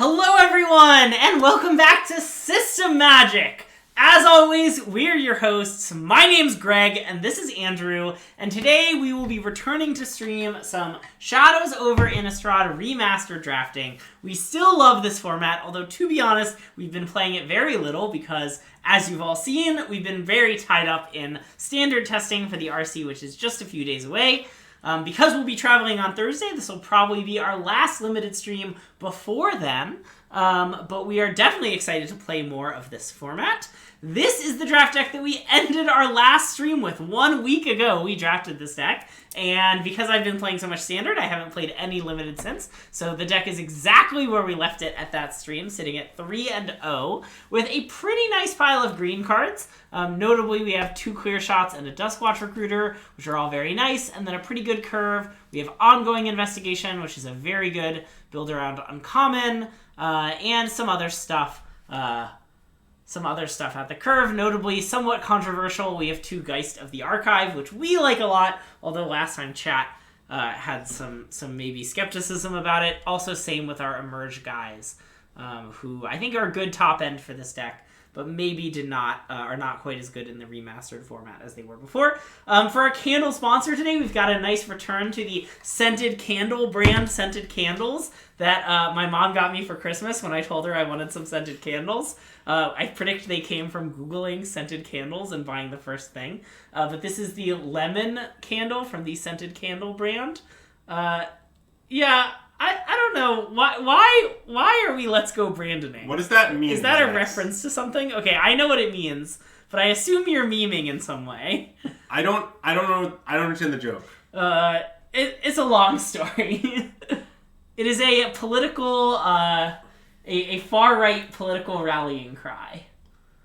Hello everyone, and welcome back to SystemMagic! As always, we're your hosts. My name's Greg, and this is Andrew, and today we will be returning to stream some Shadows over Innistrad Remastered drafting. We still love this format, although to be honest, we've been playing it very little because, as you've all seen, we've been very tied up in standard testing for the RC, which is just a few days away. Because we'll be traveling on Thursday, this will probably be our last limited stream before then, but we are definitely excited to play more of this format. This is the draft deck that we ended our last stream with 1 week ago. We drafted this deck, and because I've been playing so much Standard, I haven't played any Limited since, so the deck is exactly where we left it at that stream, sitting at 3-0, with a pretty nice pile of green cards. Notably, we have 2 Clear Shots and a Duskwatch Recruiter, which are all very nice, and then a pretty good curve. We have Ongoing Investigation, which is a very good build around Uncommon, and some other stuff. At the curve, notably somewhat controversial. We have 2 Geist of the Archive, which we like a lot, although last time chat had some maybe skepticism about it. Also, same with our Emerge guys, who I think are a good top end for this deck, but maybe are not quite as good in the remastered format as they were before. For our candle sponsor today, we've got a nice return to the Scented Candle brand Scented Candles that my mom got me for Christmas when I told her I wanted some scented candles. I predict they came from Googling scented candles and buying the first thing. But this is the lemon candle from the Scented Candle brand. I don't know. Why are we Let's Go brandoning? What does that mean? Is that a reference to something? Okay, I know what it means, but I assume you're memeing in some way. I don't know. I don't understand the joke. It's a long story. It is a political, a far-right political rallying cry.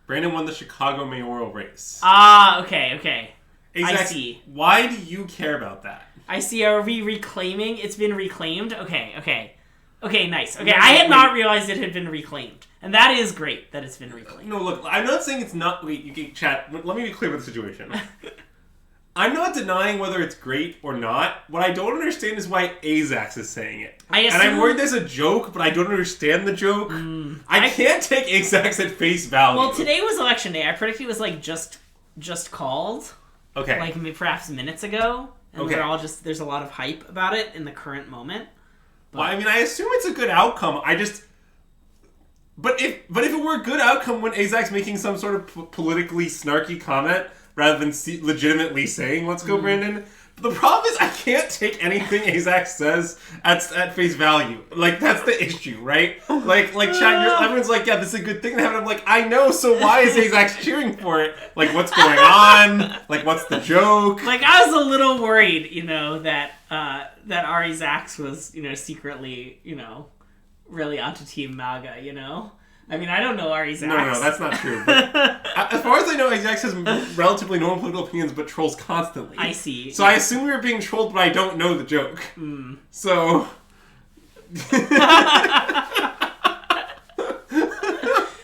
Brandon won the Chicago mayoral race. Ah, okay. I see. Why do you care about that? I see. Are we reclaiming? It's been reclaimed? Okay, nice. Okay, I had not realized it had been reclaimed. And that is great that it's been reclaimed. No, look, I'm not saying it's not... Wait, you can chat. Let me be clear with the situation. I'm not denying whether it's great or not. What I don't understand is why Azax is saying it. And I'm worried there's a joke, but I don't understand the joke. I can't take Azax at face value. Well, today was election day. I predict it was like just called. Okay. Like perhaps minutes ago. And we're all just... There's a lot of hype about it in the current moment. But... Well, I mean, I assume it's a good outcome. But if it were a good outcome when Azax's making some sort of politically snarky comment rather than legitimately saying, let's go, Brandon. But the problem is I can't take anything Azax says at face value. Like, that's the issue, right? Like chat, everyone's like, yeah, this is a good thing to have. And I'm like, I know, so why is Azax cheering for it? Like, what's going on? Like, what's the joke? Like, I was a little worried, that Ari Zax was, secretly, really onto Team MAGA, I mean, I don't know Ari Zax. No, that's not true. But as far as I know, Zax has relatively normal political opinions, but trolls constantly. I see. So I assume we were being trolled, but I don't know the joke. So...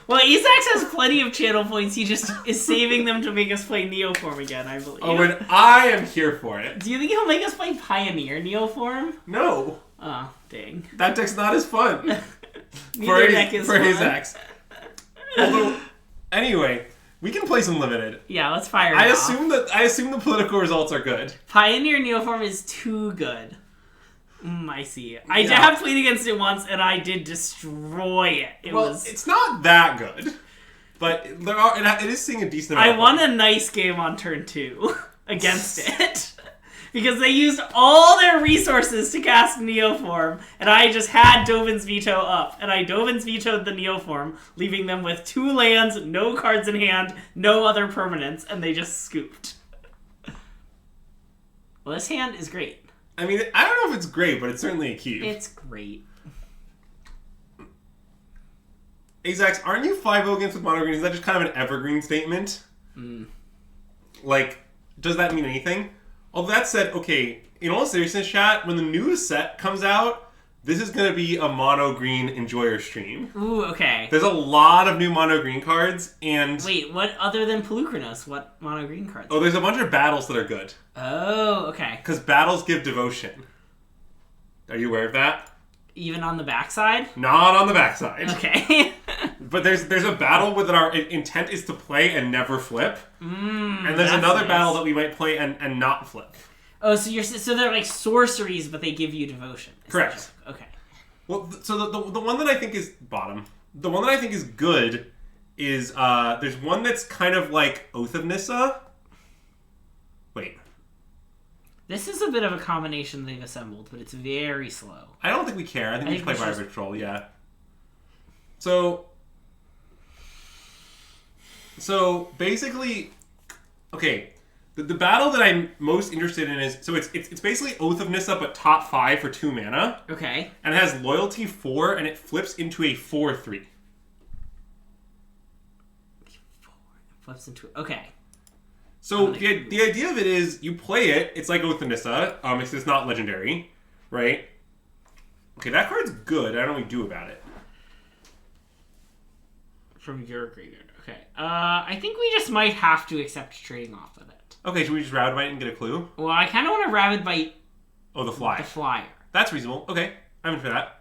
Well, Azax has plenty of channel points. He just is saving them to make us play Neoform again, I believe. Oh, and I am here for it. Do you think he'll make us play Pioneer Neoform? No. Oh, dang. That deck's not as fun. Neither deck is fun. For Azax. Although, anyway, we can play some limited. Yeah, let's fire it I off. assume the political results are good. Pioneer Neoform is too good. I see. I have played against it once, and I did destroy it. It's not that good, but it is seeing a decent amount. I won a nice game on turn 2 against it. Because they used all their resources to cast Neoform, and I just had Dovin's Veto up. And I Dovin's Vetoed the Neoform, leaving them with 2 lands, no cards in hand, no other permanents, and they just scooped. Well, this hand is great. I mean, I don't know if it's great, but it's certainly a cube. It's great. Azax, aren't you 5-0 against with mono green? Is that just kind of an evergreen statement? Like, does that mean anything? Although that said, okay, in all seriousness, chat, when the new set comes out, this is going to be a mono green enjoyer stream. Ooh, okay. There's a lot of new mono green cards, and... Wait, what other than Pelucranos? What mono green cards? Oh, there's a bunch of battles that are good. Oh, okay. Because battles give devotion. Are you aware of that? Even on the backside? Not on the backside. Okay. But there's a battle with our intent is to play and never flip. And there's another nice. battle that we might play and not flip. Oh, so they're like sorceries, but they give you devotion. Correct. Okay. Well, so the one that I think is bottom, the one that I think is good is there's one that's kind of like Oath of Nissa. Wait. This is a bit of a combination they've assembled, but it's very slow. I don't think we care. I think we should play Fire just... Patrol, yeah. So basically, okay, the battle that I'm most interested in is, so it's basically Oath of Nissa, but top 5 for 2 mana. Okay. And it has Loyalty 4, and it flips into a 4/3. Flips into... Okay. So the idea of it is, you play it, it's like Oath of Nissa, except it's not legendary, right? Okay, that card's good. I don't know what we do about it. From your graveyard. Okay. I think we just might have to accept trading off with it. Okay, should we just Rabid Bite and get a clue? Well, I kind of want to Rabid Bite Oh, the fly. the flyer. That's reasonable. Okay, I'm in for that.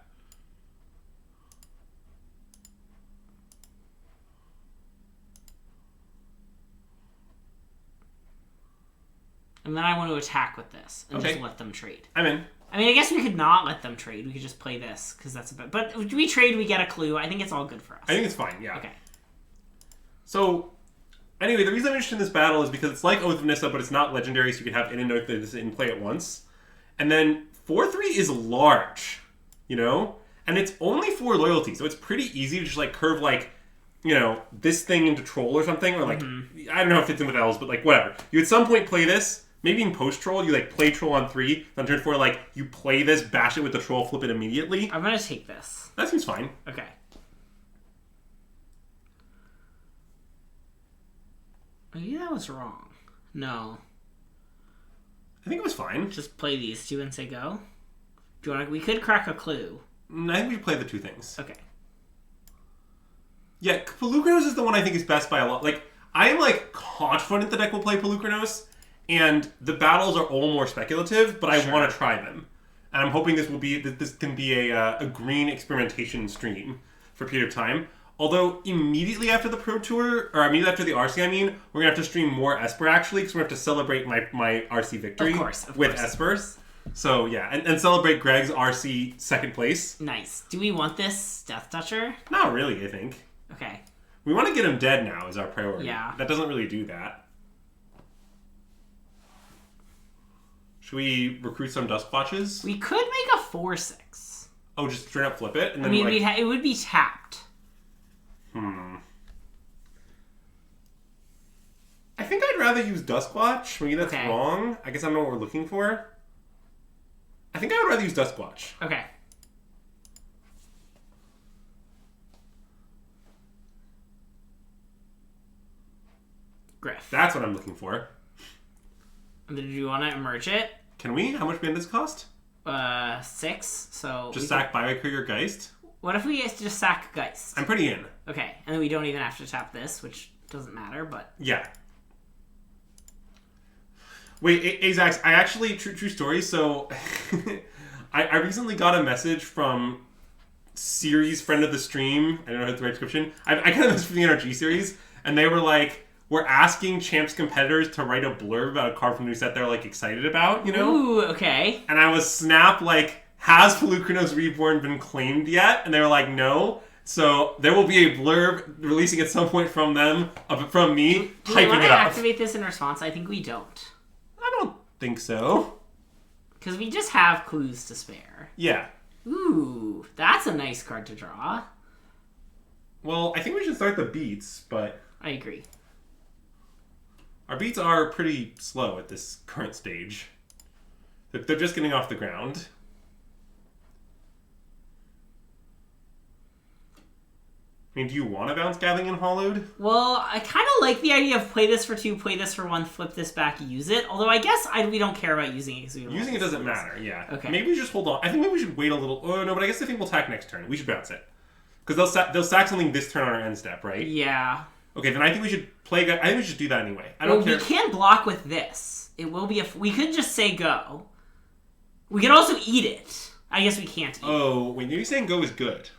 And then I want to attack with this and Okay. just let them trade. I'm in. I mean, I guess we could not let them trade. We could just play this, because that's a bit... But if we trade, we get a clue. I think it's all good for us. I think it's fine, yeah. Okay. So, anyway, the reason I'm interested in this battle is because it's like Oath of Nissa, but it's not legendary, so you can have in and Oath of Nissa in play at once. And then 4/3 is large, you know? And it's only 4 loyalty, so it's pretty easy to just, like, curve, like, you know, this thing into Troll or something, or, like, I don't know if it fits in with Elves, but, like, whatever. You at some point play this, maybe in post-Troll, you, like, play Troll on 3, on turn 4, like, you play this, bash it with the Troll, flip it immediately. I'm going to take this. That seems fine. Okay. Maybe that was wrong. No. I think it was fine. Just play these two and say go. Do you want to... We could crack a clue. I think we should play the 2 things. Okay. Yeah, Pelucranos is the one I think is best by a lot. Like, I am, like, confident the deck will play Pelucranos, and the battles are all more speculative, but I want to try them. And I'm hoping this can be a green experimentation stream for a period of time. Although, immediately after the Pro Tour, or immediately after the RC, I mean, we're going to have to stream more Esper, actually, because we're going to have to celebrate my RC victory with Espers. So, yeah, and celebrate Greg's RC second place. Nice. Do we want this Death Toucher? Not really, I think. Okay. We want to get him dead now is our priority. Yeah. That doesn't really do that. Should we recruit some Duskwatches? We could make a 4/6. Oh, just straight up flip it? And then I mean, it would be tapped. I think I'd rather use Duskwatch. Maybe that's Okay. wrong. I guess I don't know what we're looking for. I think I would rather use Duskwatch. Okay. Griff. That's what I'm looking for. And then do you want to emerge it? Can we? How much mana does it cost? 6. So Just sack Biokrieger Geist? what if we just sack Geist? I'm pretty in. Okay, and then we don't even have to tap this, which doesn't matter, but... Yeah. Wait, Azax, I actually, true story, so I recently got a message from series friend of the stream, I don't know if it's the right description, I got a message from the NRG series, and they were like, we're asking Champs competitors to write a blurb about a card from the new set they're like excited about, you know? Ooh, okay. And I was snap like, has Pelucranos Reborn been claimed yet? And they were like, no. So there will be a blurb releasing at some point from them, from me, Do we hyping want it to up. activate this in response? I think we don't. I don't think so. Because we just have clues to spare. Yeah. Ooh, that's a nice card to draw. Well, I think we should start the beats, but I agree. our beats are pretty slow at this current stage. They're just getting off the ground. I mean, do you want to bounce Gathering and Hollowed? Well, I kind of like the idea of play this for 2, play this for 1, flip this back, use it. Although I guess we don't care about using it. Using it doesn't matter, yeah. Okay. Maybe we just hold on. I think maybe we should wait a little. Oh, no, but I guess I think we'll attack next turn. We should bounce it. Because they'll sack something this turn on our end step, right? Yeah. Okay, then I think we should play... I think we should do that anyway. I don't care. We can block with this. It will be we could just say go. We could also eat it. I guess we can't eat. Oh, wait, you're saying go is good.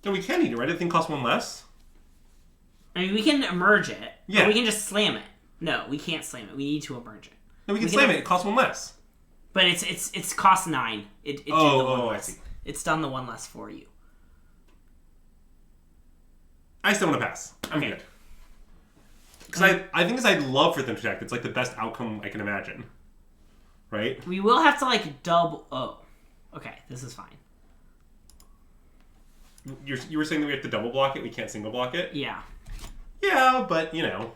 No, we can eat it, right? The thing costs one less? I mean, we can emerge it. Yeah. But we can just slam it. No, we can't slam it. We need to emerge it. No, we can slam it. It costs one less. But it's cost 9. It did the one less. I see. It's done the one less for you. I still want to pass. I'm good. Because I think I'd love for them to attack. It's like the best outcome I can imagine. Right? We will have to like double... Oh. Okay, this is fine. You were saying that we have to double block it? We can't single block it? Yeah. Yeah, but, you know.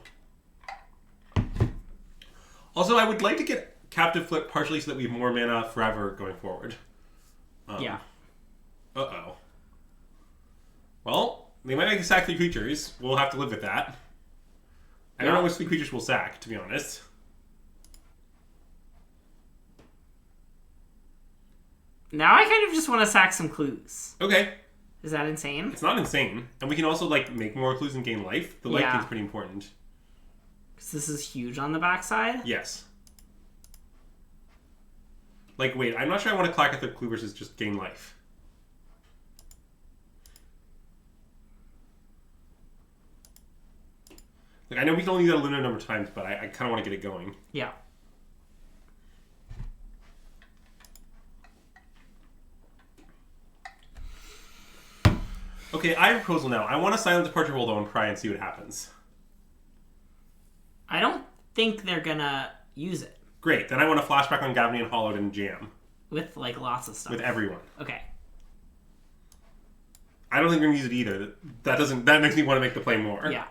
Also, I would like to get Captive Flip partially so that we have more mana forever going forward. Yeah. Uh-oh. Well, they might make sack 3 creatures. We'll have to live with that. I don't know which 3 creatures we'll sack, to be honest. Now I kind of just want to sack some clues. Okay. Is that insane? It's not insane. And we can also, like, make more clues and gain life. The life gain's pretty important. Because this is huge on the backside? Yes. Like, wait, I'm not sure I want to clack a 3rd clue versus just gain life. Like, I know we can only do that a limited number of times, but I kind of want to get it going. Yeah. Okay, I have a proposal now. I want to silent departure roll, though, and pry and see what happens. I don't think they're gonna use it. Great. Then I want to flashback on Gavin and Hollowed and jam. With, like, lots of stuff. With everyone. Okay. I don't think we're going to use it either. That makes me want to make the play more. Yeah.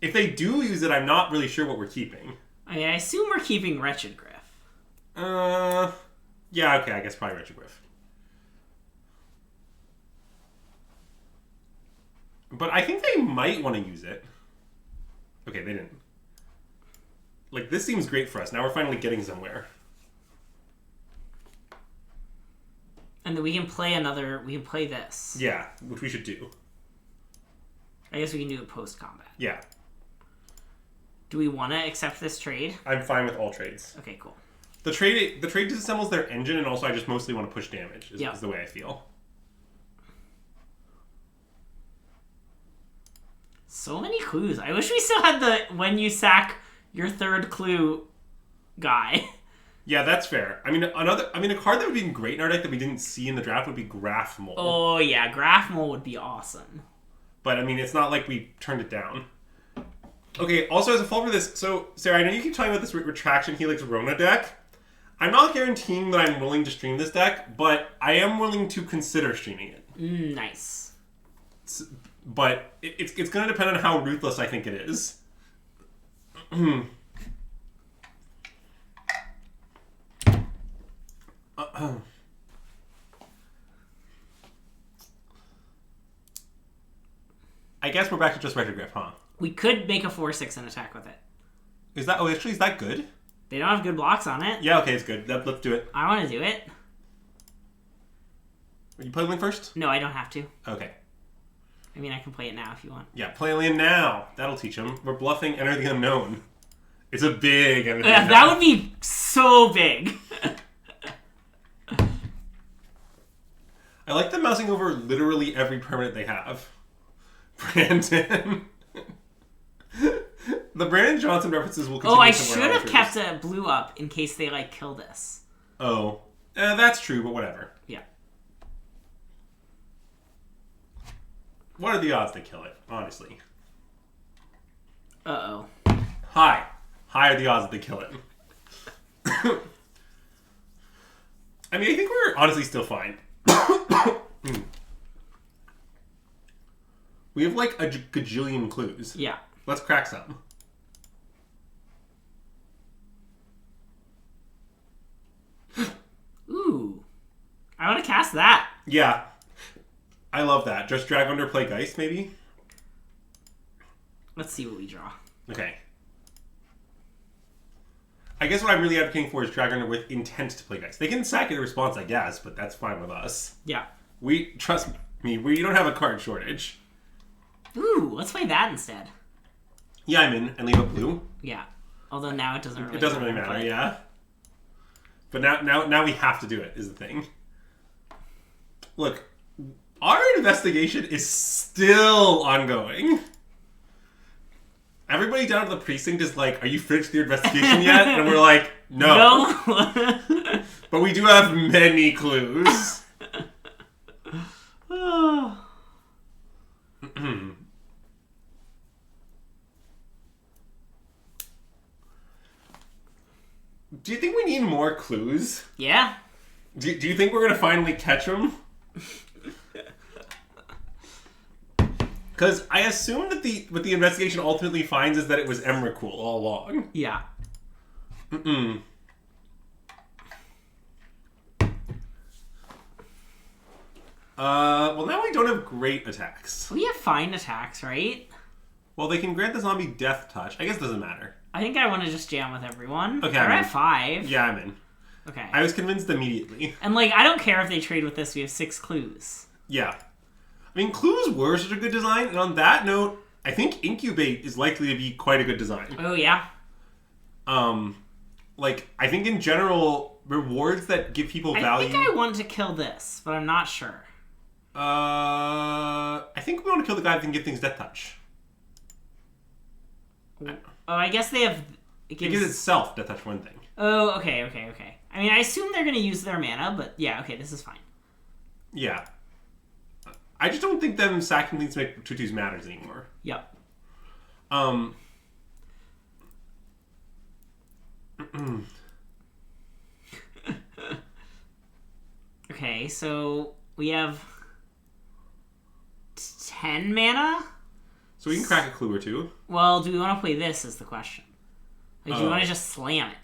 If they do use it, I'm not really sure what we're keeping. I mean, I assume we're keeping Wretched Griff. Yeah, okay, I guess probably Wretched Griff. But I think they might want to use it. Okay, they didn't. Like, this seems great for us. Now we're finally getting somewhere. And then we can play this. Yeah, which we should do. I guess we can do it post-combat. Yeah. Do we want to accept this trade? I'm fine with all trades. Okay, cool. The trade disassembles their engine, and also I just mostly want to push damage, is the way I feel. So many clues. I wish we still had the when you sack your 3rd clue guy. Yeah, that's fair. I mean, a card that would be great in our deck that we didn't see in the draft would be Graph Mole. Oh, yeah. Graph Mole would be awesome. But, I mean, it's not like we turned it down. Okay, also as a follow for this, so, Sarah, I know you keep talking about this Retraction Helix Rona deck. I'm not guaranteeing that I'm willing to stream this deck, but I am willing to consider streaming it. Nice. But it's going to depend on how ruthless I think it is. I guess we're back to just Retrograph, huh? We could make a 4/6 and attack with it. Is that good? They don't have good blocks on it. Yeah, okay, it's good. Let's do it. I want to do it. Will you play the link first? No, I don't have to. Okay. I mean, I can play it now if you want. Yeah, play land now. That'll teach them. We're bluffing Enter the Unknown. It's a big Enter the Unknown. That would be so big. I like them mousing over literally every permanent they have. Brandon. The Brandon Johnson references will continue. Oh, I should have kept a blue up in case they, like, kill this. Oh. That's true, but whatever. Yeah. What are the odds they kill it, honestly? Uh-oh. High. High are the odds that they kill it. I mean, I think we're honestly still fine. We have like a gajillion clues. Yeah. Let's crack some. Ooh. I want to cast that. Yeah. I love that. Just drag under play Geist, maybe? Let's see what we draw. Okay. I guess what I'm really advocating for is drag under with intent to play Geist. They can sack it in response, I guess, but that's fine with us. Yeah. Trust me, we don't have a card shortage. Ooh, let's play that instead. Yeah, I'm in. And leave up blue. Yeah. Although now it doesn't really matter, yeah. But now we have to do it, is the thing. Look, our investigation is still ongoing. Everybody down at the precinct is like, are you finished with your investigation yet? And we're like, no. But we do have many clues. Do you think we need more clues? Yeah. Do you think we're going to finally catch them? Because I assume that what the investigation ultimately finds is that it was Emrakul all along. Yeah. Well, now we don't have great attacks. We have fine attacks, right? Well, they can grant the zombie death touch. I guess it doesn't matter. I think I want to just jam with everyone. Okay, We're at 5. Yeah, I'm in. Okay. I was convinced immediately. And, like, I don't care if they trade with this. We have 6 clues. Yeah. I mean, clues were such a good design, and on that note, I think Incubate is likely to be quite a good design. Oh, yeah? Like, I think in general, rewards that give people value... I think I want to kill this, but I'm not sure. I think we want to kill the guy that can give things death touch. Oh, I guess they have... It gives itself death touch for one thing. Oh, okay. I mean, I assume they're going to use their mana, but yeah, okay, this is fine. Yeah. I just don't think them sacking things to make 2/2s matters anymore. Yep. Okay, so we have 10 mana? So we can crack a clue or two. Well, do we want to play this is the question. Like, do we want to just slam it?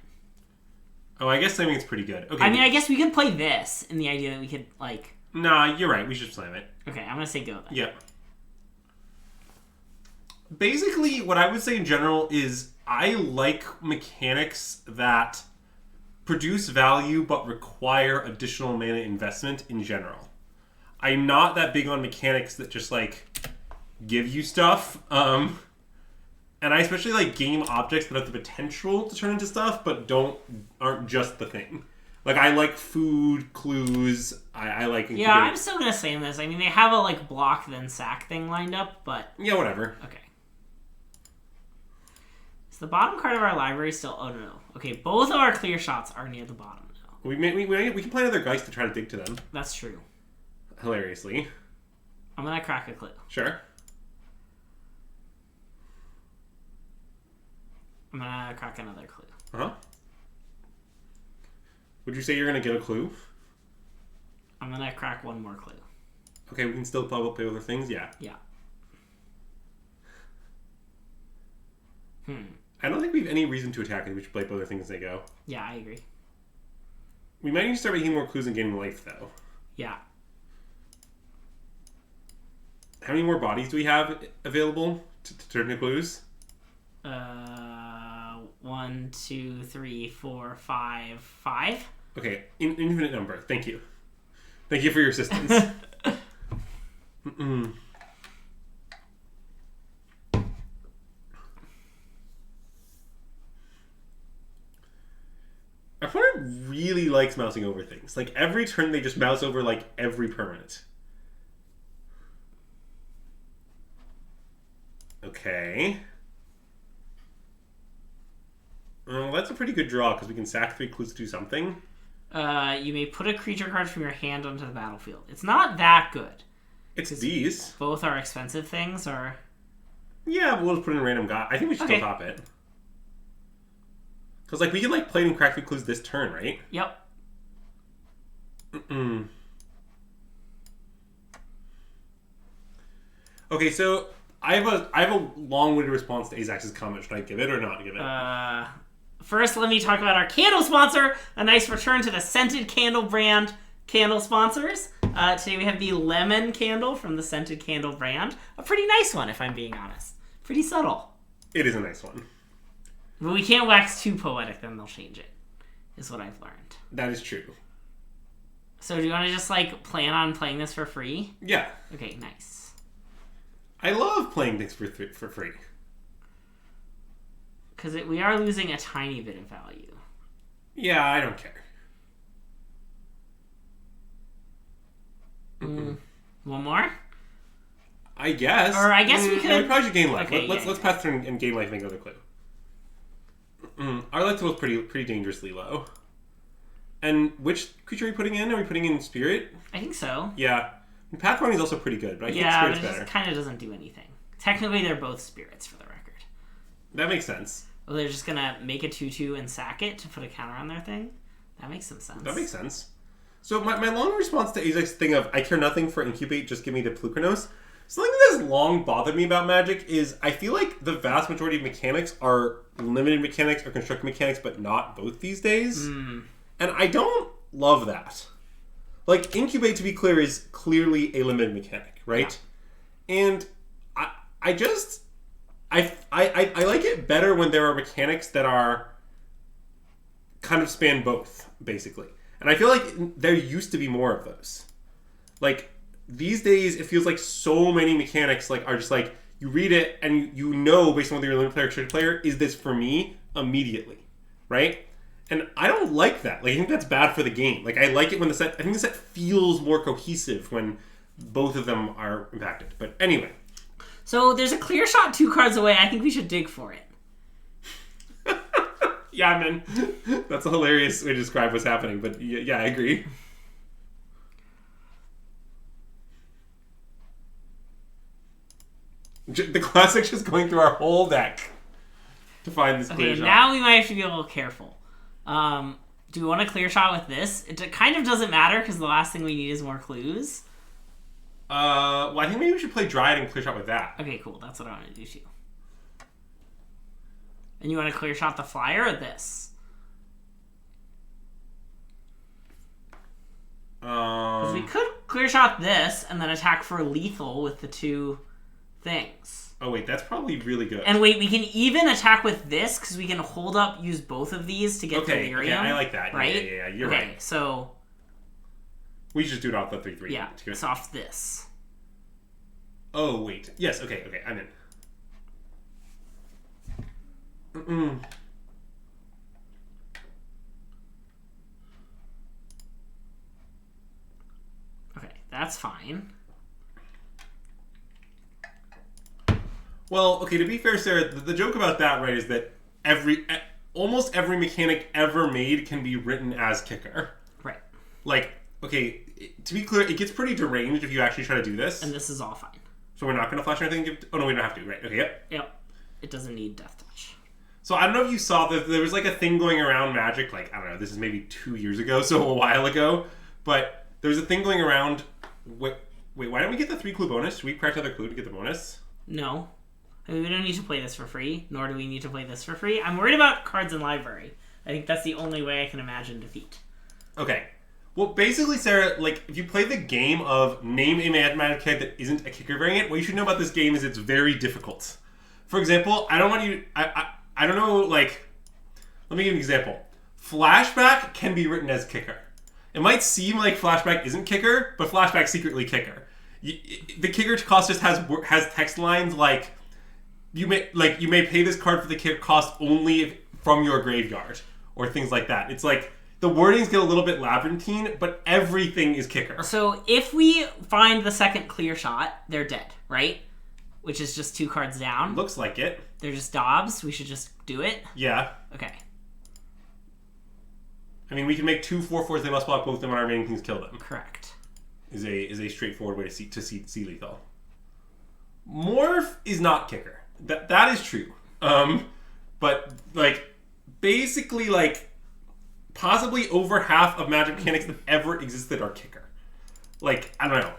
Oh, I guess slamming is pretty good. Okay. I mean, I guess we could play this in the idea that we could, like... Nah, you're right. We should slam it. Okay, I'm going to say go then. Yep. Basically, what I would say in general is I like mechanics that produce value but require additional mana investment in general. I'm not that big on mechanics that just, like, give you stuff. And I especially like game objects that have the potential to turn into stuff, but aren't just the thing. Like, I like food, clues, I like... Yeah, I'm still going to slam this. I mean, they have a, like, block then sack thing lined up, but... Yeah, whatever. Okay. Is the bottom card of our library still... Oh, no. Okay, both of our clear shots are near the bottom now. We can play another Geist to try to dig to them. That's true. Hilariously. I'm going to crack a clue. Sure. I'm going to crack another clue. Uh-huh. Would you say you're going to get a clue? I'm going to crack one more clue. Okay, we can still play other things? Yeah. Yeah. I don't think we have any reason to attack it. We should play other things as they go. Yeah, I agree. We might need to start making more clues and gaining life, though. Yeah. How many more bodies do we have available to turn into clues? 1, 2, 3, 4, 5. 5? Okay, infinite number. Thank you. Thank you for your assistance. Our opponent really likes mousing over things. Like, every turn they just mouse over, like, every permanent. Okay. Well, that's a pretty good draw, because we can sack 3 clues to do something. You may put a creature card from your hand onto the battlefield. It's not that good. It's these. Both are expensive things, or... Yeah, but we'll just put in a random guy. I think we should still top it. Because, like, we can, like, play and crack 3 clues this turn, right? Yep. Okay, so I have a long-winded response to Azax's comment. Should I give it or not give it? First, let me talk about our candle sponsor. A nice return to the Scented Candle brand candle sponsors. Today we have the lemon candle from the Scented Candle brand. A pretty nice one, if I'm being honest. Pretty subtle. It is a nice one. But we can't wax too poetic, then they'll change it, is what I've learned. That is true. So do you want to just, like, plan on playing this for free? Yeah. Okay, nice. I love playing things for free. Because we are losing a tiny bit of value. Yeah, I don't care. One more? I guess. Or I guess we could... Yeah, we probably should gain life. Okay, let's pass through and gain life and think of another clue. Our life total is pretty dangerously low. And which creature are we putting in? Are we putting in Spirit? I think so. Yeah. And Pathfinder is also pretty good, but I think Spirit's better. Yeah, but it kind of doesn't do anything. Technically, they're both spirits, for the record. That makes sense. Well, they're just going to make a 2/2 and sack it to put a counter on their thing? That makes some sense. That makes sense. So my long response to Azek's thing of, I care nothing for Incubate, just give me the Plukernos. Something that has long bothered me about Magic is I feel like the vast majority of mechanics are limited mechanics or constructed mechanics, but not both these days. And I don't love that. Like, Incubate, to be clear, is clearly a limited mechanic, right? Yeah. And I like it better when there are mechanics that are kind of span both, basically. And I feel like there used to be more of those. Like, these days, it feels like so many mechanics like are just like, you read it and you know, based on whether you're a limited player or restricted player, is this for me immediately, right? And I don't like that. Like, I think that's bad for the game. Like, I like it when I think the set feels more cohesive when both of them are impacted. But anyway. So there's a clear shot 2 cards away. I think we should dig for it. Yeah, man. That's a hilarious way to describe what's happening. But yeah, I agree. The classic's just going through our whole deck to find this clear shot. Okay, now we might have to be a little careful. Do we want a clear shot with this? It kind of doesn't matter because the last thing we need is more clues. Well, I think maybe we should play Dryad and clear shot with that. Okay, cool. That's what I want to do too. And you want to clear shot the flyer or this? Because we could clear shot this and then attack for lethal with the 2 things. Oh wait, that's probably really good. And wait, we can even attack with this because we can hold up, use both of these to get Delirium. Okay, I like that. Right? Yeah, you're right. Okay, so... We just do it off the 3/3. Yeah, it's off this. Oh, wait. Yes, okay, I'm in. Okay, that's fine. Well, okay, to be fair, Sarah, the joke about that, right, is that almost every mechanic ever made can be written as kicker. Right. Like, okay, to be clear, it gets pretty deranged if you actually try to do this. And this is all fine. So we're not going to flash anything? Oh, no, we don't have to. Right, okay, yep. Yep. It doesn't need Death Touch. So I don't know if you saw that there was like a thing going around Magic, like, I don't know, this is maybe 2 years ago, so a while ago, but there was a thing going around, wait, why don't we get the 3 clue bonus? Should we crack another clue to get the bonus? No. I mean, we don't need to play this for free, nor do we need to play this for free. I'm worried about cards in library. I think that's the only way I can imagine defeat. Okay. Well, basically, Sarah, like, if you play the game of name a Magic card that isn't a kicker variant, what you should know about this game is it's very difficult. For example, I don't want you... I don't know, like... Let me give you an example. Flashback can be written as kicker. It might seem like Flashback isn't kicker, but Flashback's secretly kicker. The kicker cost just has text lines like... You may pay this card for the kicker cost only from your graveyard, or things like that. It's like... The wordings get a little bit labyrinthine, but everything is kicker. So if we find the second clear shot, they're dead, right? Which is just 2 cards down. Looks like it. They're just Dobbs. We should just do it? Yeah. Okay. I mean, we can make 2 4/4s. They must block both of them, and our remaining things kill them. Correct. Is a straightforward way to see lethal. Morph is not kicker. That is true. But like basically like. Possibly over half of Magic mechanics that ever existed are kicker. Like, I don't know.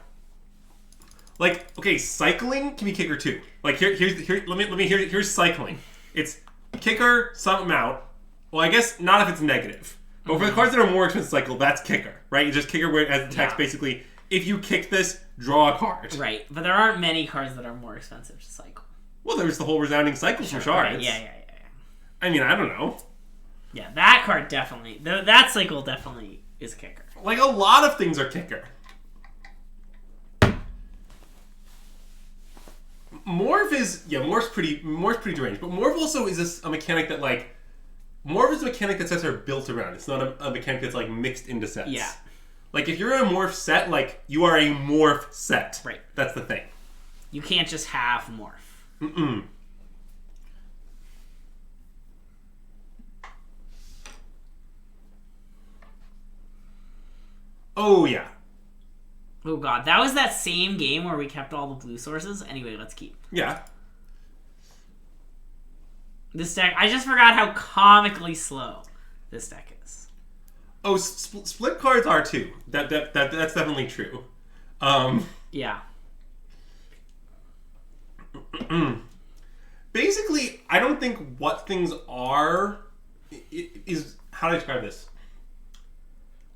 Like, okay, cycling can be kicker too. Like, here's cycling. It's kicker, some amount. Well, I guess not if it's negative. But for the cards that are more expensive cycle, that's kicker, right? You just kicker where it has the text basically, if you kick this, draw a card. Right, but there aren't many cards that are more expensive to cycle. Well, there's the whole resounding cycle for shards. Right, yeah. I mean, I don't know. Yeah, that card definitely. That cycle definitely is kicker. Like, a lot of things are kicker. Morph is... Yeah, Morph's pretty deranged. But Morph also is a mechanic that, like... Morph is a mechanic that sets are built around. It's not a mechanic that's, like, mixed into sets. Yeah. Like, if you're a morph set, like, you are a morph set. Right. That's the thing. You can't just have morph. Mm-mm. Oh, yeah. Oh god, that was that same game where we kept all the blue sources. Anyway, let's keep. Yeah. This deck, I just forgot how comically slow this deck is. Oh, split cards are too. That's definitely true. Yeah. Basically, I don't think what things are is how do I describe this?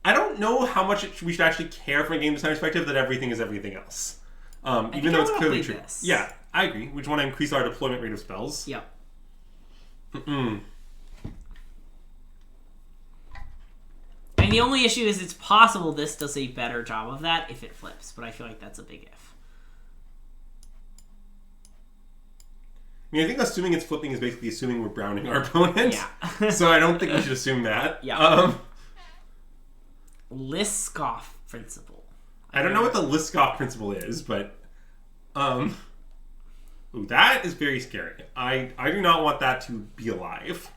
I don't know how much we should actually care from a game design perspective that everything is everything else. Even though it's clearly true. This. Yeah, I agree. We just want to increase our deployment rate of spells. Yep. Mm-mm. And the only issue is it's possible this does a better job of that if it flips, but I feel like that's a big if. I mean, I think assuming it's flipping is basically assuming we're browning our opponent. Yeah. So I don't think we should assume that. Yeah. Liskoff principle. I don't know what the Liskoff principle is, but ooh, that is very scary. I do not want that to be alive.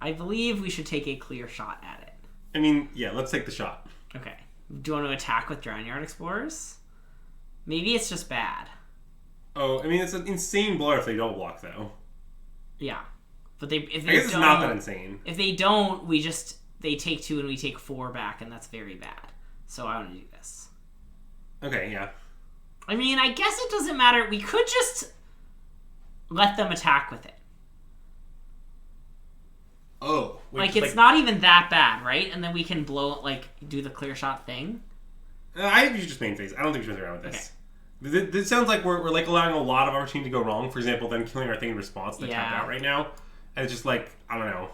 I believe we should take a clear shot at it. I mean, yeah, let's take the shot. Okay. Do you want to attack with Drownyard Explorers? Maybe it's just bad. Oh, I mean, it's an insane blow if they double block, though. Yeah. But if they I guess it's not that insane. If they don't, they take 2 and we take 4 back, and that's very bad. So I want to do this. Okay, yeah. I mean, I guess it doesn't matter. We could just let them attack with it. Oh. Like, it's not even that bad, right? And then we can do the clear shot thing. I think we should just main phase. I don't think we should mess around with this. Okay. This sounds like we're like allowing a lot of opportunity to go wrong. For example, then killing our thing in response to tap out right now. And it's just like, I don't know.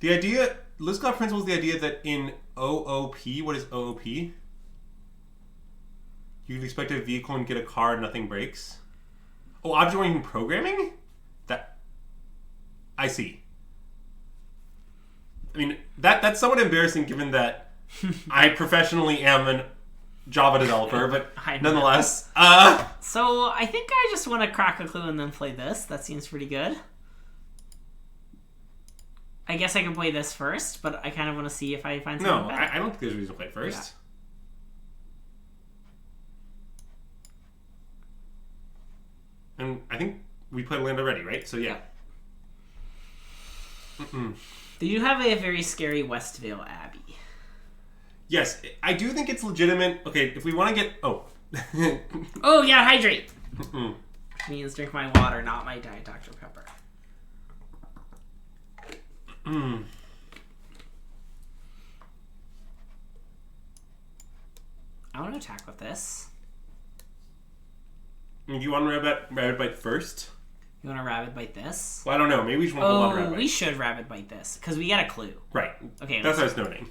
The idea, Liskoff principle is the idea that in OOP, what is OOP? You'd expect a vehicle and get a card, nothing breaks. Oh, object-oriented programming? That, I see. I mean, that's somewhat embarrassing given that I professionally am a Java developer, but nonetheless. So I think I just want to crack a clue and then play this. That seems pretty good. I guess I can play this first, but I kind of want to see if I find something better. I don't think there's a reason to play it first. Yeah. And I think we played land already, right? So yeah. Do you have a very scary Westvale Abbey? Yes, I do think it's legitimate. Okay, if we want to get... Oh. Oh, yeah, hydrate. Which means drink my water, not my Diet Dr. Pepper. I want to attack with this. Do you want to rabbit bite first? You want to rabbit bite this? Well, I don't know. Maybe we should want to hold on to rabbit bite. We should rabbit bite this because we get a clue. Right. Okay. That's what I was noting.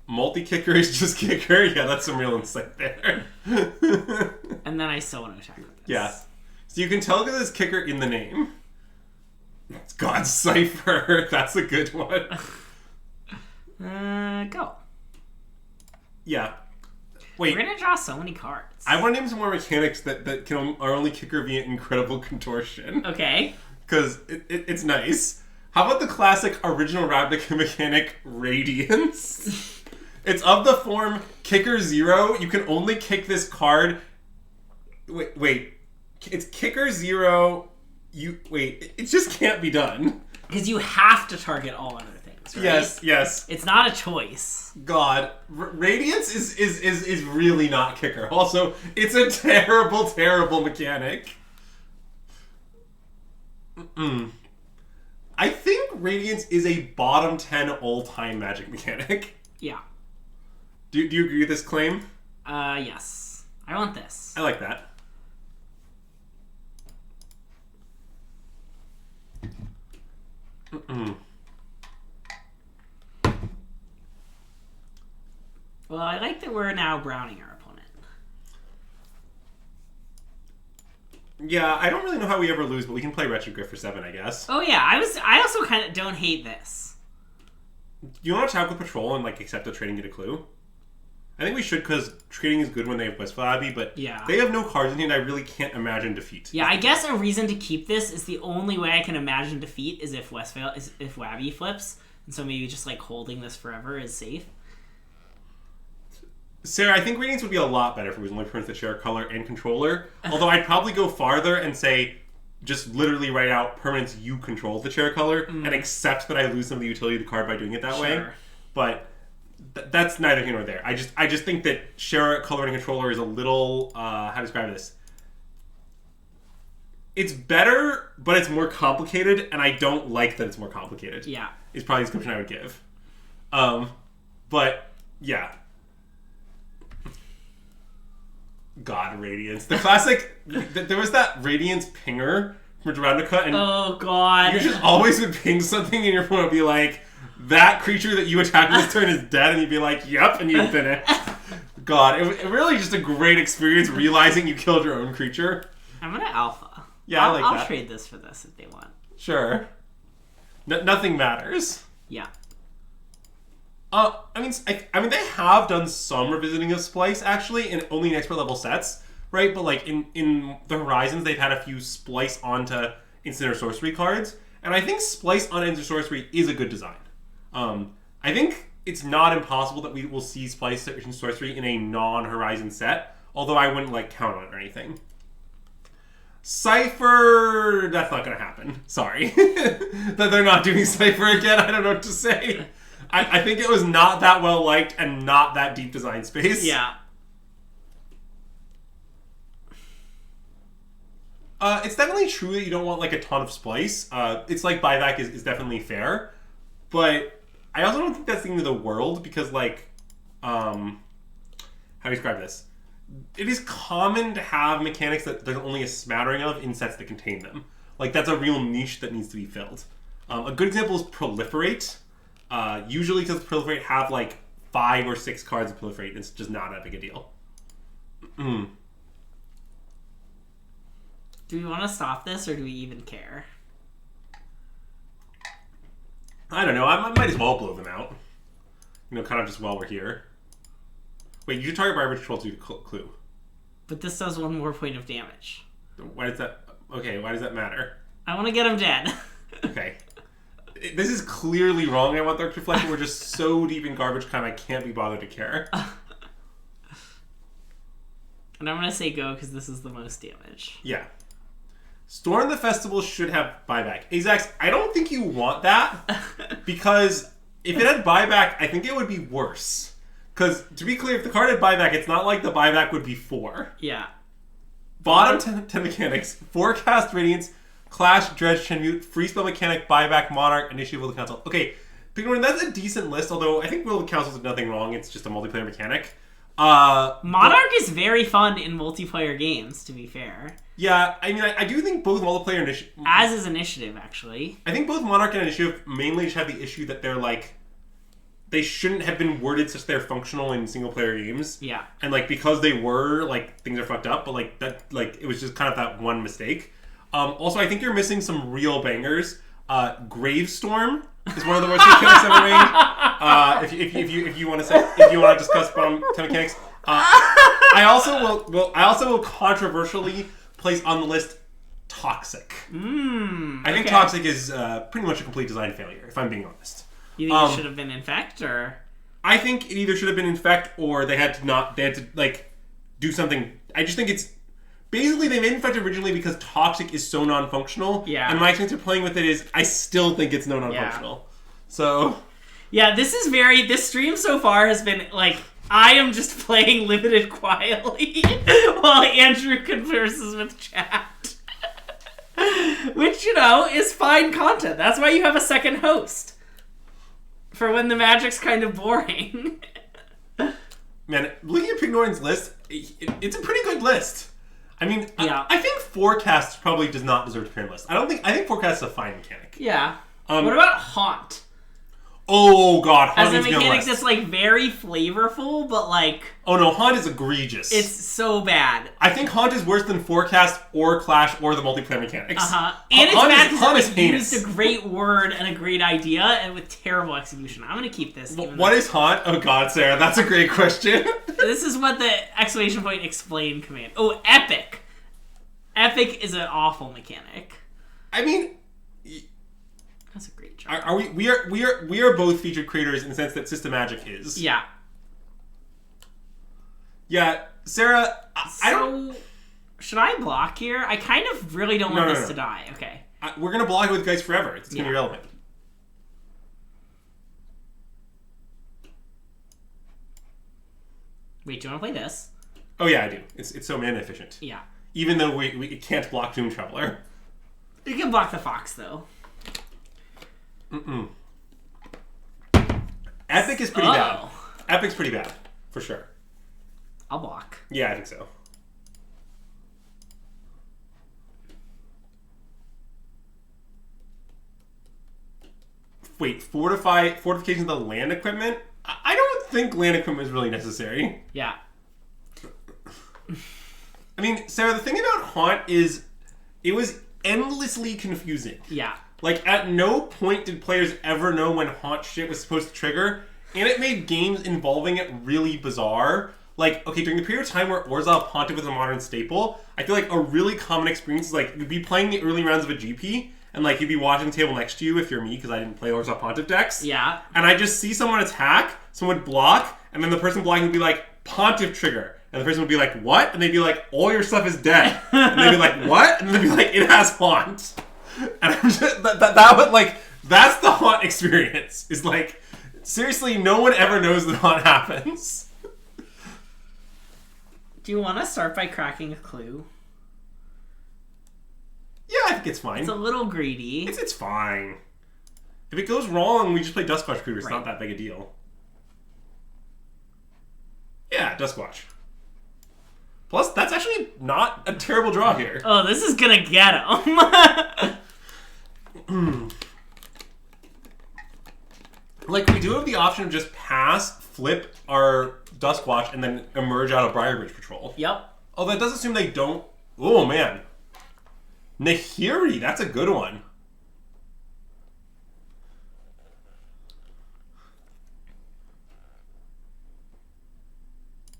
Multi-kicker is just kicker. Yeah, that's some real insight there. And then I still want to attack with this. Yeah. So you can tell that there's kicker in the name. It's God's Cipher. That's a good one. Go. Yeah. Wait. We're gonna draw so many cards. I want to name some more mechanics that are only kicker via incredible contortion. Okay. Because it's nice. How about the classic original Ravnica mechanic, Radiance? It's of the form kicker 0. You can only kick this card. Wait. It's kicker 0. It just can't be done. Because you have to target all other things, right? Yes. It's not a choice. God. Radiance is really not kicker. Also, it's a terrible, terrible mechanic. I think Radiance is a bottom 10 all-time Magic mechanic. Yeah. Do you agree with this claim? Yes. I want this. I like that. Well, I like that we're now browning our opponent. Yeah, I don't really know how we ever lose, but we can play Retrogriff for 7, I guess. Oh yeah, I also kind of don't hate this. you want to attack with Patrol and, like, accept the trade and get a clue? I think we should, because trading is good when they have Westfall Abbey, but they have no cards in hand. I really can't imagine defeat. Yeah, I guess a reason to keep this is the only way I can imagine defeat is if Wabby flips, and so maybe just, like, holding this forever is safe. Sarah, I think Radiance would be a lot better if it was only permanents that share color and controller. Although I'd probably go farther and say, just literally write out permanents you control the chair color and accept that I lose some of the utility of the card by doing it that way. But that's neither here nor there. I just think that share color and controller is a little how to describe this. It's better, but it's more complicated, and I don't like that it's more complicated. Yeah, is probably the description I would give. But yeah. God, Radiance. The classic... there was that Radiance pinger from Ravnica, and oh, God. You just always would ping something, and your opponent would be like, that creature that you attacked this turn is dead, and you'd be like, yep, and you'd finish. God, it really just a great experience realizing you killed your own creature. I'm gonna alpha. Yeah, I like that. I'll trade this for this if they want. Sure. Nothing matters. Yeah. I mean, they have done some revisiting of Splice, actually, in only in expert level sets, right? But, like, in the Horizons, they've had a few Splice onto Instant or Sorcery cards, and I think Splice on Instant Sorcery is a good design. I think it's not impossible that we will see Splice and Sorcery in a non-Horizon set, although I wouldn't, like, count on it or anything. Cypher, that's not going to happen. Sorry. That they're not doing Cypher again, I don't know what to say. I think it was not that well liked and not that deep design space. Yeah. It's definitely true that you don't want like a ton of Splice. It's like buyback is definitely fair, but I also don't think that's the end of the world because like, how do you describe this? It is common to have mechanics that there's only a smattering of in sets that contain them. Like that's a real niche that needs to be filled. A good example is Proliferate. Usually because Proliferate have like 5 or 6 cards of Proliferate, it's just not that big a deal. Do we want to stop this or do we even care? I don't know, I might as well blow them out. You know, kind of just while we're here. Wait, you should target by Control to clue. But this does 1 more point of damage. Why does that... Okay, why does that matter? I want to get him dead. Okay. This is clearly wrong. I want Dark Reflection. We're just so deep in garbage time, I can't be bothered to care. And I'm going to say go because this is the most damage. Yeah. Storm the Festival should have buyback. Azax, I don't think you want that because if it had buyback, I think it would be worse. Because, to be clear, if the card had buyback, it's not like the buyback would be 4. Yeah. Bottom 10 mechanics. Forecast Radiance, Clash, Dredge, Transmute, Free Spell Mechanic, Buyback, Monarch, Initiative, Will of the Council. Okay, Pignorn, that's a decent list, although I think Will of the Council is nothing wrong. It's just a multiplayer mechanic. Monarch is very fun in multiplayer games, to be fair. Yeah, I mean, I do think both multiplayer initiative... As is Initiative, actually. I think both Monarch and Initiative mainly just have the issue that they're, like... They shouldn't have been worded such they're functional in single-player games. Yeah. And, like, because they were, like, things are fucked up, but, like, that, like, it was just kind of that one mistake. Also, I think you're missing some real bangers. Gravestorm is one of the worst mechanics ever made. If you want to discuss bottom 10 mechanics, I also will controversially place on the list Toxic. I think Toxic is pretty much a complete design failure, if I'm being honest. You think it should have been Infect, or? I think it either should have been Infect or they had to like do something. I just think it's basically they made Infect originally because Toxic is so non-functional. Yeah. And my experience of playing with it is I still think it's non-functional. Yeah. So. Yeah, this stream so far has been like I am just playing limited quietly while Andrew converses with chat. Which, you know, is fine content. That's why you have a second host. For when the magic's kind of boring. Man, looking at Pignoran's list, it's a pretty good list. I mean, yeah. I think Forecast probably does not deserve to appear in the list. I think Forecast is a fine mechanic. Yeah. What about Haunt? Oh god, as Haunt a needs to be on the mechanic list. that's like very flavorful, but like Oh no, Haunt is egregious. it's so bad. I think Haunt is worse than Forecast or Clash or the multiplayer mechanics. And it's bad because it heinous. used a great word and a great idea and with terrible execution. I'm gonna keep this. What is Haunt? Oh god, Sarah, that's a great question. This is what the exclamation point explain command. Oh, epic. Epic is an awful mechanic. I mean, That's a great job. are we are both featured creators in the sense that SystemMagic is. Yeah. Yeah, Sarah, I don't. Should I block here? I kind of really don't want this to die. Okay. We're gonna block it with Geist forever. It's gonna be relevant. Wait, do you want to play this? Oh yeah, I do. It's so mana efficient. Yeah. Even though we can't block Doom Traveler. You can block the fox though. Epic is pretty bad. Epic's pretty bad, for sure. I'll block. Yeah, I think so. Wait, fortification of the land equipment? I don't think land equipment is really necessary. Yeah. I mean, Sarah, the thing about Haunt is it was endlessly confusing. Yeah. Like, at no point did players ever know when Haunt shit was supposed to trigger, and it made games involving it really bizarre. Like, okay, during the period of time where Orzhov Haunted was a modern staple, I feel like a really common experience is, like, you'd be playing the early rounds of a GP, and, like, you'd be watching the table next to you if you're me, because I didn't play Orzhov Haunted decks. Yeah. And I just see someone attack, someone would block, and then the person blocking would be like, Pontiff trigger. And the person would be like, what? And they'd be like, all your stuff is dead. And they'd be like, what? And they'd be like, it has Haunt. And I'm just, that would, like, that's the Haunt experience. Is like, seriously, no one ever knows that Haunt happens. Do you want to start by cracking a clue? Yeah, I think it's fine. It's a little greedy. It's fine. If it goes wrong, we just play Duskwatch Crew. It's not that big a deal. Yeah, Duskwatch. Plus, that's actually not a terrible draw here. Oh, this is gonna get him. Like, we do have the option of just pass, flip our Duskwatch, and then emerge out of Briarbridge Patrol. Yep. Oh, that does assume they don't... Oh, man. Nahiri, that's a good one.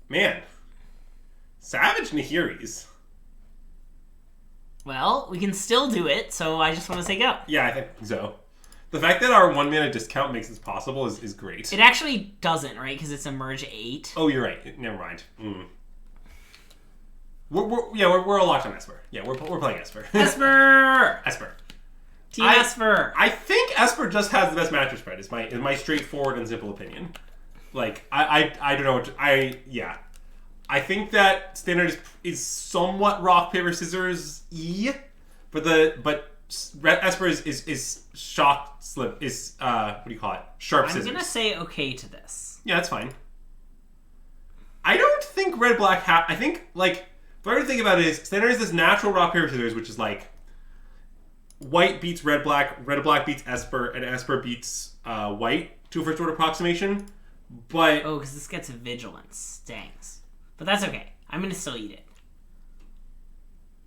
Man. Savage Nahiris. Well, we can still do it, so I just want to say go. Yeah, I think so. The fact that our 1 mana discount makes this possible is great. It actually doesn't, right? Because it's a merge 8. Oh, you're right. Never mind. We're all locked on Esper. Yeah, we're playing Esper. Esper! Esper. Team Esper. I think Esper just has the best matchup spread. Is my straightforward and simple opinion. Like I don't know. I think that standard is somewhat rock paper scissors but Esper is shock slip is what do you call it? Sharp scissors. I'm gonna say okay to this. Yeah, that's fine. I don't think red black I think like the way to think about it is standard is this natural rock paper scissors, which is like white beats red black beats Esper, and Esper beats white to a first order approximation. But because this gets vigilance. Dangs. But that's okay. I'm gonna still eat it.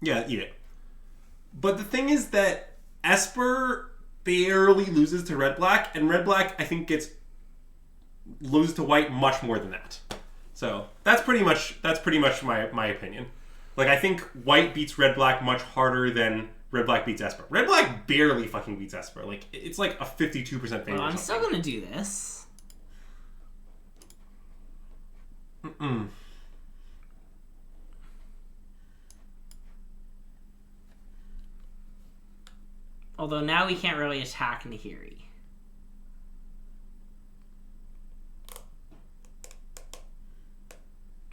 Yeah, eat it. But the thing is that Esper barely loses to red black, and red black I think loses to white much more than that. So that's pretty much my opinion. Like, I think white beats red black much harder than red black beats Esper. Red black barely fucking beats Esper. Like, it's like a 52% favor. Well, I'm still gonna do this. Although now we can't really attack Nahiri.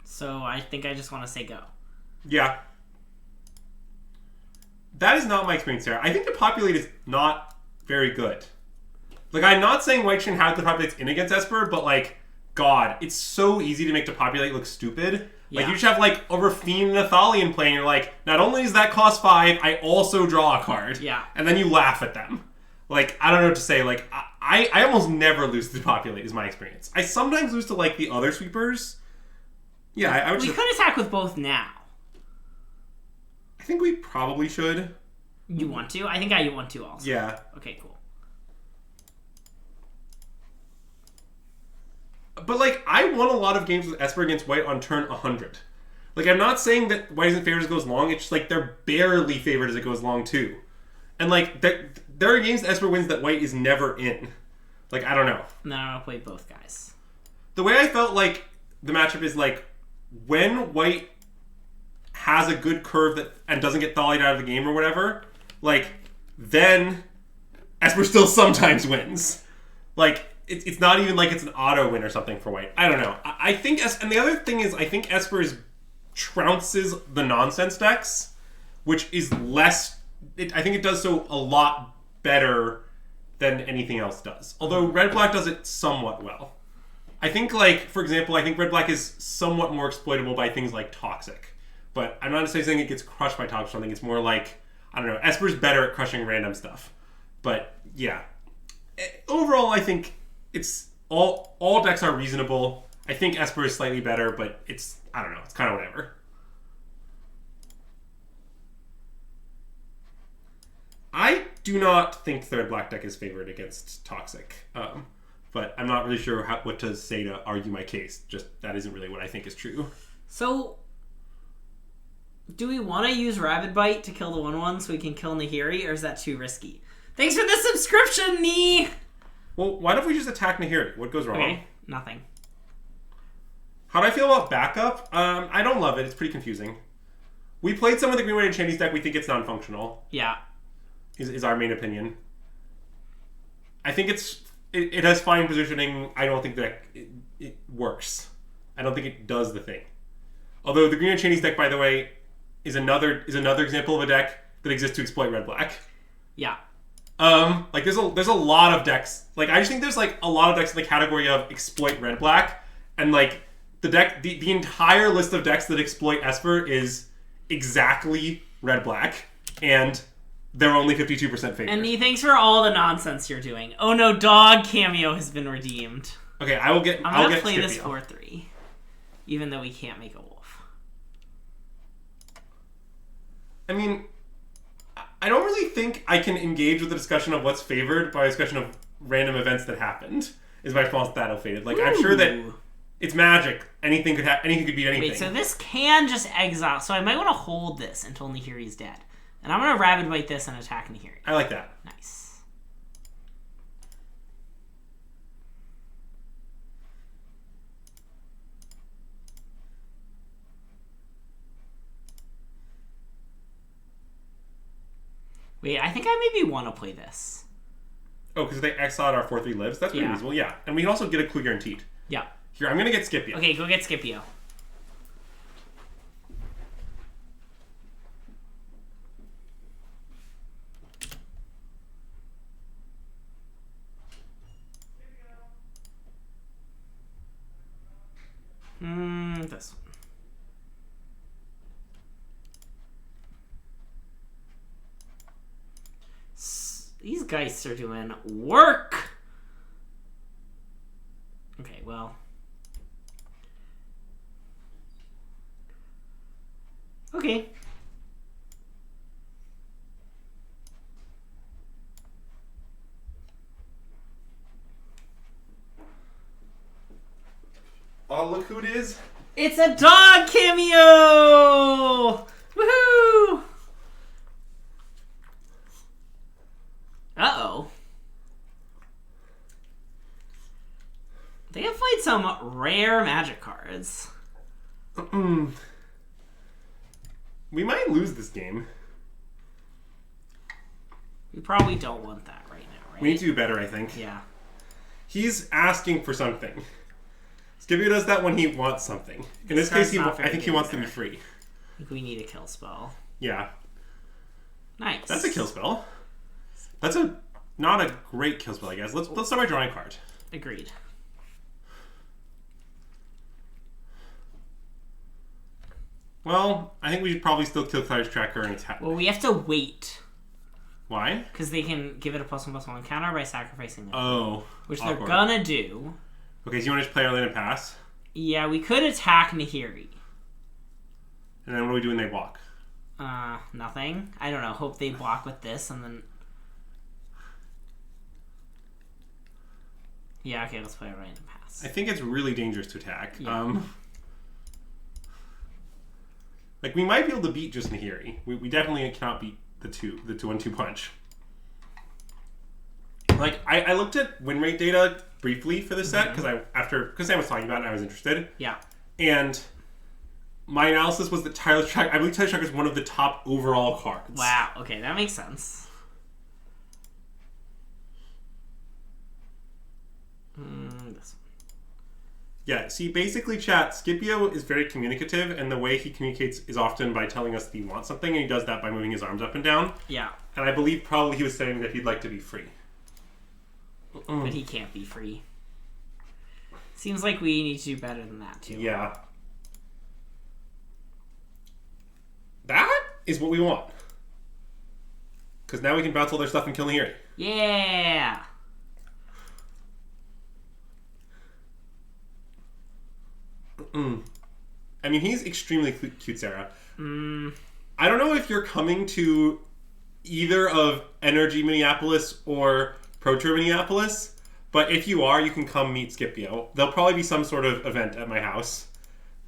So I think I just want to say go. Yeah. That is not my experience there. I think the populate is not very good. Like, I'm not saying white shouldn't have the populates in against Esper, but like, God, it's so easy to make the populate look stupid. Like, you just have like a Rafine and a Thalian playing, you're like, not only does that cost 5, I also draw a card. Yeah. And then you laugh at them. Like, I don't know what to say. Like, I almost never lose to Populate, is my experience. I sometimes lose to, like, the other sweepers. Yeah, I would We just... could attack with both now. I think we probably should. You want to? I think I want to also. Yeah. Okay, cool. But, like, I won a lot of games with Esper against White on turn 100. Like, I'm not saying that White isn't favored as it goes long. It's just, like, they're barely favored as it goes long, too. And, like, there are games that Esper wins that White is never in. Like, I don't know. No, I'll play both guys. The way I felt like the matchup is, like, when White has a good curve that and doesn't get thalied out of the game or whatever, like, then Esper still sometimes wins. Like, it's not even like it's an auto win or something for White. I don't know. I think... And the other thing is, I think Esper trounces the nonsense decks, which is less... I think it does so a lot better than anything else does. Although Red-Black does it somewhat well. I think, like, for example, I think Red-Black is somewhat more exploitable by things like Toxic. But I'm not necessarily saying it gets crushed by Toxic or something. It's more like, I don't know, Esper's better at crushing random stuff. But, yeah. Overall, I think it's... All decks are reasonable. I think Esper is slightly better, but it's... I don't know. It's kind of whatever. I do not think third black deck is favored against Toxic. But I'm not really sure what to say to argue my case. Just that isn't really what I think is true. So, do we want to use Rabid Bite to kill the 1/1 so we can kill Nahiri, or is that too risky? Thanks for the subscription, Nee! Well, why don't we just attack Nahiri? What goes wrong? Okay, nothing. How do I feel about backup? I don't love it. It's pretty confusing. We played some of the Green White and Chinese deck. We think it's non-functional. Yeah. Is our main opinion. I think it has fine positioning. I don't think that it works. I don't think it does the thing. Although the Green White Chinese deck, by the way, is another example of a deck that exists to exploit red-black. Yeah. Like there's a lot of decks. Like I just think there's like a lot of decks in the category of exploit red-black, and like the entire list of decks that exploit Esper is exactly red-black, and they're only 52% favored. And Nee, thanks for all the nonsense you're doing. Oh no, dog cameo has been redeemed. Okay, I'm gonna play this 4/3, even though we can't make a wolf. I mean, I don't really think I can engage with the discussion of what's favored by a discussion of random events that happened. Is my response to that ill-fated? Like, I'm sure that it's Magic. Anything could happen. Anything could beat anything. Wait, so this can just exile. So I might want to hold this until Nahiri's dead. And I'm going to Rabid Bite this and attack Nahiri. I like that. Nice. Wait, I think I maybe want to play this. Oh, because they exiled our 4/3 lives? That's pretty reasonable, yeah. And we can also get a clue guaranteed. Yeah. Here, I'm going to get Scipio. Okay, go get Scipio. This one. These guys are doing work! Okay, well. Okay. Oh, look who it is. It's a dog cameo! Woohoo! Uh-oh. They have played some rare Magic cards. We might lose this game. We probably don't want that right now, right? We need to do better, I think. Yeah. He's asking for something. Scipio does that when he wants something. In this case, I think he wants to be free. I think we need a kill spell. Yeah. Nice. That's a kill spell. That's not a great kill spell, I guess. Let's start by drawing a card. Agreed. Well, I think we should probably still kill Cloud's Tracker and attack. Well, we have to wait. Why? Because they can give it a +1/+1 counter by sacrificing it. Oh. Which awkward. they're gonna do. Okay, so you want to just play our land and pass? Yeah, we could attack Nahiri. And then what do we do when they block? Nothing. I don't know. Hope they block with this and then... Yeah, okay, let's play a random pass. I think it's really dangerous to attack. Yeah. Like, we might be able to beat just Nahiri. We definitely cannot beat the 2/1/2 punch. Like, I looked at win rate data briefly for the set, because Sam was talking about it and I was interested. Yeah. And my analysis was that Tireless Tracker, I believe Tireless Tracker is one of the top overall cards. Wow, okay, that makes sense. This one. Yeah, see, basically, chat, Scipio is very communicative, and the way he communicates is often by telling us that he wants something, and he does that by moving his arms up and down. Yeah. And I believe probably he was saying that he'd like to be free. But he can't be free. Seems like we need to do better than that, too. Yeah. That is what we want. Because now we can bounce all their stuff and kill Nahiri. Yeah! I mean, he's extremely cute, Sarah. I don't know if you're coming to either of Energy Minneapolis or Pro Tour Minneapolis, but if you are, you can come meet Scipio. There'll probably be some sort of event at my house,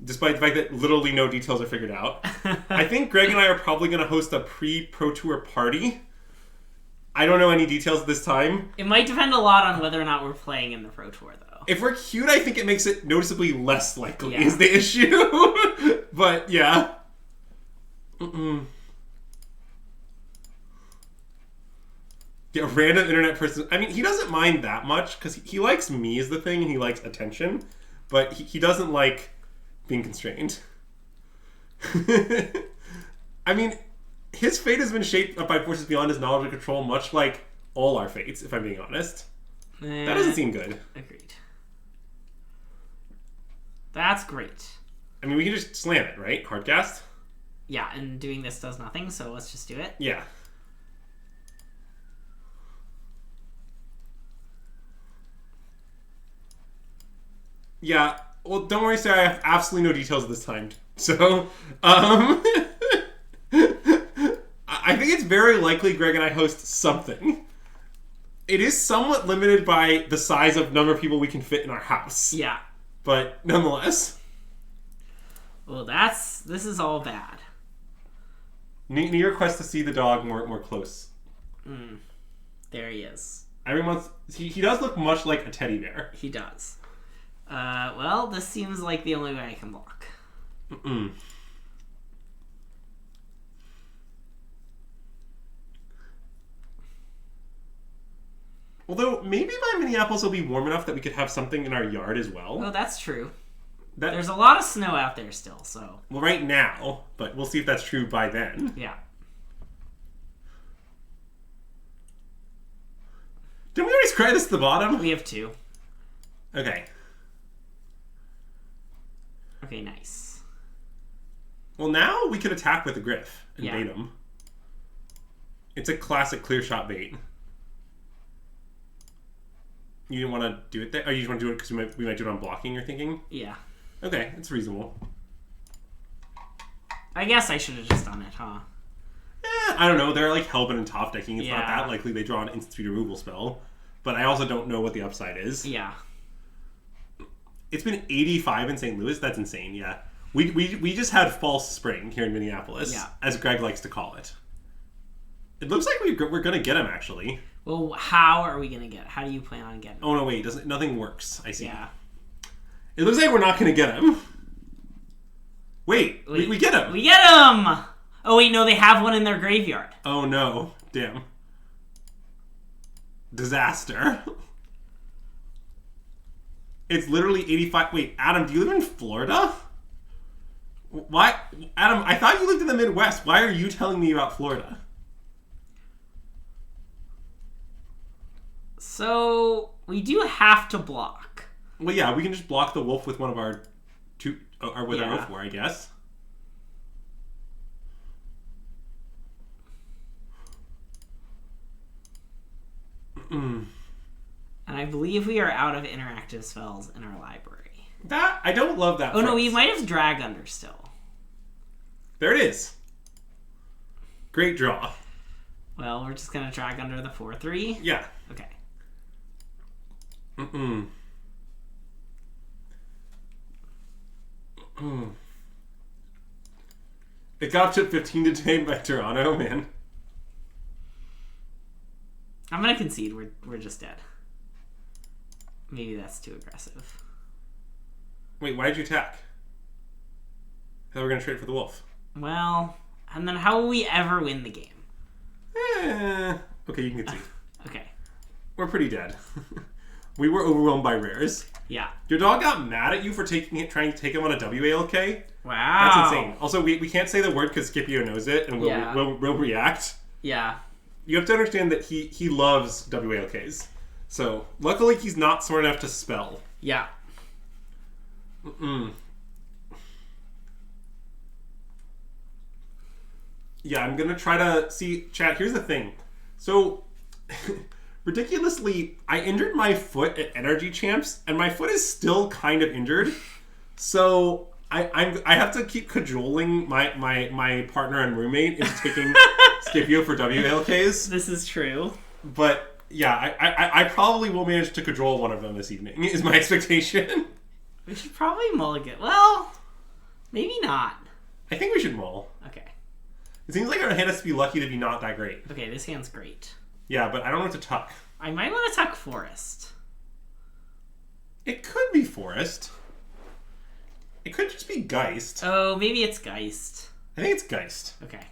despite the fact that literally no details are figured out. I think Greg and I are probably going to host a pre-Pro Tour party. I don't know any details at this time. It might depend a lot on whether or not we're playing in the Pro Tour, though. If we're cute, I think it makes it noticeably less likely is the issue. But, yeah. Yeah, random internet person. I mean, he doesn't mind that much, because he likes me is the thing, and he likes attention. But he doesn't like being constrained. I mean, his fate has been shaped up by forces beyond his knowledge and control, much like all our fates, if I'm being honest. That doesn't seem good. Agreed. That's great. I mean, we can just slam it, right? Hardcast? Yeah, and doing this does nothing, so let's just do it. Yeah. Yeah. Well, don't worry, Sarah. I have absolutely no details this time. So, I think it's very likely Greg and I host something. It is somewhat limited by the size of number of people we can fit in our house. Yeah. But nonetheless. Well, this is all bad. Need request to see the dog more close. There he is. Every month, he does look much like a teddy bear. He does. Well, this seems like the only way I can block. Although, maybe by Minneapolis it'll be warm enough that we could have something in our yard as well. Oh, that's true. There's a lot of snow out there still, so... Well, right now, but we'll see if that's true by then. Yeah. Didn't we already scry this to the bottom? We have 2. Okay. Okay, nice. Well, now we could attack with the Griff and bait him. It's a classic clear shot bait. You didn't want to do it there? Oh, you just want to do it because we might do it on blocking, you're thinking? Yeah. Okay, it's reasonable. I guess I should have just done it, huh? I don't know. They're like Hellbent and top decking. It's not that likely they draw an instant 3 removal spell. But I also don't know what the upside is. Yeah. It's been 85 in St. Louis. That's insane, yeah. We just had false spring here in Minneapolis, as Greg likes to call it. It looks like we're going to get him, actually. Well, how are we going to get it? How do you plan on getting it? Oh, no, wait. Nothing works. I see. Yeah. It looks like we're not going to get him. Wait, we get him. We get him! Oh, wait, no, they have one in their graveyard. Oh, no. Damn. Disaster. It's literally 85. Wait, Adam, do you live in Florida? Why? Adam, I thought you lived in the Midwest. Why are you telling me about Florida? So, we do have to block. Well, yeah, we can just block the wolf with one of our our 04, I guess. And I believe we are out of interactive spells in our library. I don't love that. Oh, no, we might have Drag Under still. There it is. Great draw. Well, we're just going to Drag Under the 4/3? Yeah. Okay. It got up to 15 to 10 by Toronto, man. I'm going to concede we're just dead. Maybe that's too aggressive. Wait, why did you attack? I thought we were going to trade for the wolf. Well, and then how will we ever win the game? Okay, you can concede. Okay. We're pretty dead. We were overwhelmed by rares. Yeah. Your dog got mad at you for trying to take him on a WALK. Wow. That's insane. Also, we can't say the word because Scipio knows it and will react. Yeah. You have to understand that he loves WALKs. So, luckily he's not smart enough to spell. Yeah. Yeah, I'm gonna try to see. Chat, here's the thing. So, ridiculously, I injured my foot at Energy Champs, and my foot is still kind of injured. So I have to keep cajoling my partner and roommate into taking Scipio for WLKs. This is true. But yeah, I probably will manage to cajole one of them this evening. Is my expectation. We should probably mulligan. Well, maybe not. I think we should mull. Okay. It seems like our hand has to be lucky to be not that great. Okay, this hand's great. Yeah, but I don't know what to tuck. I might want to tuck Forest. It could be Forest. It could just be Geist. Oh, maybe it's Geist. I think it's Geist. Okay.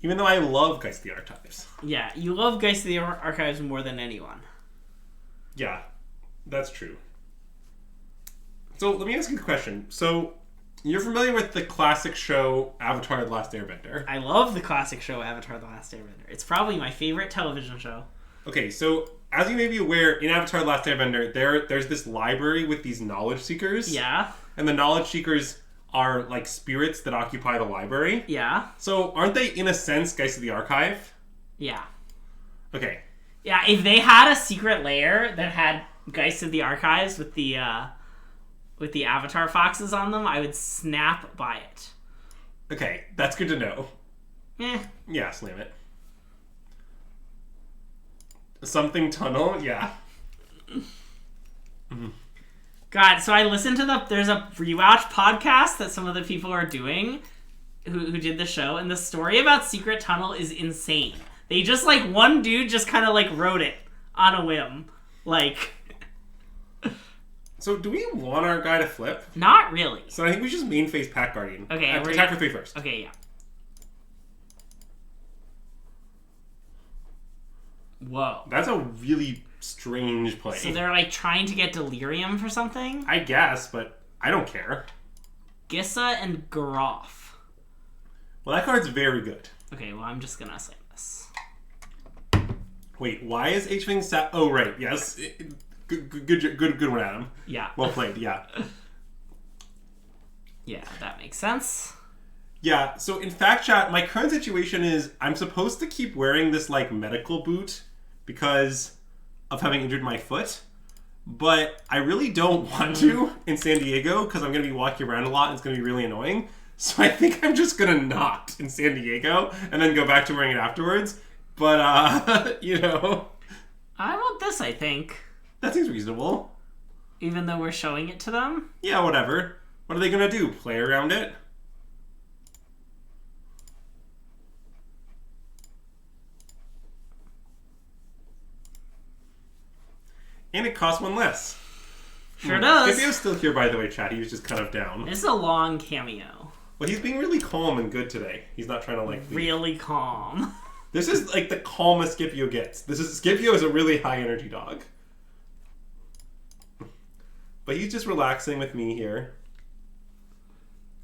Even though I love Geist of the Archives. Yeah, you love Geist of the Archives more than anyone. Yeah, that's true. So let me ask you a question. So you're familiar with the classic show Avatar: The Last Airbender? I love the classic show Avatar: The Last Airbender. It's probably my favorite television show. Okay, so as you may be aware, in Avatar: The Last Airbender, there's this library with these knowledge seekers. Yeah. And the knowledge seekers are like spirits that occupy the library. Yeah. So aren't they, in a sense, Geist of the Archive? Yeah. Okay. Yeah, if they had a secret lair that had Geist of the Archives with the Avatar foxes on them, I would snap by it. Okay, that's good to know. Eh. Yeah, slam it. Something tunnel, yeah. God, so I listened to there's a rewatch podcast that some of the people are doing who did the show, and the story about Secret Tunnel is insane. They just, like, one dude just kind of, like, wrote it on a whim. Like... So do we want our guy to flip? Not really. So I think we should just main face Pack Guardian. Okay. Attack for 3 first. Okay, yeah. Whoa. That's a really strange play. So they're, like, trying to get Delirium for something? I guess, but I don't care. Gissa and Garoff. Well, that card's very good. Okay, well, I'm just gonna slam this. Wait, why is H-Wing sat... Oh, right, yes. Good one, Adam. Yeah. Well played, yeah. Yeah, that makes sense. Yeah, so in fact, chat, my current situation is I'm supposed to keep wearing this, like, medical boot because of having injured my foot, but I really don't want to in San Diego because I'm going to be walking around a lot and it's going to be really annoying. So I think I'm just going to not in San Diego and then go back to wearing it afterwards. But, you know... I want this, I think. That seems reasonable. Even though we're showing it to them? Yeah, whatever. What are they going to do? Play around it? And it costs one less. Sure does. Scipio's still here, by the way, chat. He was just kind of down. This is a long cameo. Well, he's being really calm and good today. He's not trying to, like... Really calm. This is, like, the calmest Scipio gets. Scipio is a really high-energy dog. But he's just relaxing with me here.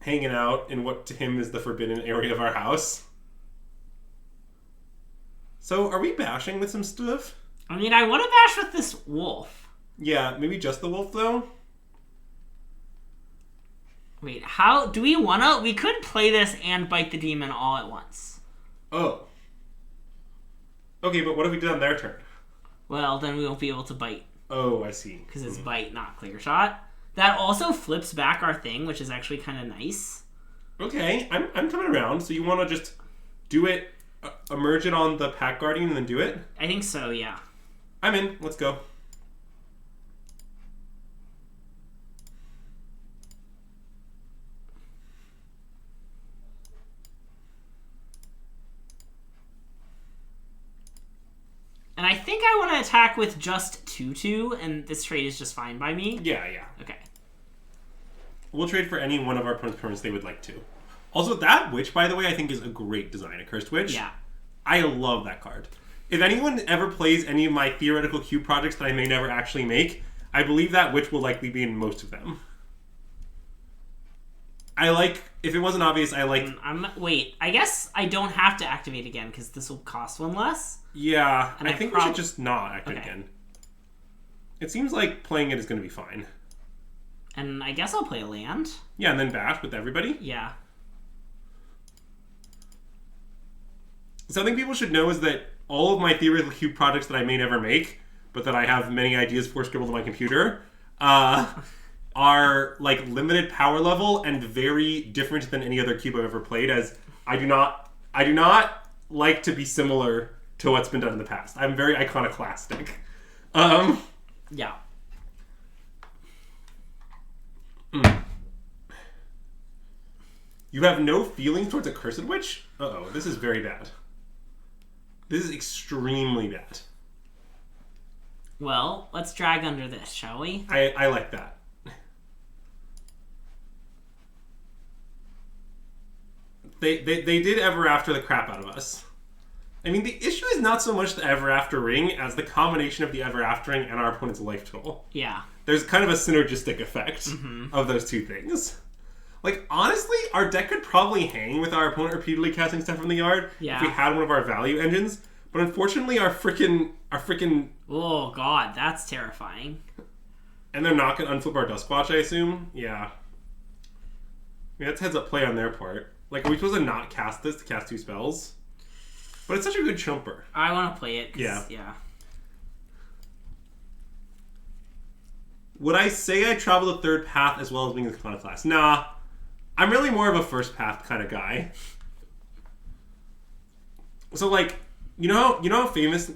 Hanging out in what to him is the forbidden area of our house. So, are we bashing with some stuff? I mean, I want to bash with this wolf. Yeah, maybe just the wolf, though? Wait, how... Do we want to... We could play this and bite the demon all at once. Oh. Okay, but what if we did on their turn? Well, then we won't be able to bite. Oh, I see. Because it's bite, not clear shot. That also flips back our thing, which is actually kind of nice. Okay, I'm coming around. So you want to just do it, emerge it on the Pack Guardian and then do it? I think so, yeah. I'm in. Let's go. And I think I want to attack with just 2/2, and this trade is just fine by me. Yeah. Okay. We'll trade for any one of our opponent's permanents they would like to. Also, that Witch, by the way, I think is a great design. A Cursed Witch. Yeah. I love that card. If anyone ever plays any of my theoretical cube projects that I may never actually make, I believe that Witch will likely be in most of them. If it wasn't obvious, Wait, I guess I don't have to activate again, because this will cost one less. Yeah, and I think we should just not activate Okay. again. It seems like playing it is going to be fine. And I guess I'll play a land. Yeah, and then bash with everybody. Yeah. Something people should know is that all of my theoretical cube projects that I may never make, but that I have many ideas for scribbled on my computer, are like limited power level and very different than any other cube I've ever played. As I do not like to be similar to what's been done in the past. I'm very iconoclastic. Yeah. You have no feelings towards a Cursed Witch? Uh-oh, this is very bad. This is extremely bad. Well, let's drag under this, shall we? I like that. They did Ever After the crap out of us. I mean, the issue is not so much the Ever After ring as the combination of the Ever After ring and our opponent's life total. Yeah. There's kind of a synergistic effect of those two things. Like, honestly, our deck could probably hang with our opponent repeatedly casting stuff from the yard if we had one of our value engines. But unfortunately, our freaking... Oh, God, that's terrifying. And they're not going to unflip our Duskwatch, I assume? Yeah. That's heads up play on their part. Like, are we supposed to not cast this to cast 2 spells? But it's such a good chumper. I want to play it. Yeah. Would I say I travel the third path as well as being a Iconoclast? Nah. I'm really more of a first path kind of guy. So, like, you know how famous...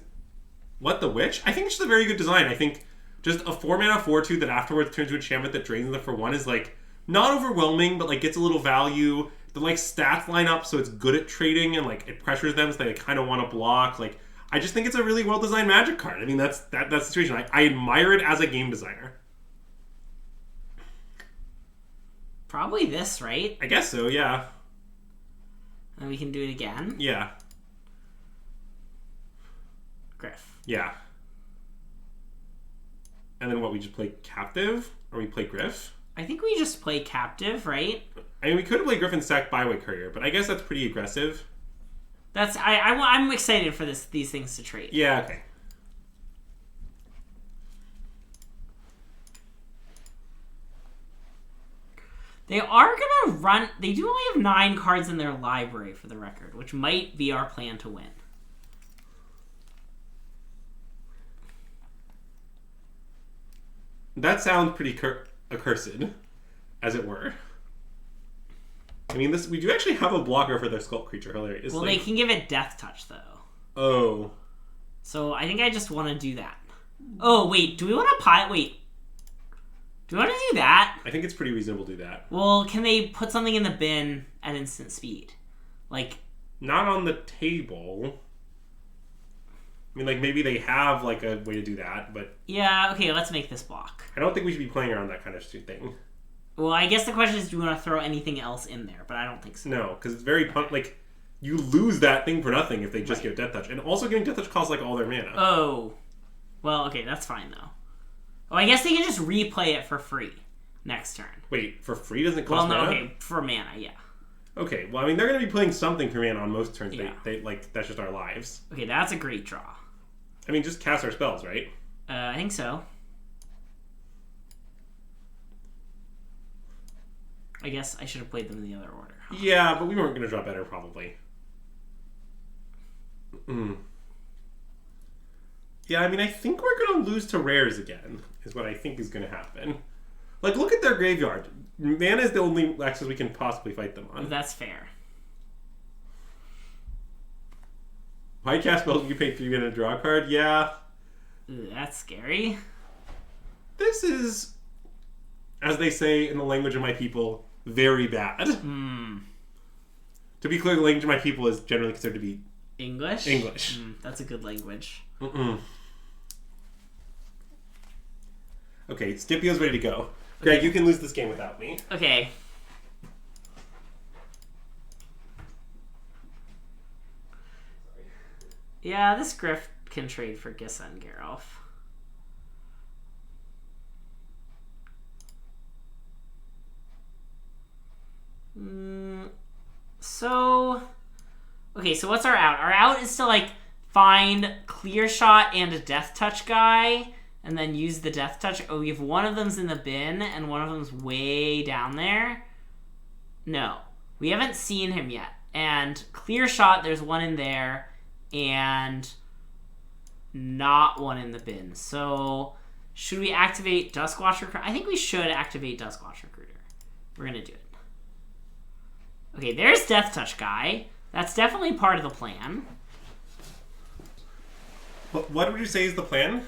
What, the Witch? I think it's just a very good design. I think just a 4-mana 4/2 that afterwards turns into enchantment that drains them for 1 is, like, not overwhelming, but, like, gets a little value. The, like, stats line up so it's good at trading and, like, it pressures them so they kind of want to block. Like, I just think it's a really well-designed Magic card. I mean, that's the situation. I admire it as a game designer. Probably this, right? I guess so, yeah. And we can do it again. Yeah. Griff. Yeah. And then what, we just play Captive? Or we play Griff? I think we just play Captive, right? I mean, we could play Griff and sack Byway Courier, but I guess that's pretty aggressive. I'm excited for these things to trade. Yeah, okay. They are gonna run... They do only have 9 cards in their library, for the record, which might be our plan to win. That sounds pretty accursed, as it were. I mean, we do actually have a blocker for their Sculpt creature. Hilarious. Well, they can give it Death Touch, though. Oh. So I think I just want to do that. Oh, wait. Do we want to Wait. Do we want to do that? I think it's pretty reasonable to do that. Well, can they put something in the bin at instant speed? Like... Not on the table. I mean, like, maybe they have, like, a way to do that, but... Yeah, okay, let's make this block. I don't think we should be playing around that kind of thing. Well, I guess the question is, do we want to throw anything else in there? But I don't think so. No, because it's very... Like, you lose that thing for nothing if they just give Death Touch. And also giving Death Touch costs, like, all their mana. Oh. Well, okay, that's fine, though. Oh, I guess they can just replay it for free next turn. Wait, for free doesn't cost mana? Okay, for mana, yeah. Okay, well, I mean, they're going to be playing something for mana on most turns. Yeah. They like, that's just our lives. Okay, that's a great draw. I mean, just cast our spells, right? I think so. I guess I should have played them in the other order. Huh? Yeah, but we weren't going to draw better, probably. Yeah, I mean, I think we're going to lose to rares again, is what I think is going to happen. Like, look at their graveyard. Mana is the only access we can possibly fight them on. That's fair. Why cast spells you pay 3 mana to draw a card? Yeah. Ooh, that's scary. This is, as they say in the language of my people, very bad. To be clear, the language of my people is generally considered to be English? English. That's a good language. Okay, Scipio's ready to go. Greg, you can lose this game without me. Okay. Yeah, this Griff can trade for Gissa and Geralf. Okay, so what's our out? Our out is to, like, find Clear Shot and a Death Touch guy, and then use the Death Touch. Oh, we have one of them's in the bin, and one of them's way down there. No, we haven't seen him yet. And Clear Shot, there's one in there, and not one in the bin. So, should we activate Duskwatch Recruiter? I think we should activate Duskwatch Recruiter. We're gonna do it. Okay, there's Death Touch guy. That's definitely part of the plan. What would you say is the plan?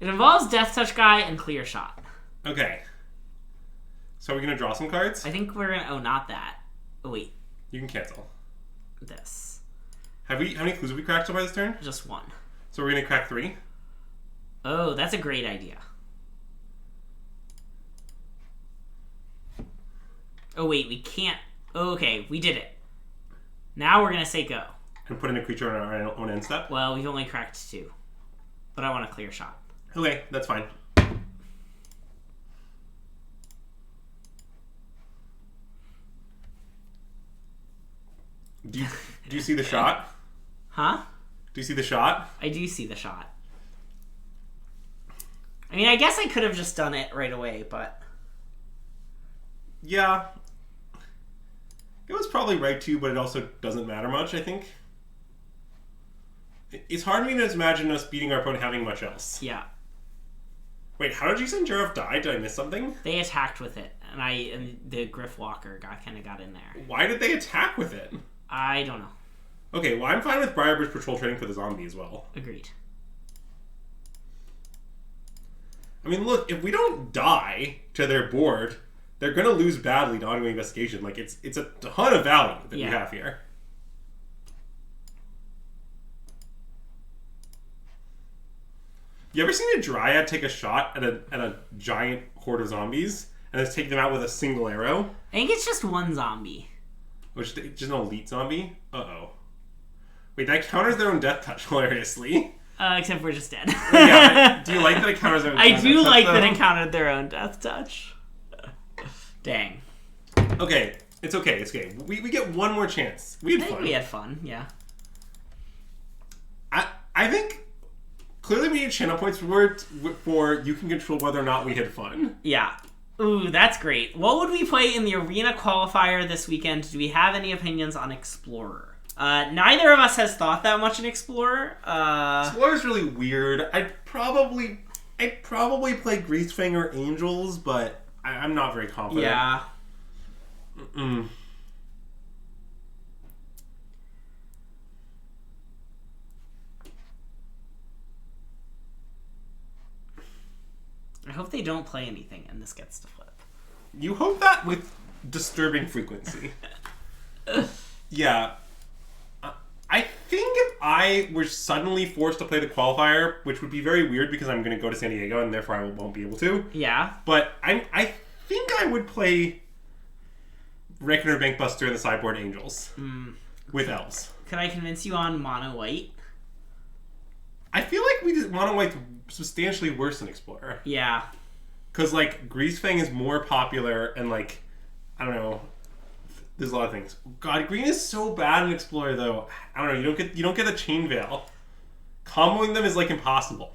It involves Death Touch guy and Clear Shot. Okay. So are we going to draw some cards? I think we're going to... Oh, not that. Oh, wait. You can cancel. This. How many clues have we cracked so far this turn? Just one. So we're going to crack 3? Oh, that's a great idea. Oh, wait, we can't... Oh, okay, we did it. Now we're going to say go. And put in a creature on our own end step? Well, we've only cracked 2. But I want a Clear Shot. Okay, that's fine. Do you see the shot? Huh? Do you see the shot? I do see the shot. I mean, I guess I could have just done it right away, but... Yeah. It was probably right to, but it also doesn't matter much, I think. It's hard for me to imagine us beating our opponent having much else. Yeah. Wait, how did you say Jareth died? Did I miss something? They attacked with it, and the Griff Walker kind of got in there. Why did they attack with it? I don't know. Okay, well, I'm fine with Briarbridge Patrol trading for the zombie as well. Agreed. I mean, look, if we don't die to their board, they're going to lose badly to ongoing investigation. Like, it's a ton of value that we have here. You ever seen a Dryad take a shot at a giant horde of zombies and then take them out with a single arrow? I think it's just one zombie. Which just an elite zombie? Uh-oh. Wait, that counters their own death touch hilariously. Except we're just dead. Yeah, do you like that it counters their own I do like touch, that it countered their own death touch. Dang. Okay, it's okay, it's okay. We get one more chance. We had fun. We had fun, yeah. I think clearly we need channel points for you can control whether or not we had fun. Yeah. Ooh, that's great. What would we play in the arena qualifier this weekend? Do we have any opinions on Explorer? Neither of us has thought that much in Explorer. Explorer's really weird. I'd probably play Greasefang or Angels, but I'm not very confident. Yeah. I hope they don't play anything and this gets to flip. You hope that with disturbing frequency. Yeah. I think if I were suddenly forced to play the qualifier, which would be very weird because I'm going to go to San Diego and therefore I won't be able to. Yeah. But I think I would play Reckoner, Bankbuster, and the sideboard Angels with Elves. Could I convince you on Mono White? I feel like we did Mono White's substantially worse than Explorer. Yeah. Because, like, Greasefang is more popular and, like, I don't know. There's a lot of things. God, green is so bad in Explorer, though. I don't know. You don't get the Chain Veil. Comboing them is, like, impossible.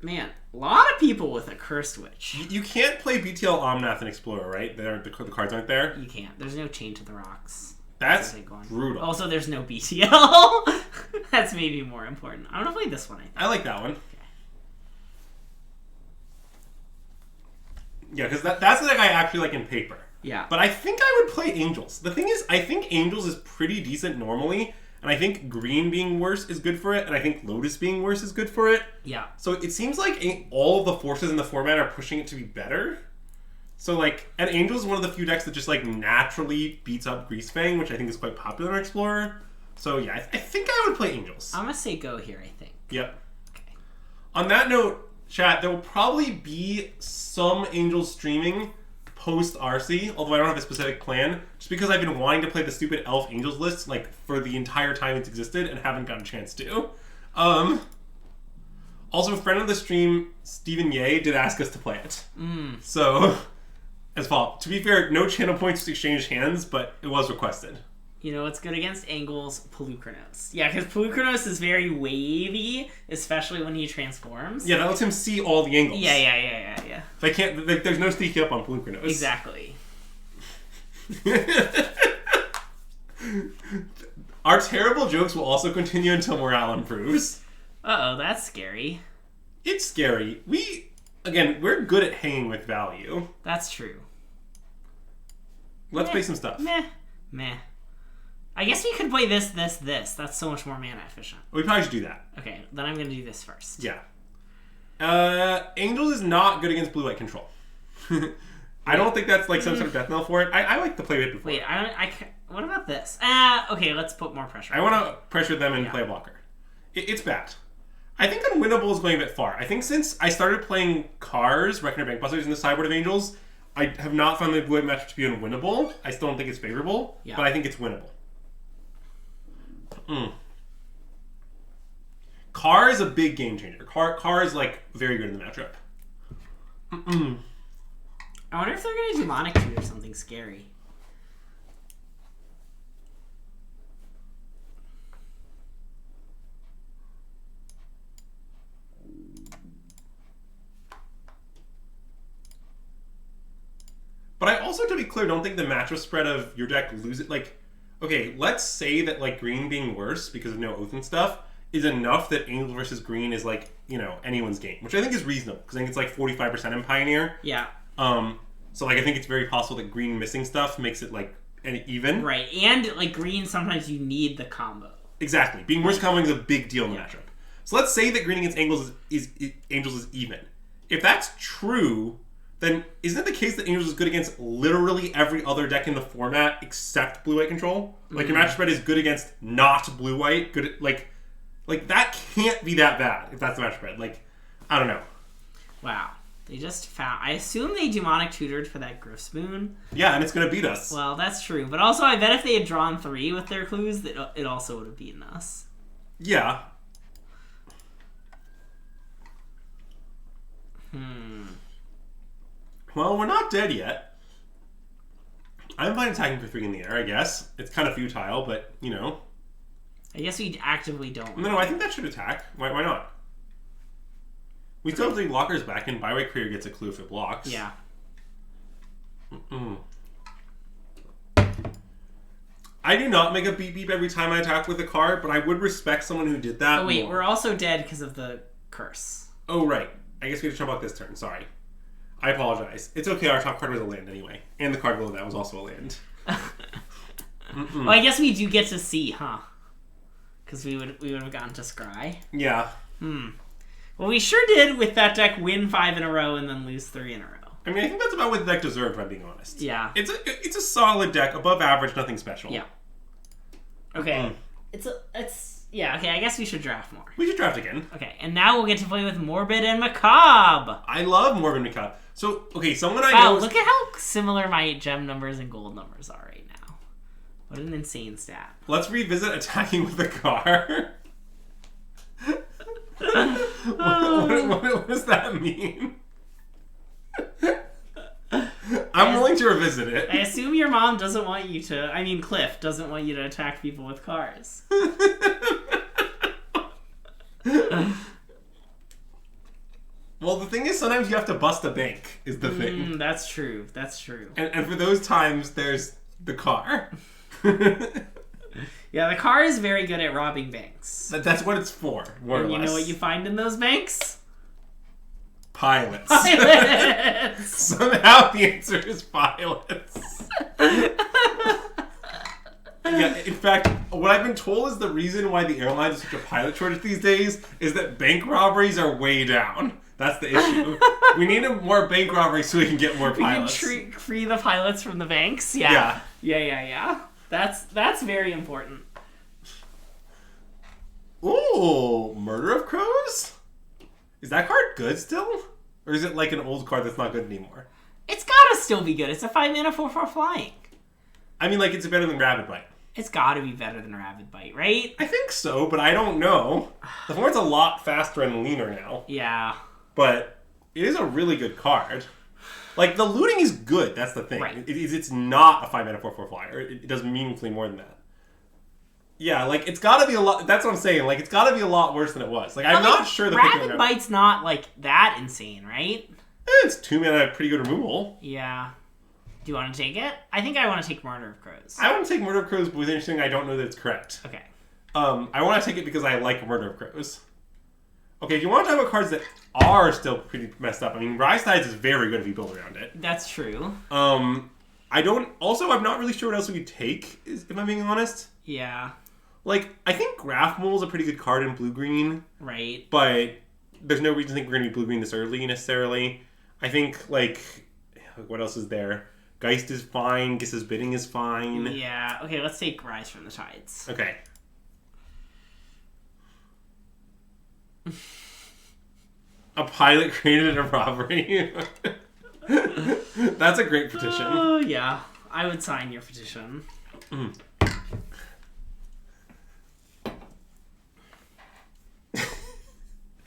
Man, a lot of people people with a Cursed Witch. You can't play BTL Omnath and Explorer, right? The cards aren't there? You can't. There's no Chain to the Rocks. That's brutal. Also, there's no BTL. That's maybe more important. I'm going to play this one, I think. I like that one. Yeah, because that's the deck I actually like in paper. Yeah. But I think I would play Angels. The thing is, I think Angels is pretty decent normally, and I think Green being worse is good for it, and I think Lotus being worse is good for it. Yeah. So it seems like all of the forces in the format are pushing it to be better. So, like, and Angels is one of the few decks that just, like, naturally beats up Greasefang, which I think is quite popular in Explorer. So, yeah, I think I would play Angels. I'm going to say go here, I think. Yep. Okay. On that note, chat, there will probably be some Angels streaming post-RC, although I don't have a specific plan, just because I've been wanting to play the stupid Elf Angels list, like, for the entire time it's existed, and haven't gotten a chance to. Also, a friend of the stream, Stephen Ye, did ask us to play it. So, as well. To be fair, no channel points to exchange hands, but it was requested. You know what's good against Angles? Pelucranos. Yeah, because Pelucranos is very wavy, especially when he transforms. Yeah, that lets him see all the angles. Yeah. I can't. There's no sneaking up on Pelucranos. Exactly. Our terrible jokes will also continue until morale improves. Uh-oh, that's scary. It's scary. We're good at hanging with value. That's true. Let's play some stuff. Meh. I guess we could play this. That's so much more mana efficient. We probably should do that. Okay, then I'm going to do this first. Yeah. Angels is not good against blue-white control. I don't think that's like some sort of death knell for it. I like to play it before. Wait, what about this? Okay, let's put more pressure. I want to pressure them and play a blocker. It's bad. I think unwinnable is going a bit far. I think since I started playing Cars, Reckoner Bankbusters in the sideboard of Angels, I have not found the blue-white matchup to be unwinnable. I still don't think it's favorable, but I think it's winnable. Car is a big game changer. Car is like very good in the matchup. I wonder if they're going to do Demonic Tude or something scary. But I also, to be clear, don't think the matchup spread of your deck loses. Like, okay, let's say that like green being worse because of no oath and stuff is enough that Angel versus green is like, you know, anyone's game, which I think is reasonable because I think it's like 45% in Pioneer. Yeah. So like I think it's very possible that green missing stuff makes it like an even. Right, and like green sometimes you need the combo. Exactly, being worse comboing is a big deal in the matchup. So let's say that green against Angels is even. If that's true, then isn't it the case that Angels is good against literally every other deck in the format except blue-white control? Like your match spread is good against not blue-white. Good like that can't be that bad if that's the match spread. Like, I don't know. Wow. They just found... I assume they demonic tutored for that Griff Spoon. Yeah, and it's going to beat us. Well, that's true. But also, I bet if they had drawn 3 with their clues, that it also would have beaten us. Yeah. Well, we're not dead yet. I'm fine attacking for 3 in the air, I guess. It's kind of futile, but, you know. I guess we actively don't. No, I think that should attack. Why not? We still have 3 blockers back, and Byway Career gets a clue if it blocks. Yeah. I do not make a beep beep every time I attack with a card, but I would respect someone who did that. Oh wait, more. We're also dead because of the curse. Oh right. I guess we have to jump out this turn. Sorry. I apologize. It's okay, our top card was a land anyway. And the card below that was also a land. Well, I guess we do get to see, huh? Because we would have gotten to scry. Yeah. Well, we sure did with that deck win 5 in a row and then lose 3 in a row. I mean, I think that's about what the deck deserved, if I'm being honest. Yeah. It's a solid deck, above average, nothing special. Yeah. Okay. Yeah, okay, I guess we should draft more. We should draft again. Okay, and now we'll get to play with Morbid and Macabre. I love Morbid Macabre. So, okay, someone I know... Wow, look at how similar my gem numbers and gold numbers are right now. What an insane stat. Let's revisit attacking with a car. What does that mean? I'm willing to revisit it. I assume your mom doesn't want you to... I mean, Cliff doesn't want you to attack people with cars. Well, the thing is, sometimes you have to bust a bank, is the thing. That's true. That's true. And for those times, there's the car. Yeah, the car is very good at robbing banks. That's what it's for, more or less. You know what you find in those banks? Pilots. Pilots! Somehow the answer is pilots. Yeah, in fact, what I've been told is the reason why the airlines are such a pilot shortage these days is that bank robberies are way down. That's the issue. We need more bank robberies so we can get more pilots. We can free the pilots from the banks. Yeah. That's very important. Ooh, Murder of Crows? Is that card good still? Or is it like an old card that's not good anymore? It's gotta still be good. It's a 5-mana 4/4 flying. I mean, like, it's better than Rabid Bite. It's gotta be better than Rabid Bite, right? I think so, but I don't know. The format's a lot faster and leaner now. Yeah. But it is a really good card. Like, the looting is good, that's the thing. Right. It's not a 5-mana 4/4 flyer. It does meaningfully more than that. Yeah, like, it's gotta be a lot... That's what I'm saying. Like, it's gotta be a lot worse than it was. Like, I'm not sure the Rabid Bite's not, like, that insane, right? It's 2-mana, pretty good removal. Yeah. Do you want to take it? I think I want to take Murder of Crows. I want to take Murder of Crows, but with interesting, I don't know that it's correct. Okay. I want to take it because I like Murder of Crows. Okay, if you want to talk about cards that are still pretty messed up, I mean, Rise Tides is very good if you build around it. That's true. I'm not really sure what else we could take, if I'm being honest. Yeah. Like, I think Graph Mole is a pretty good card in blue-green. Right. But there's no reason to think we're going to be blue-green this early, necessarily. I think, like, what else is there? Geist is fine. Giss's Bidding is fine. Yeah. Okay, let's take Rise from the Tides. Okay. A pilot created a robbery. That's a great petition. Oh, yeah. I would sign your petition. Mm.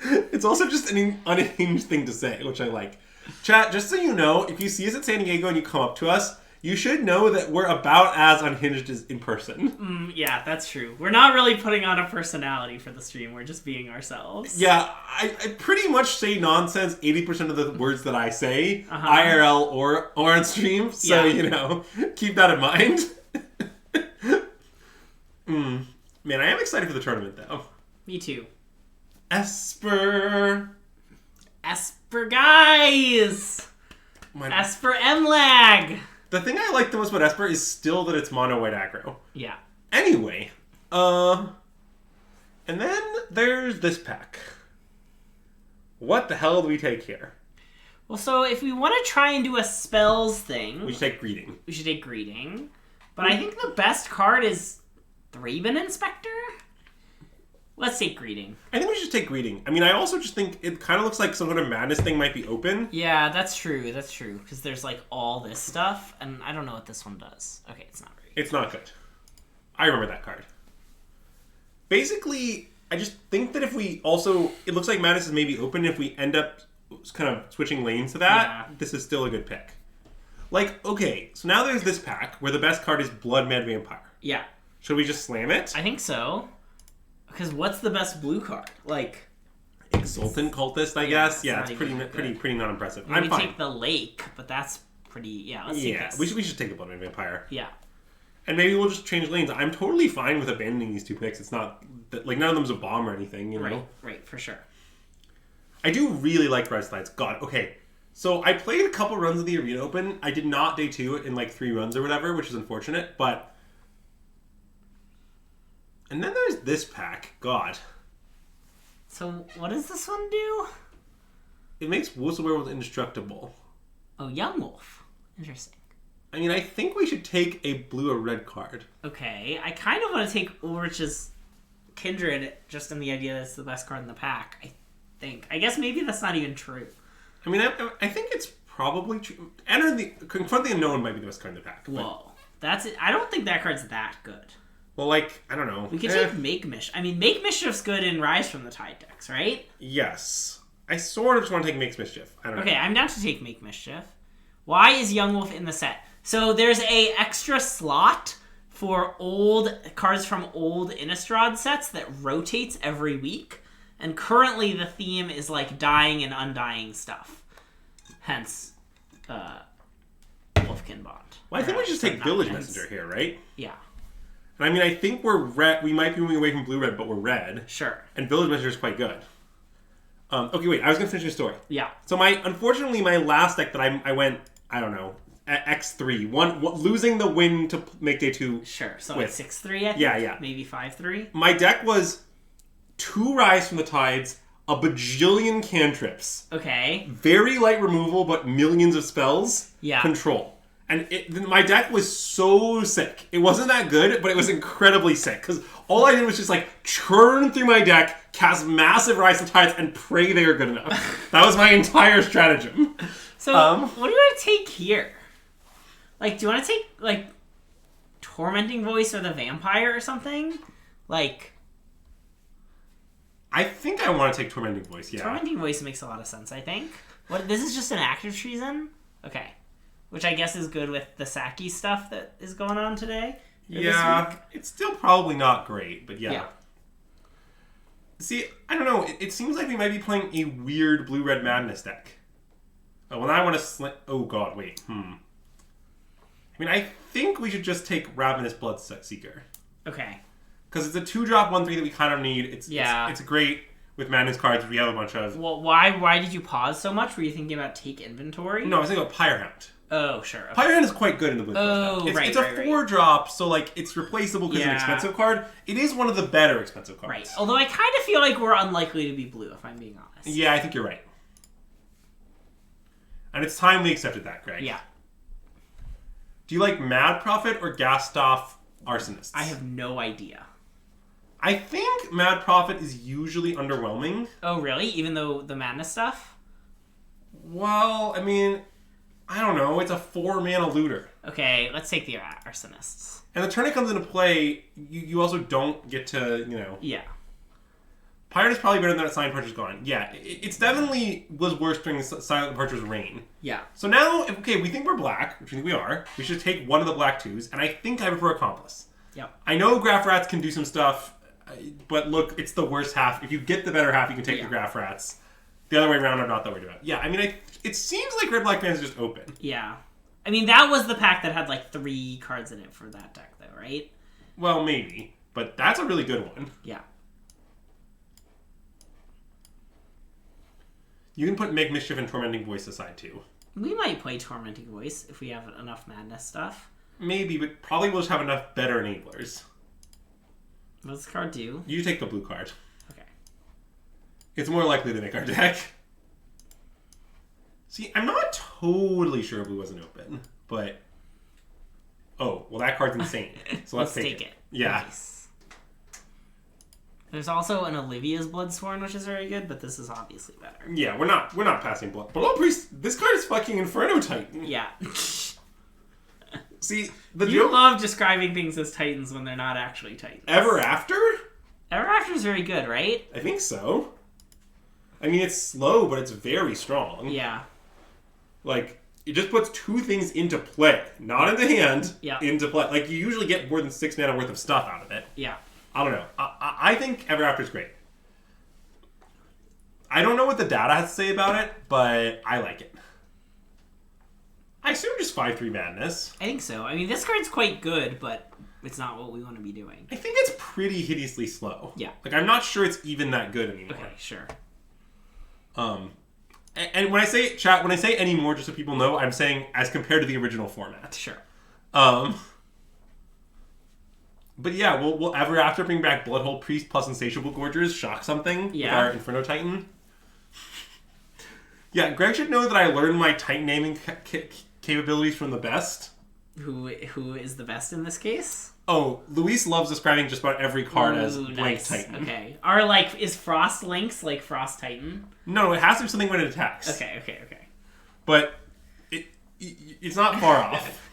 It's also just an unhinged thing to say, which I like. Chat, just so you know, if you see us at San Diego and you come up to us, you should know that we're about as unhinged as in person. Yeah, that's true. We're not really putting on a personality for the stream. We're just being ourselves. Yeah, I pretty much say nonsense 80% of the words that I say, IRL or on stream, so, you know, keep that in mind. Man, I am excited for the tournament, though. Me too. Esper, guys! Esper MLAG! The thing I like the most about Esper is still that it's mono white aggro. Yeah. Anyway, and then there's this pack. What the hell do we take here? Well, so if we want to try and do a spells thing... We should take Greeting. But I think the best card is Thraben Inspector? Let's take Greeting. I think we should take Greeting. I mean, I also just think it kind of looks like some sort of madness thing might be open. Yeah, that's true. Because there's, like, all this stuff, and I don't know what this one does. Okay, it's not very good. It's not good. I remember that card. Basically, I just think that if we also... It looks like madness is maybe open. If we end up kind of switching lanes to that, this is still a good pick. Like, okay, so now there's this pack where the best card is Blood Mad Vampire. Yeah. Should we just slam it? I think so. Because what's the best blue card? Like... Exultant Cultist, I guess. Yeah, it's pretty not impressive. I'm fine. Take the Lake, but that's pretty... Yeah, let's take this. We should take the Blood Mad Vampire. Yeah. And maybe we'll just change lanes. I'm totally fine with abandoning these two picks. It's not... Like, none of them's a bomb or anything, you know? Right, for sure. I do really like Red Slides. God, okay. So, I played a couple runs of the Arena Open. I did not day 2 in, like, 3 runs or whatever, which is unfortunate, but... And then there's this pack. God. So, what does this one do? It makes Wolves of Werewolves indestructible. Oh, Young Wolf. Interesting. I mean, I think we should take a blue or red card. Okay. I kind of want to take Ulrich's Kindred, just in the idea that it's the best card in the pack, I think. I guess maybe that's not even true. I mean, I think it's probably true. Confront the Unknown might be the best card in the pack. Whoa. That's it. I don't think that card's that good. Well, like, I don't know. We could take Make Mischief. I mean, Make Mischief's good in Rise from the Tide decks, right? Yes. I sort of just want to take Make Mischief. I don't know. Okay, I'm down to take Make Mischief. Why is Young Wolf in the set? So there's a extra slot for old cards from old Innistrad sets that rotates every week. And currently the theme is like dying and undying stuff. Hence, Wolfkin Bond. Well, I think we should take Village Messenger here, right? Yeah. And I mean, I think we're red. We might be moving away from blue-red, but we're red. Sure. And Village Messenger is quite good. Okay, wait. I was going to finish your story. Yeah. So unfortunately, my last deck that I went, I don't know, at X3. Losing the win to make day 2. Sure. So like 6-3, I think? Yeah. Maybe 5-3? My deck was 2 Rise from the Tides, a bajillion cantrips. Okay. Very light removal, but millions of spells. Yeah. Control. And my deck was so sick. It wasn't that good, but it was incredibly sick. Because all I did was just like churn through my deck, cast massive Rise of Tides, and pray they are good enough. That was my entire stratagem. So, what do you want to take here? Like, do you want to take, like, Tormenting Voice or the Vampire or something? Like... I think I want to take Tormenting Voice, yeah. Tormenting Voice makes a lot of sense, I think. This is just an active treason? Okay. Which I guess is good with the Saki stuff that is going on today. Yeah, it's still probably not great, but yeah. See, I don't know. It seems like we might be playing a weird blue-red madness deck. Oh, well, now I want to... Oh, God, wait. I mean, I think we should just take Ravenous Bloodseeker. Okay. Because it's a 2-drop 1/3 that we kind of need. It's great with madness cards, which we have a bunch of. Well, why did you pause so much? Were you thinking about take inventory? No, I was thinking about Pyrehound. Oh, sure. Okay. Pyrehound is quite good in the blue. It's a 4-drop, so like it's replaceable because it's an expensive card. It is one of the better expensive cards. Right. Although I kind of feel like we're unlikely to be blue, if I'm being honest. Yeah, I think you're right. And it's time we accepted that, Greg. Yeah. Do you like Mad Prophet or Gastoff Arsonists? I have no idea. I think Mad Prophet is usually underwhelming. Oh, really? Even though the madness stuff? Well, I mean... I don't know. It's a 4-mana looter. Okay, let's take the Arsonists. And the turn it comes into play, you also don't get to, you know... Yeah. Pirate is probably better than that Silent Departure's Gone. Yeah, it's definitely was worse during Silent Departure's reign. Yeah. So now, okay, we think we're black, which we think we are. We should take one of the black 2s, and I think I prefer Accomplice. Yep. I know Graph Rats can do some stuff, but look, it's the worst half. If you get the better half, you can take the Graph Rats. The other way around, I'm not that worried about. Yeah, I mean, it seems like Red Black Fans is just open. Yeah. I mean, that was the pack that had, like, 3 cards in it for that deck, though, right? Well, maybe. But that's a really good one. Yeah. You can put Make Mischief and Tormenting Voice aside, too. We might play Tormenting Voice if we have enough madness stuff. Maybe, but probably we'll just have enough better enablers. What does the card do? You take the blue card. Okay. It's more likely to make our deck. See, I'm not totally sure blue wasn't open, but... Oh, well that card's insane. So let's take it. Yeah. Nice. There's also an Olivia's Bloodsworn, which is very good, but this is obviously better. Yeah, we're not passing blood. Blood Priest, this card is fucking Inferno Titan. Yeah. See, you love describing things as Titans when they're not actually Titans. Ever After? Ever After is very good, right? I think so. I mean, it's slow, but it's very strong. Yeah. Like, it just puts 2 things into play. Not into hand, yeah. Into play. Like, you usually get more than 6 mana worth of stuff out of it. Yeah. I don't know. I think Ever After is great. I don't know what the data has to say about it, but I like it. I assume just 5/3 madness. I think so. I mean, this card's quite good, but it's not what we want to be doing. I think it's pretty hideously slow. Yeah. Like, I'm not sure it's even that good anymore. Okay, sure. And when I say, chat, when I say anymore, just so people know, I'm saying as compared to the original format. Sure. But yeah, we'll Ever After bring back Bloodhole Priest plus Insatiable Gorgers, shock something with our Inferno Titan. Yeah, Greg should know that I learned my Titan naming capabilities from the best. Who is the best in this case? Oh, Luis loves describing just about every card as blank nice. Titan. Okay. Is Frost Lynx like Frost Titan? No, it has to be something when it attacks. Okay. But it's not far off.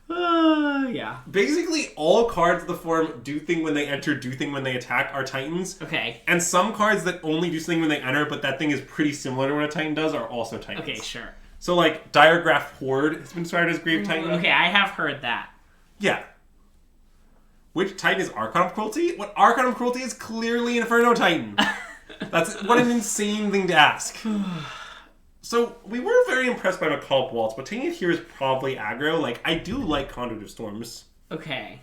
Yeah. Basically, all cards of the form do thing when they enter, do thing when they attack are Titans. Okay. And some cards that only do something when they enter, but that thing is pretty similar to what a Titan does, are also Titans. Okay, sure. So, like, Diregraph Horde has been described as Grave Titan. Okay, I have heard that. Yeah. which Titan is Archon of Cruelty? What Archon of Cruelty is clearly Inferno Titan. That's what an insane thing to ask. So, we were very impressed by Macabre Waltz, but taking it here is probably aggro. Like, I do like Conduit of Storms. Okay.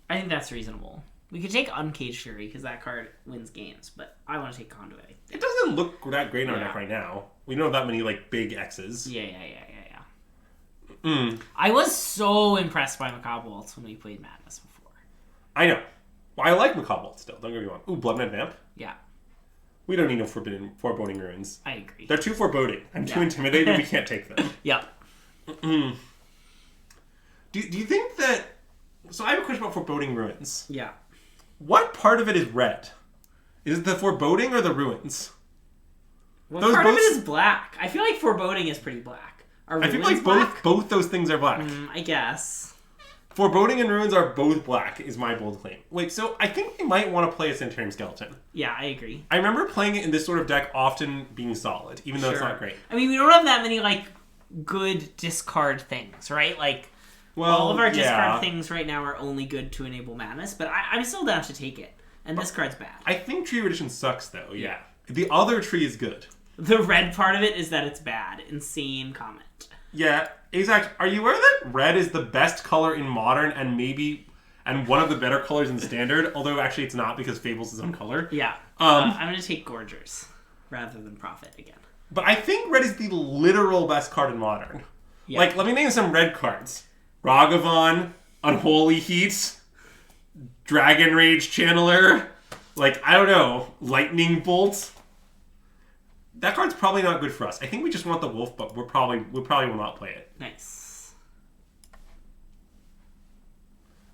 I think that's reasonable. We could take Uncaged Fury, because that card wins games, but I want to take Conduit. It doesn't look that great in our deck right now. We don't have that many, like, big X's. Yeah. I was so impressed by Macabre Waltz when we played Madness before. I know. Well, I like Macabre Waltz still, don't get me wrong. Ooh, Blood Knight Vamp? Yeah. We don't need no Foreboding Ruins. I agree. They're too foreboding. I'm too intimidated, we can't take them. Yep. Do you think that... So I have a question about Foreboding Ruins. Yeah. What part of it is red? Is it the Foreboding or the Ruins? What part of it is black? I feel like Foreboding is pretty black. I feel like both those things are black. I guess. Foreboding and Ruins are both black, is my bold claim. Wait, so I think we might want to play a Sanitarium Skeleton. Yeah, I agree. I remember playing it in this sort of deck often being solid, even though it's not great. I mean, we don't have that many, like, good discard things, right? Like, all of our discard things right now are only good to enable Madness, but I'm still down to take it. And this card's bad. I think Tree of Edition sucks, though, yeah. The other tree is good. The red part of it is that it's bad. Insane comment. Yeah, exactly. Are you aware that red is the best color in Modern and one of the better colors in Standard? Although actually it's not because Fable's his own color. Yeah. I'm going to take Gorgers rather than Prophet again. But I think red is the literal best card in Modern. Yeah. Like, let me name some red cards. Ragavan, Unholy Heat, Dragon Rage Channeler, like, I don't know, Lightning Bolt. That card's probably not good for us. I think we just want the wolf, but we probably will not play it. Nice.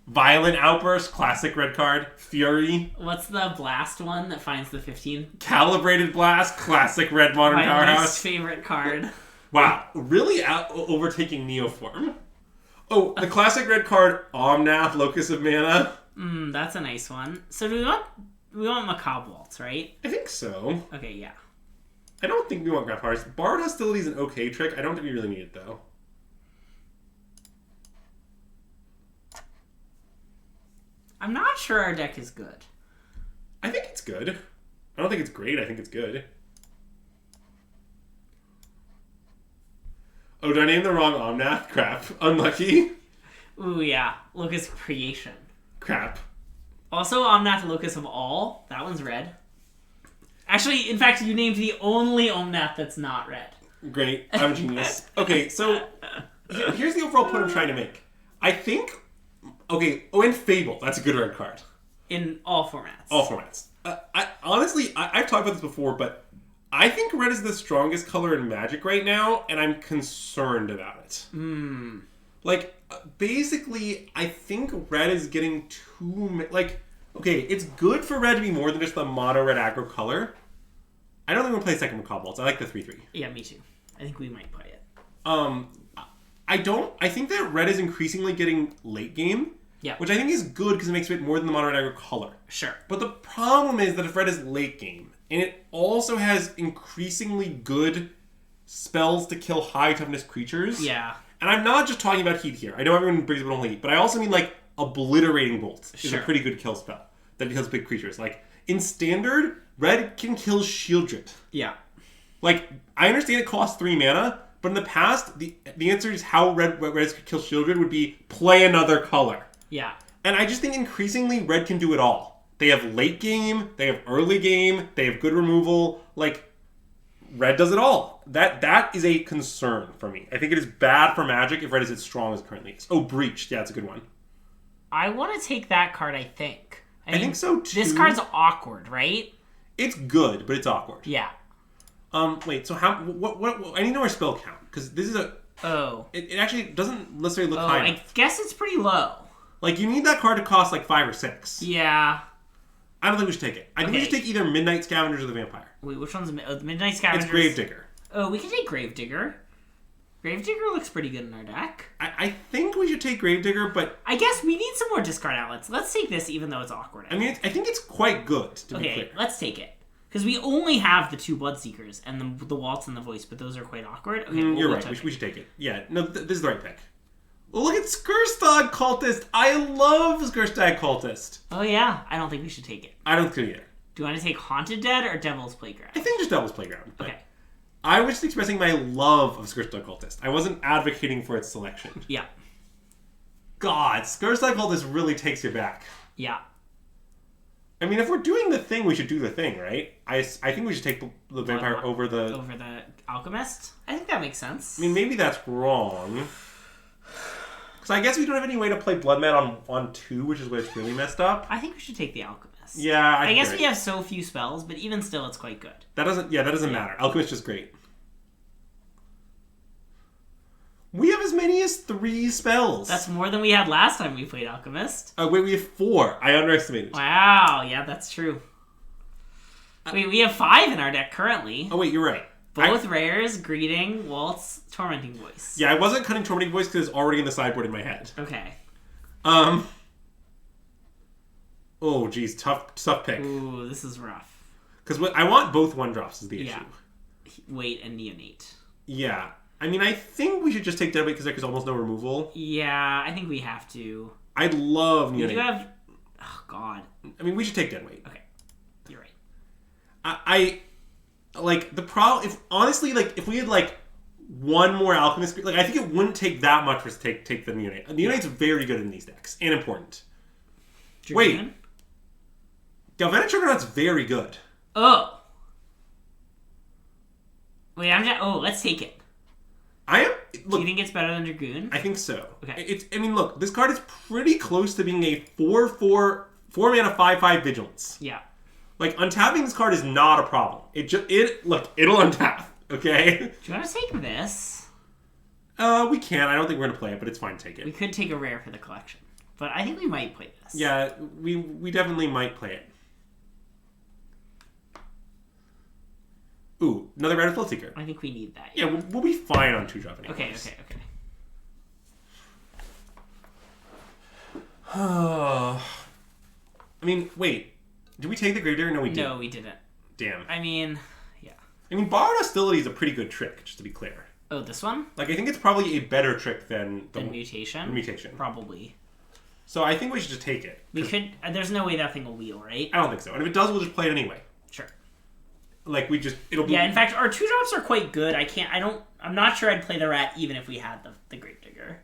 Violent Outburst, classic red card. Fury. What's the blast one that finds the 15? Calibrated Blast, classic red Modern My powerhouse. least favorite card. Wow, really overtaking Neoform. Oh, the classic red card, Omnath, Locus of Mana. That's a nice one. So do we want Macabre Waltz, right? I think so. Okay, yeah. I don't think we want Graph Harvest. Borrowed Hostility is an okay trick. I don't think we really need it, though. I'm not sure our deck is good. I think it's good. I don't think it's great. I think it's good. Oh, did I name the wrong Omnath? Crap. Unlucky. Ooh, yeah. Locus of Creation. Crap. Also, Omnath Locus of All. That one's red. Actually, in fact, you named the only Omnath that's not red. Great. I'm a genius. Okay, so here's the overall point I'm trying to make. I think... Okay, and Fable. That's a good red card. In all formats. All formats. Honestly, I've talked about this before, but I think red is the strongest color in Magic right now, and I'm concerned about it. Like, basically, I think red is getting too... Like, okay, it's good for red to be more than just the mono red aggro color. I don't think we'll play second Macabre Waltz. I like the 3/3. Yeah, me too. I think we might play it. I think that red is increasingly getting late game. Yeah. Which I think is good because it makes it more than the mono red aggro color. Sure. But the problem is that if red is late game, and it also has increasingly good spells to kill high toughness creatures. Yeah. And I'm not just talking about heat here. I know everyone brings up only heat, but I also mean like Obliterating Bolt is a pretty good kill spell that kills big creatures. Like in Standard, red can kill Shieldred. Yeah. Like I understand it costs 3 mana, but in the past, the answer is how red could kill Shieldred would be play another color. Yeah. And I just think increasingly red can do it all. They have late game, they have early game, they have good removal. Like red does it all. That is a concern for me. I think it is bad for Magic if red is as strong as it currently is. Oh, Breach. Yeah, it's a good one. I want to take that card, I think. I think so, too. This card's awkward, right? It's good, but it's awkward. Yeah. Wait, so how... What I need to know our spell count, because this is a... Oh. It actually doesn't necessarily look high enough. I guess it's pretty low. Like, you need that card to cost, like, 5 or 6. Yeah. I don't think we should take it. I think we should take either Midnight Scavengers or the Vampire. Wait, which one's the Midnight Scavengers? It's Gravedigger. Oh, we can take Gravedigger. Gravedigger looks pretty good in our deck. I think we should take Gravedigger, but... I guess we need some more discard outlets. Let's take this, even though it's awkward. I mean, I think it's quite good, to be clear. Okay, let's take it. Because we only have the 2 Bloodseekers and the Waltz and the Voice, but those are quite awkward. Okay, you're right. We should take it. Yeah, no, this is the right pick. Oh, look at Skurstad Cultist. I love Skurstad Cultist. Oh yeah, I don't think we should take it. I don't think either. Do you want to take Haunted Dead or Devil's Playground? I think just Devil's Playground. Okay. I was just expressing my love of Skurstad Cultist. I wasn't advocating for its selection. Yeah. God, Skurstad Cultist really takes you back. Yeah. I mean, if we're doing the thing, we should do the thing, right? I think we should take the vampire over the... Over the alchemist? I think that makes sense. I mean, maybe that's wrong. Because I guess we don't have any way to play Bloodman on 2, which is where it's really messed up. I think we should take the alchemist. Yeah, I guess we have so few spells, but even still, it's quite good. That doesn't matter. Alchemist is great. We have as many as 3 spells. That's more than we had last time we played Alchemist. Wait, we have 4. I underestimated. Wow, yeah, that's true. Wait, we have 5 in our deck currently. Oh, wait, you're right. Both rares, Greeting, Waltz, Tormenting Voice. Yeah, I wasn't cutting Tormenting Voice because it's already in the sideboard in my head. Okay. Oh, geez, tough pick. Ooh, this is rough. Because I want both 1-drops is the issue. Wait and Neonate. Yeah. I mean, I think we should just take Deadweight because there's almost no removal. Yeah, I think we have to. I love Neonate. We do have... Oh, God. I mean, we should take Deadweight. Okay. You're right. I like, the problem... If we had, like, one more Alchemist... Like, I think it wouldn't take that much for us to take the Neonate. Neonate's very good in these decks. And important. Dragoon? Wait. Galvanic Juggernaut's very good. Oh. Wait, I'm just... Oh, let's take it. Look, do you think it's better than Dragoon? I think so. Okay. I mean, look, this card is pretty close to being a 4/4 4-mana 5/5 Vigilance. Yeah. Like, untapping this card is not a problem. It'll untap. Okay. Do you want to take this? We can. I don't think we're gonna play it, but it's fine to take it. We could take a rare for the collection, but I think we might play this. Yeah, we definitely might play it. Ooh, another Red Flow Seeker. I think we need that. Yeah, we'll be fine on 2-drop anyways. Okay. I mean, wait. Did we take the Gravedigger? No, we didn't. No, we didn't. Damn. I mean, yeah. I mean, Borrowed Hostility is a pretty good trick, just to be clear. Oh, this one? Like, I think it's probably a better trick than Mutation? Mutation. Probably. So I think we should just take it. We could... There's no way that thing will wheel, right? I don't think so. And if it does, we'll just play it anyway. Sure. Like, it'll be... Yeah, in fact, our 2-drops are quite good. I'm not sure I'd play the Rat even if we had the Gravedigger.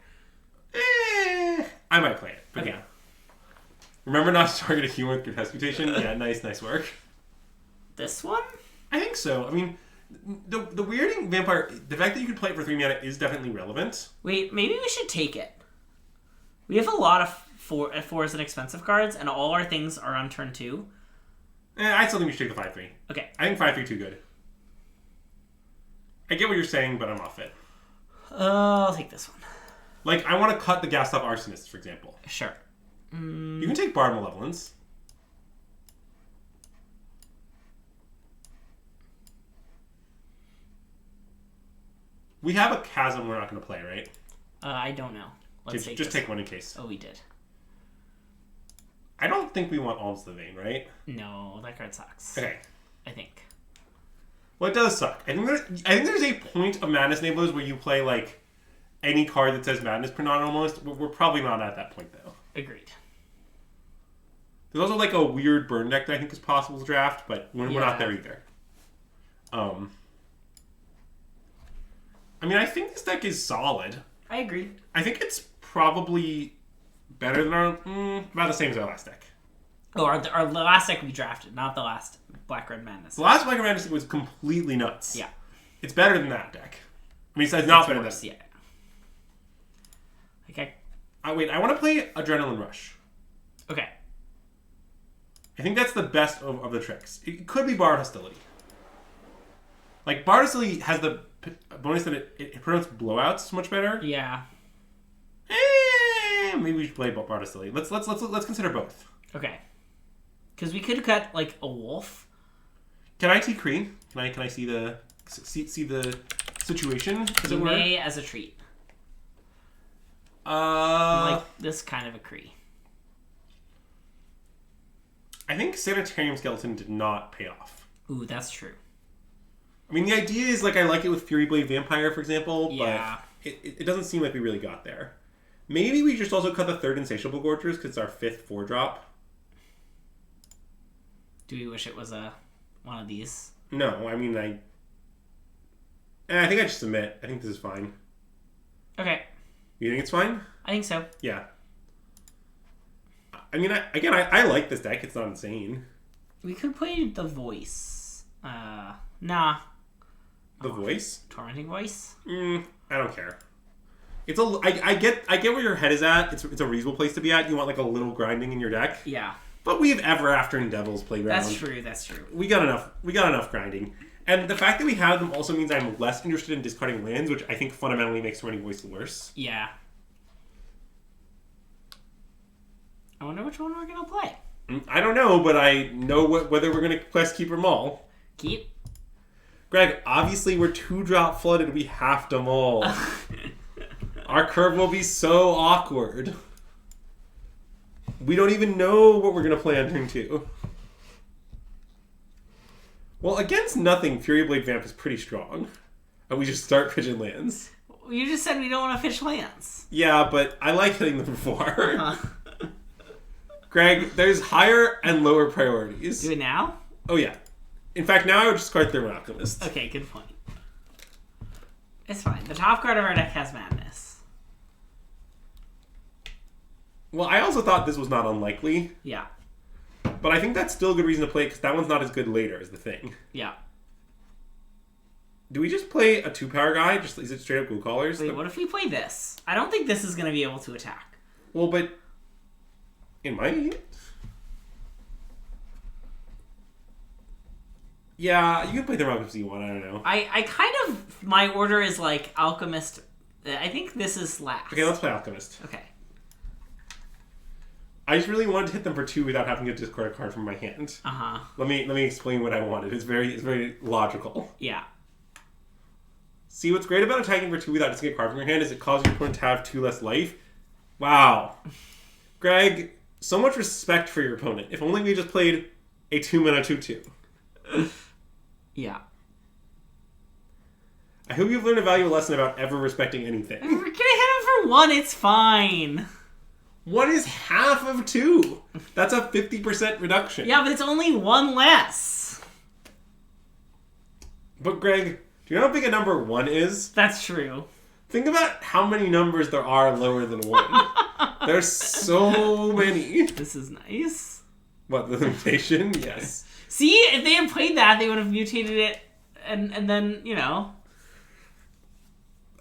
I might play it. But Okay. Yeah. Remember not to target a human with Grotesque Mutation? Yeah, nice work. This one? I think so. I mean, the weirding vampire... The fact that you can play it for 3 mana is definitely relevant. Wait, maybe we should take it. We have a lot of 4s and expensive cards, and all our things are on turn 2. I still think we should take the 5/3. Okay. I think 5/3 too good. I get what you're saying, but I'm off it. I'll take this one. Like, I want to cut the Gassop Arsonist, for example. Sure. You can take Bard Malevolence. We have a Chasm we're not going to play, right? I don't know. Let's just take one in case. Oh, we did. I don't think we want Alms the Vein, right? No, that card sucks. Okay. I think. Well, it does suck. I think there's a point of Madness Enablers where you play, like, any card that says Madness per non almost. We're probably not at that point, though. Agreed. There's also, like, a weird burn deck that I think is possible to draft, but we're not there either. I mean, I think this deck is solid. I agree. I think it's probably better than about the same as our last deck. Oh, our last deck we drafted, not the last Black Red Madness. The last Black Red Madness was completely nuts. Yeah. It's better than that deck. I mean, it's not better worse, than that. Yeah. Okay. Wait, I want to play Adrenaline Rush. Okay. I think that's the best of the tricks. It could be Bard Hostility. Like, Bard Hostility has the bonus that it prevents blowouts much better. Yeah. Maybe we should play Bard Hostility. Let's consider both. Okay. Because we could cut like a wolf. Can I see Kree? Can I see the situation? As it were? May as a treat. Like this kind of a Kree. I think Sanitarium Skeleton did not pay off. Ooh, that's true. I mean, the idea is, like, I like it with Fury Blade Vampire, for example, yeah. but it doesn't seem like we really got there. Maybe we just also cut the third Insatiable Gorgers because it's our 5th 4-drop. Do we wish it was one of these? No, I mean, I think I just submit. I think this is fine. Okay. You think it's fine? I think so. Yeah. I mean, I like this deck. It's not insane. We could play the voice. Nah. The voice? Tormenting voice? I don't care. It's I get where your head is at. It's a reasonable place to be at. You want like a little grinding in your deck. Yeah. But we have Ever After in Devil's Playground. That's true. We got enough grinding. And the fact that we have them also means I'm less interested in discarding lands, which I think fundamentally makes Tormenting Voice worse. Yeah. I wonder which one we're going to play. I don't know, but I know whether we're going to quest Keep or Maul. Keep? Greg, obviously we're 2-drop flooded. We have to maul. Our curve will be so awkward. We don't even know what we're going to play on turn 2. Well, against nothing, Fury Blade Vamp is pretty strong. And we just start pitching lands. You just said we don't want to fish lands. Yeah, but I like hitting them before. Greg, there's higher and lower priorities. Do it now? Oh, yeah. In fact, now I would discard Thermal Alchemist. Okay, good point. It's fine. The top card of our deck has Madness. Well, I also thought this was not unlikely. Yeah. But I think that's still a good reason to play because that one's not as good later, is the thing. Yeah. Do we just play a 2-power guy? Is it straight up Ghoul Callers? Wait, what if we play this? I don't think this is going to be able to attack. Well, but it might. Yeah, you can play Thermal Alchemist if you want, I don't know. I kind of... My order is like Alchemist... I think this is last. Okay, let's play Alchemist. Okay. I just really wanted to hit them for 2 without having to discard a card from my hand. Uh-huh. Let me explain what I wanted. It's very logical. Yeah. See, what's great about attacking for 2 without discarding a card from your hand is it causes your opponent to have 2 less life. Wow. Greg, so much respect for your opponent. If only we just played a 2-mana 2/2. Yeah. I hope you've learned a valuable lesson about ever respecting anything. We're gonna hit him for 1, it's fine. 1 is half of 2. That's a 50% reduction. Yeah, but it's only 1 less. But Greg, do you know how big a number 1 is? That's true. Think about how many numbers there are lower than 1. There's so many. This is nice. What, the limitation? Yes. See, if they had played that, they would have mutated it, and then, you know.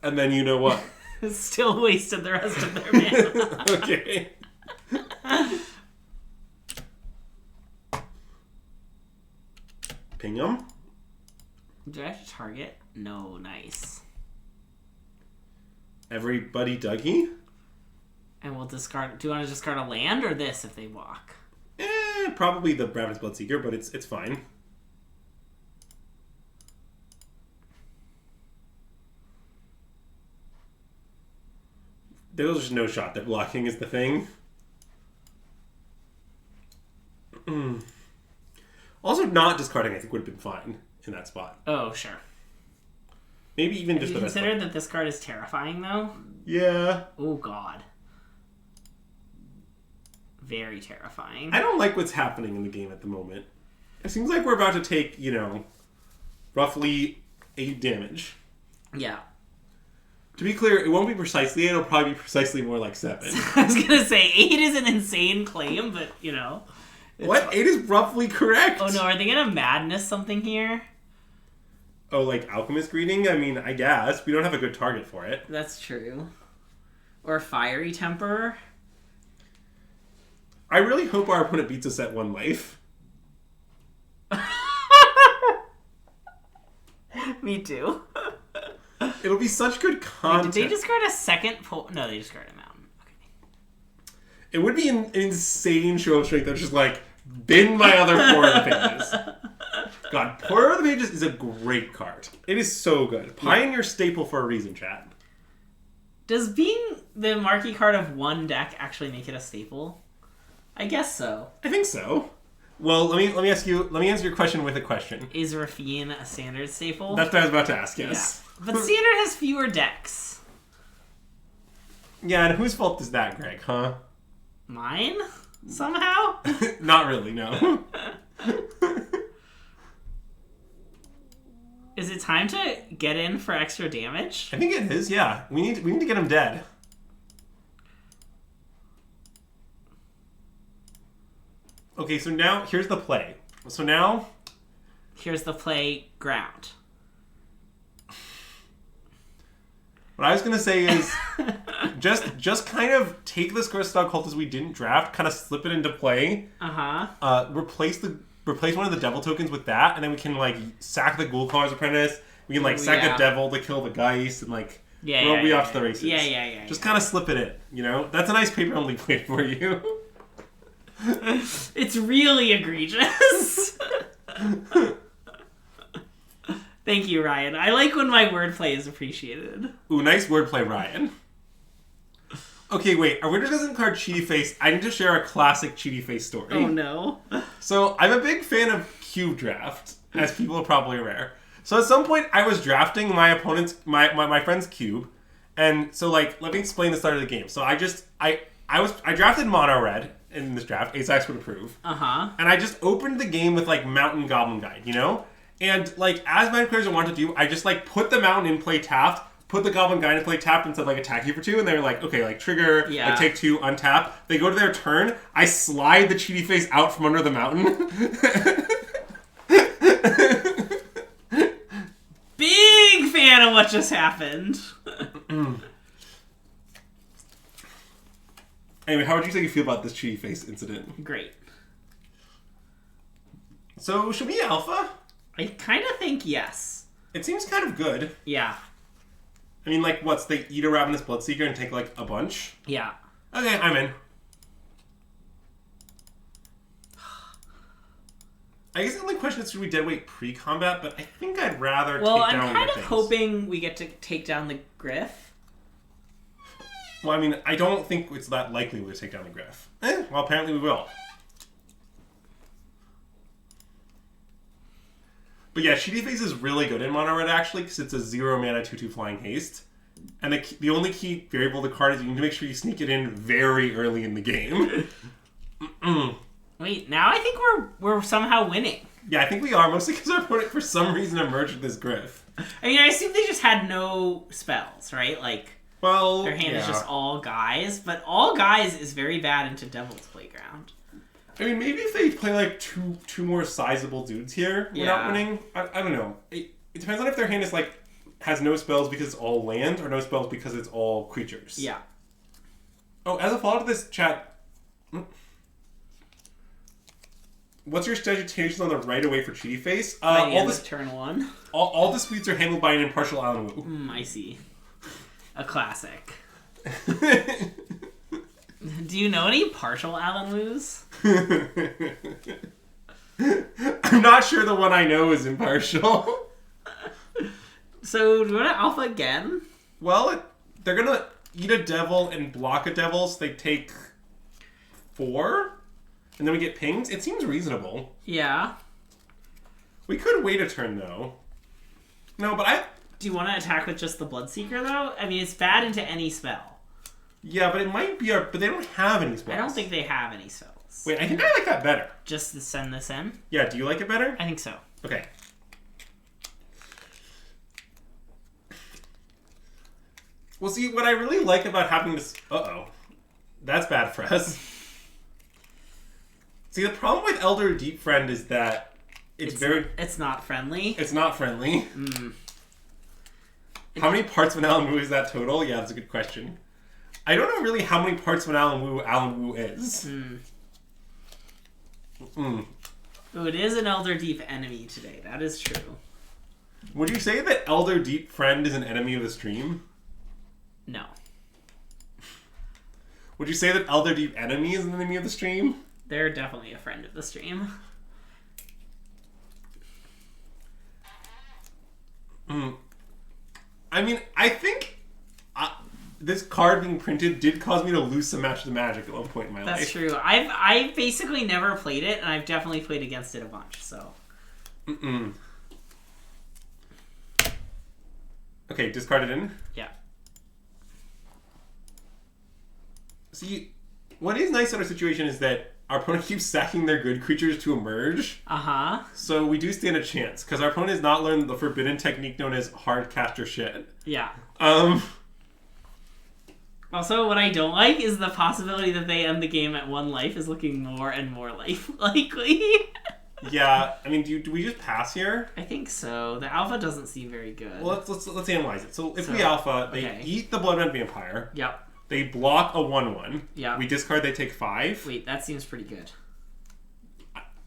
And then you know what? Still wasted the rest of their mana. Okay. Ping them? Do I have to target? No, nice. Everybody Dougie? And we'll discard... Do you want to discard a land or this if they walk? Probably the Ravenous Bloodseeker, but it's fine. There's just no shot that blocking is the thing. Also, not discarding I think would have been fine in that spot. Oh, sure. Maybe even Have just you the best considered that this card is terrifying, though? Yeah. Oh, God. Very terrifying. I don't like what's happening in the game at the moment. It seems like we're about to take, roughly 8 damage. Yeah. To be clear, it won't be precisely 8, it'll probably be precisely more like 7. I was gonna say, 8 is an insane claim, but, What? 8 is roughly correct! Oh no, are they gonna madness something here? Oh, like Alchemist Greeting? I mean, I guess. We don't have a good target for it. That's true. Or Fiery Temper. I really hope our opponent beats us at 1 life. Me too. It'll be such good content. Wait, did they discard a second No, they discarded a mountain. Okay. It would be an insane show of strength that's just like, bin my other Pour of the Pages. God, Pour of the Pages is a great card. It is so good. Pioneer staple for a reason, chat. Does being the marquee card of one deck actually make it a staple? I guess so. I think so. Well, let me answer your question with a question. Is Rafine a standard staple? That's what I was about to ask, yes. Yeah. But standard has fewer decks. Yeah, and whose fault is that, Greg, huh? Mine? Somehow? Not really, no. Is it time to get in for extra damage? I think it is, yeah. We need to get him dead. Okay, so now here's the play. So now Here's the playground. what I was gonna say is just kind of take the Square Style Cultist we didn't draft, kind of slip it into play. Replace one of the devil tokens with that, and then we can like sack the Ghoul Caller's Apprentice. We can like sack a devil to kill the Geist, and like we off to the races. Yeah. Just kind of slip it in, you know. That's a nice paper only play for you. It's really egregious. Thank you, Ryan. I like when my wordplay is appreciated. Ooh, nice wordplay, Ryan. Okay, wait. Our winner doesn't card Cheaty Face. I need to share a classic Cheaty Face story. Oh, no. So, I'm a big fan of cube draft, as people are probably aware. So, at some point, I was drafting my opponent's, my friend's cube. And so, like, let me explain the start of the game. So, I drafted mono red in this draft. Asax would approve. And I just opened the game with, like, Mountain Goblin Guide, you know? And, like, as my players want to do, I just, like, put the mountain in play tapped, put the Goblin Guide in play tapped, and said, like, attack you for 2, and they're like, okay, like, trigger, like, take 2, untap. They go to their turn, I slide the Cheaty Face out from under the mountain. Big fan of what just happened. Anyway, how would you say you feel about this Cheaty Face incident? Great. So, should we alpha? I kind of think yes. It seems kind of good. Yeah. I mean, like, they eat a Ravenous Bloodseeker and take, like, a bunch? Yeah. Okay, I'm in. I guess the only question is, should we deadweight pre-combat? But I think I'd rather take down the I'm kind of things. hoping we get to take down the Griff. Well, I mean, I don't think it's that likely we'll take down the Griff. Well, apparently we will. But yeah, Cheaty Face is really good in mono red, actually, because it's a 0 mana 2/2 flying haste. And the only key variable of the card is you need to make sure you sneak it in very early in the game. Wait, now I think we're somehow winning. Yeah, I think we are, mostly because our opponent, for some reason, emerged with this Griff. I mean, I assume they just had no spells, right? Like, well, their hand is just all guys, but all guys is very bad into Devil's Playground. I mean, maybe if they play, like, two more sizable dudes here without winning, I don't know. It depends on if their hand is, like, has no spells because it's all land, or no spells because it's all creatures. Yeah. Oh, as a follow-up to this chat, what's your statutations on the right-of-way for Cheaty Face? All this turn 1. All disputes are handled by an impartial Alan Wu. I see. A classic. Do you know any partial Alan Woos? I'm not sure the one I know is impartial. So, do you want to alpha again? Well, they're going to eat a devil and block a devil, so they take 4, and then we get pinged. It seems reasonable. Yeah. We could wait a turn, though. No, but Do you want to attack with just the Bloodseeker, though? I mean, it's bad into any spell. Yeah, but it might be but they don't have any spells. I don't think they have any spells. Wait, I think I like that better. Just to send this in? Yeah, do you like it better? I think so. Okay. Well, see, what I really like about having this... Uh-oh. That's bad for us. See, the problem with Elder Deep Friend is that It's not friendly. It's not friendly. How many parts of an Alan Wu is that total? Yeah, that's a good question. I don't know really how many parts of an Alan Wu is. Ooh, it is an Elder Deep enemy today. That is true. Would you say that Elder Deep Friend is an enemy of the stream? No. Would you say that Elder Deep Enemy is an enemy of the stream? They're definitely a friend of the stream. I mean, I think this card being printed did cause me to lose some Masters of Magic at one point in my life. That's true. I've basically never played it, and I've definitely played against it a bunch, so... Okay, discard it in? Yeah. See, what is nice in our situation is that our opponent keeps stacking their good creatures to emerge. Uh-huh. So we do stand a chance, because our opponent has not learned the forbidden technique known as hard caster shit. Yeah. Um... Also, what I don't like is the possibility that they end the game at 1 life is looking more and more life likely. Yeah, I mean, do we just pass here? I think so. The alpha doesn't seem very good. Well, let's analyze it. So if we alpha, they eat the Bloodred Vampire. Yep. They block a 1/1. Yeah. We discard, they take 5. Wait, that seems pretty good.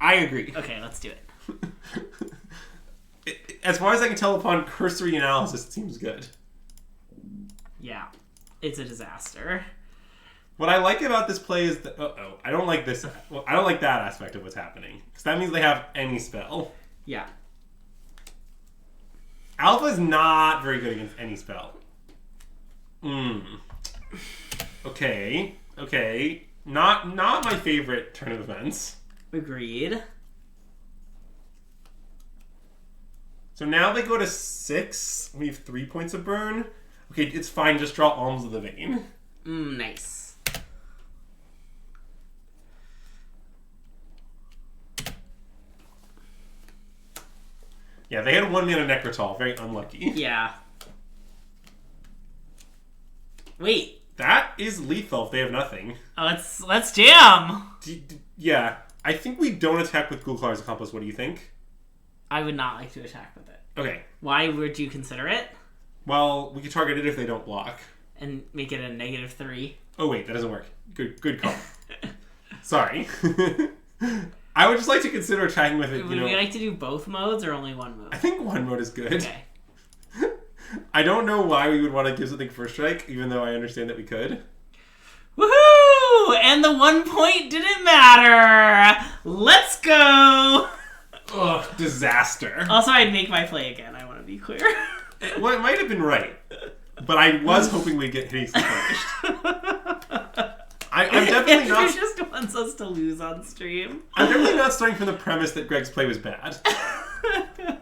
I agree. Okay, let's do it. As far as I can tell upon cursory analysis, it seems good. Yeah. It's a disaster. What I like about this play is that... I don't like this... Well, I don't like that aspect of what's happening. Because that means they have any spell. Yeah. Alpha is not very good against any spell. Okay. Not my favorite turn of events. Agreed. So now they go to 6. We have 3 points of burn. Okay, it's fine. Just draw Alms of the Vein. Nice. Yeah, they had 1 mana Necrotal. Very unlucky. Yeah. Wait. That is lethal if they have nothing. Let's jam! Yeah. I think we don't attack with Gulclar's Accomplice. What do you think? I would not like to attack with it. Okay. Why would you consider it? Well, we could target it if they don't block. And make it a -3. Oh, wait. That doesn't work. Good call. Sorry. I would just like to consider attacking with it, Would we like to do both modes or only one mode? I think one mode is good. Okay. I don't know why we would want to give something first strike, even though I understand that we could. Woohoo! And the 1 point didn't matter! Let's go! Ugh, disaster. Also, I'd make my play again, I want to be clear. Well, it might have been right. But I was hoping we'd get hideously punished. I'm definitely not... Andrew just wants us to lose on stream. I'm definitely not starting from the premise that Greg's play was bad.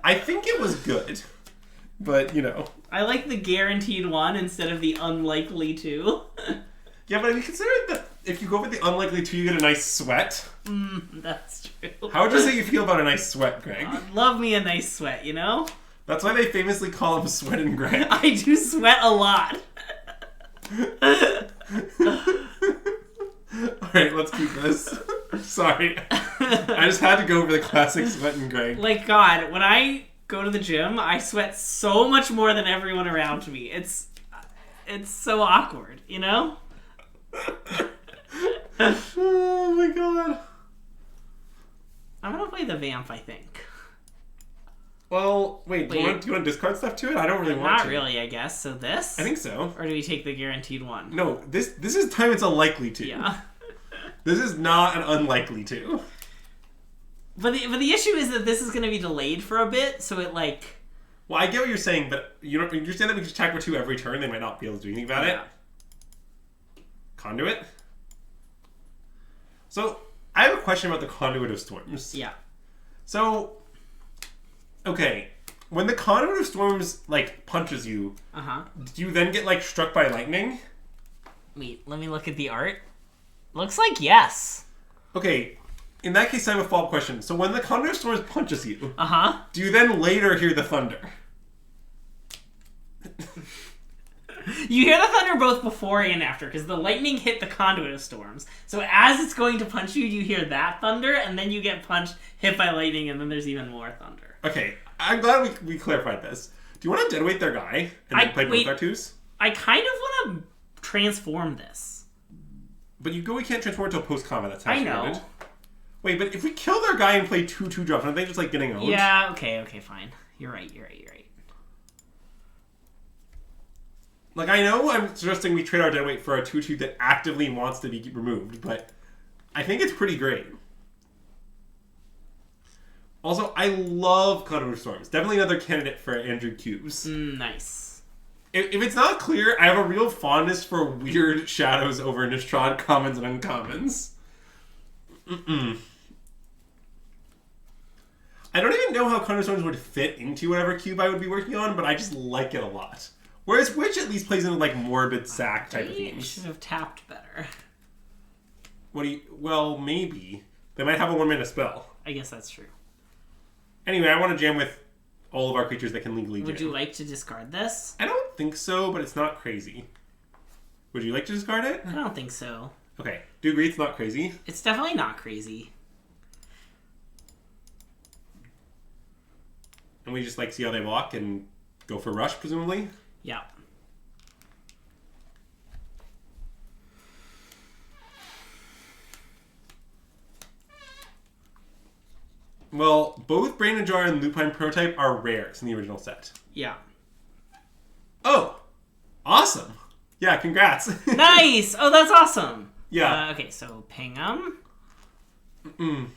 I think it was good. But, you know. I like the guaranteed 1 instead of the unlikely 2. Yeah, but have you considered that if you go with the unlikely 2, you get a nice sweat? That's true. How would you say you feel about a nice sweat, Greg? Love me a nice sweat, you know? That's why they famously call him Sweat and Greg. I do sweat a lot. Alright, let's keep this. Sorry. I just had to go over the classic Sweat and Greg. Like, God, when I go to the gym, I sweat so much more than everyone around me. It's so awkward, you know? Oh my god. I'm gonna play the Vamp, I think. Well, wait, do you want to discard stuff to it? I don't really want to. Not really, I guess. So this? I think so. Or do we take the guaranteed 1? No, this is time it's a likely to. Yeah. This is not an unlikely to. But the issue is that this is going to be delayed for a bit, so it like... Well, I get what you're saying, but you understand that we can attack for 2 every turn? They might not be able to do anything about it. Conduit? So, I have a question about the Conduit of Storms. Yeah. So... Okay, when the Conduit of Storms, like, punches you, do you then get, like, struck by lightning? Wait, let me look at the art. Looks like yes. Okay, in that case, I have a follow-up question. So when the Conduit of Storms punches you, do you then later hear the thunder? You hear the thunder both before and after, because the lightning hit the Conduit of Storms. So as it's going to punch you, you hear that thunder, and then you get punched, hit by lightning, and then there's even more thunder. Okay, I'm glad we clarified this. Do you want to deadweight their guy and then play both our 2s? I kind of want to transform this. But we can't transform until post-combat. That's how I it's know. worded. Wait, but if we kill their guy and play 2/2 drops, aren't they just like getting owned? Yeah, okay, fine. You're right. Like, I know I'm suggesting we trade our deadweight for a 2/2 that actively wants to be removed, but I think it's pretty great. Also, I love Conduit of Storms. Definitely another candidate for Andrew Cubes. Nice. If it's not clear, I have a real fondness for weird shadows over Nistrad commons and uncommons. I don't even know how Conduit of Storms would fit into whatever cube I would be working on, but I just like it a lot. Whereas Witch at least plays into like morbid sack type of themes. Should have tapped better. What do you... Well, maybe. They might have a 1 mana spell. I guess that's true. Anyway, I want to jam with all of our creatures that can legally jam. Would you like to discard this? I don't think so, but it's not crazy. Would you like to discard it? I don't think so. Okay. Do you agree it's not crazy? It's definitely not crazy. And we just, like, see how they block and go for rush, presumably? Yeah. Well, both Brain Jar and Lupine Prototype are rares in the original set. Yeah. Oh! Awesome! Yeah, congrats! Nice! Oh, that's awesome! Yeah. Okay, so ping them. Mm-mm.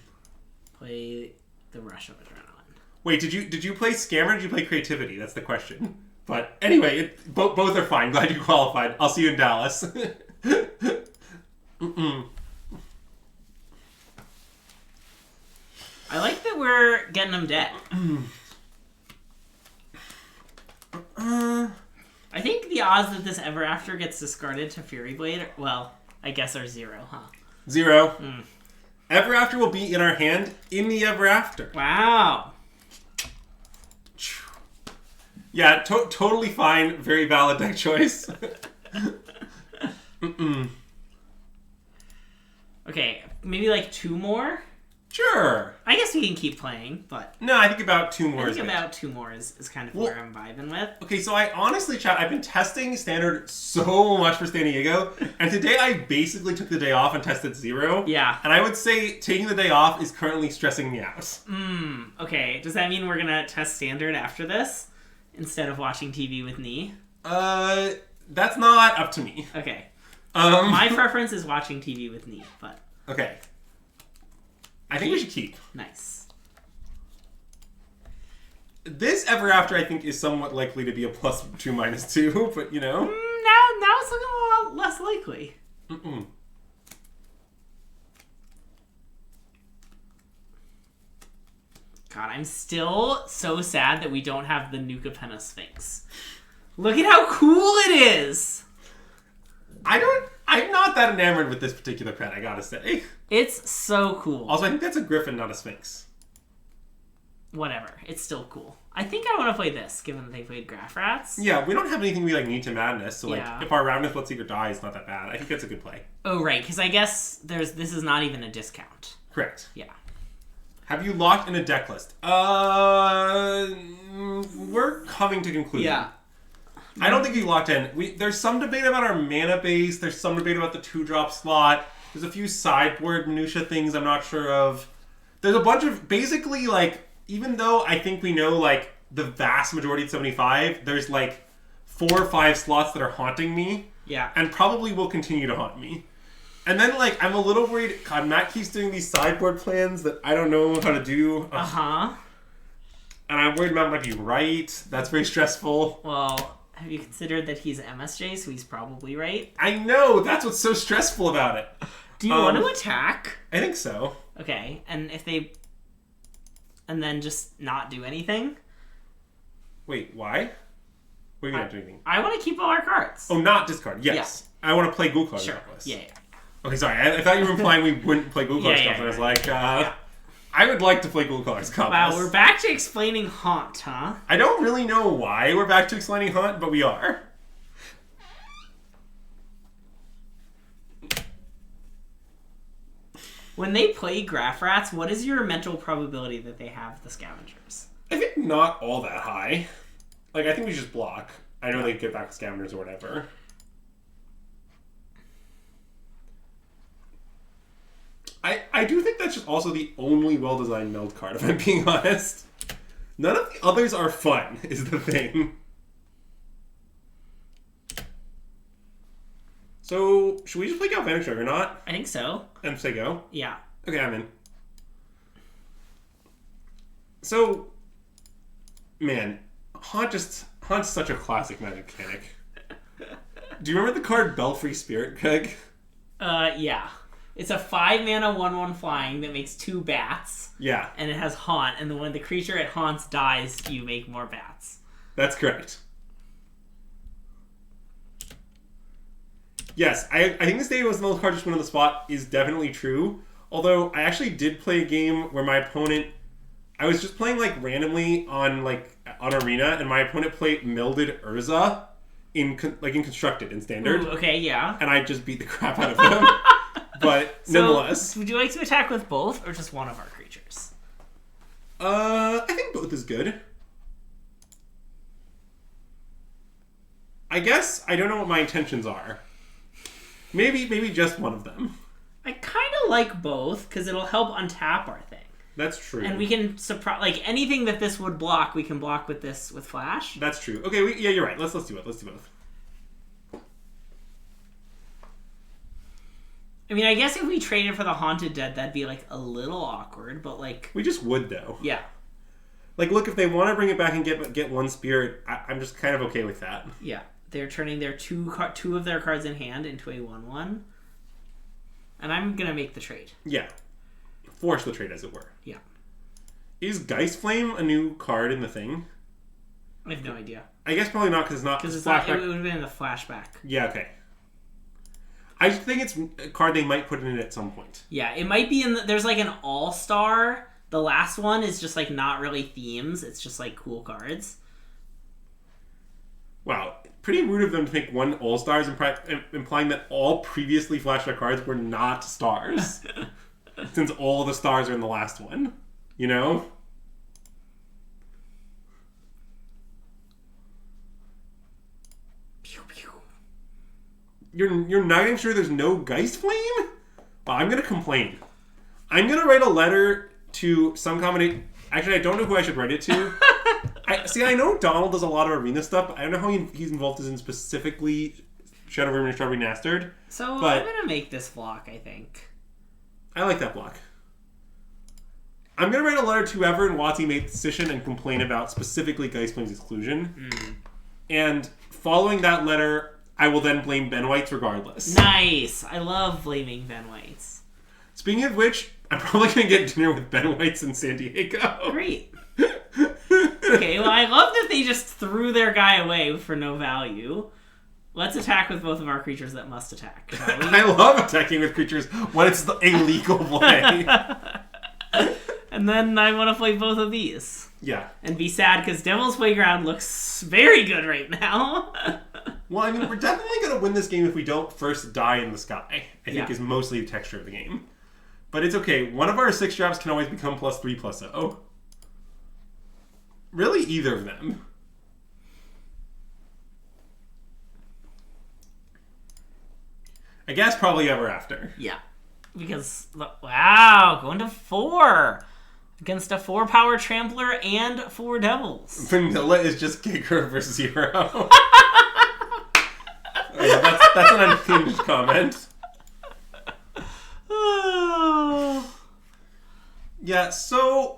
Play the Rush of Adrenaline. Wait, did you play Scammer or did you play Creativity? That's the question. But anyway, both are fine. Glad you qualified. I'll see you in Dallas. Mm-mm. I like that we're getting them dead. I think the odds that this Ever After gets discarded to Fury Blade, well, I guess are 0, huh? 0. Ever After will be in our hand in the Ever After. Wow. Yeah, totally fine. Very valid deck choice. Okay, maybe like 2 more? Sure. I guess we can keep playing, but... No, I think about 2 more. I think about 2 more is kind of where I'm vibing with. Okay, so I honestly, chat, I've been testing Standard so much for San Diego, and today I basically took the day off and tested 0. Yeah. And I would say taking the day off is currently stressing me out. Okay, does that mean we're gonna test Standard after this? Instead of watching TV with Nee? That's not up to me. Okay. My preference is watching TV with Nee, but... Okay. I think we should keep. Nice. This Ever After, I think, is somewhat likely to be a +2/-2, but you know. Now it's looking a lot less likely. God, I'm still so sad that we don't have the Nuka Penna Sphinx. Look at how cool it is! I'm not that enamored with this particular pet, I gotta say. It's so cool. Also, I think that's a griffin, not a sphinx. Whatever. It's still cool. I think I want to play this, given that they played Graph Rats. Yeah, we don't have anything we need to madness, so Yeah. if our Roundness Bloodseeker dies, it's not that bad. I think that's a good play. Oh, right, because I guess this is not even a discount. Correct. Yeah. Have you locked in a deck list? We're coming to conclusion. Yeah. I don't think we locked in. There's some debate about our mana base. There's some debate about the 2-drop slot. There's a few sideboard minutia things I'm not sure of. There's a bunch of... Basically, like, even though I think we know, like, the vast majority of 75, there's, like, 4 or 5 slots that are haunting me. Yeah. And probably will continue to haunt me. And then, like, I'm a little worried... God, Matt keeps doing these sideboard plans that I don't know how to do. Uh-huh. And I'm worried Matt might be right. That's very stressful. Well... Have you considered that he's MSJ, so he's probably right? I know! That's what's so stressful about it. Do you want to attack? I think so. Okay, and if they... And then just not do anything? Wait, why? What do you mean not do anything? I want to keep all our cards. Oh, not discard. Yes. Yeah. I want to play Ghoul Color. Sure. Yeah. Okay, sorry. I thought you were implying we wouldn't play Ghoul Color stuff, and I was like, I would like to play Ghoul Colors Compass. Wow, we're back to explaining Haunt, huh? I don't really know why we're back to explaining Haunt, but we are. When they play Graph Rats, what is your mental probability that they have the Scavengers? I think not all that high. Like, I think we just block. I know they get back Scavengers or whatever. I do think that's just also the only well-designed meld card, if I'm being honest. None of the others are fun, is the thing. So, should we just play Galvanic Shrug or not? I think so. And say go? Yeah. Okay, I'm in. So, man, Haunt's such a classic Magic mechanic. Do you remember the card Belfry Spirit, Greg? Yeah. It's a 5-mana 1/1 flying that makes 2 bats. Yeah. And it has Haunt, and then when the creature it haunts dies, you make more bats. That's correct. Yes, I think the statement was the most card just win on the spot is definitely true. Although I actually did play a game where my opponent, I was just playing like randomly on Arena, and my opponent played Milded Urza in constructed in standard. Ooh, okay, yeah. And I just beat the crap out of him. But nonetheless, would you like to attack with both or just one of our creatures? I think both is good. I guess I don't know what my intentions are. Maybe just one of them. I kind of like both because it'll help untap our thing. That's true. And we can anything that this would block, we can block with this with flash. That's true. Okay, yeah, you're right. Let's do it. Let's do both. I mean, I guess if we traded for the Haunted Dead, that'd be like a little awkward, but like we just would though. Yeah. Like, look, if they want to bring it back and get one spirit, I'm just kind of okay with that. Yeah, they're turning their two of their cards in hand into a 1/1, and I'm gonna make the trade. Yeah, force the trade, as it were. Yeah. Is Geist Flame a new card in the thing? I have no idea. I guess probably not because it's not. It would have been in the flashback. Yeah. Okay. I just think it's a card they might put in it at some point. Yeah, it might be there's like an all-star. The last one is just like not really themes. It's just like cool cards. Wow. Pretty rude of them to make one all-stars, implying that all previously flashback cards were not stars. Since all the stars are in the last one. You know? Pew, pew. You're not even sure there's no Geist Flame? Well, I'm going to complain. I'm going to write a letter to some combination. Actually, I don't know who I should write it to. I know Donald does a lot of arena stuff, but I don't know how he's involved in specifically Shadow Remastered Remastered. So I'm going to make this block, I think. I like that block. I'm going to write a letter to whoever in WotC made the decision and complain about specifically Geist Flame's exclusion. Mm. And following that letter, I will then blame Ben White's regardless. Nice! I love blaming Ben White's. Speaking of which, I'm probably going to get dinner with Ben White's in San Diego. Great. Okay, well, I love that they just threw their guy away for no value. Let's attack with both of our creatures that must attack, shall we? I love attacking with creatures when it's the illegal play. And then I want to play both of these. Yeah. And be sad because Devil's Playground looks very good right now. Well, I mean, we're definitely going to win this game if we don't first die in the sky, I think Yeah. is mostly the texture of the game. But it's okay. One of our 6 drops can always become +3/+0. Really, either of them. I guess probably Ever After. Yeah. Because, wow, going to 4. Against a 4-power Trampler and 4 Devils. Vanilla is just Giger versus 0. That's an unhinged comment. Yeah, so...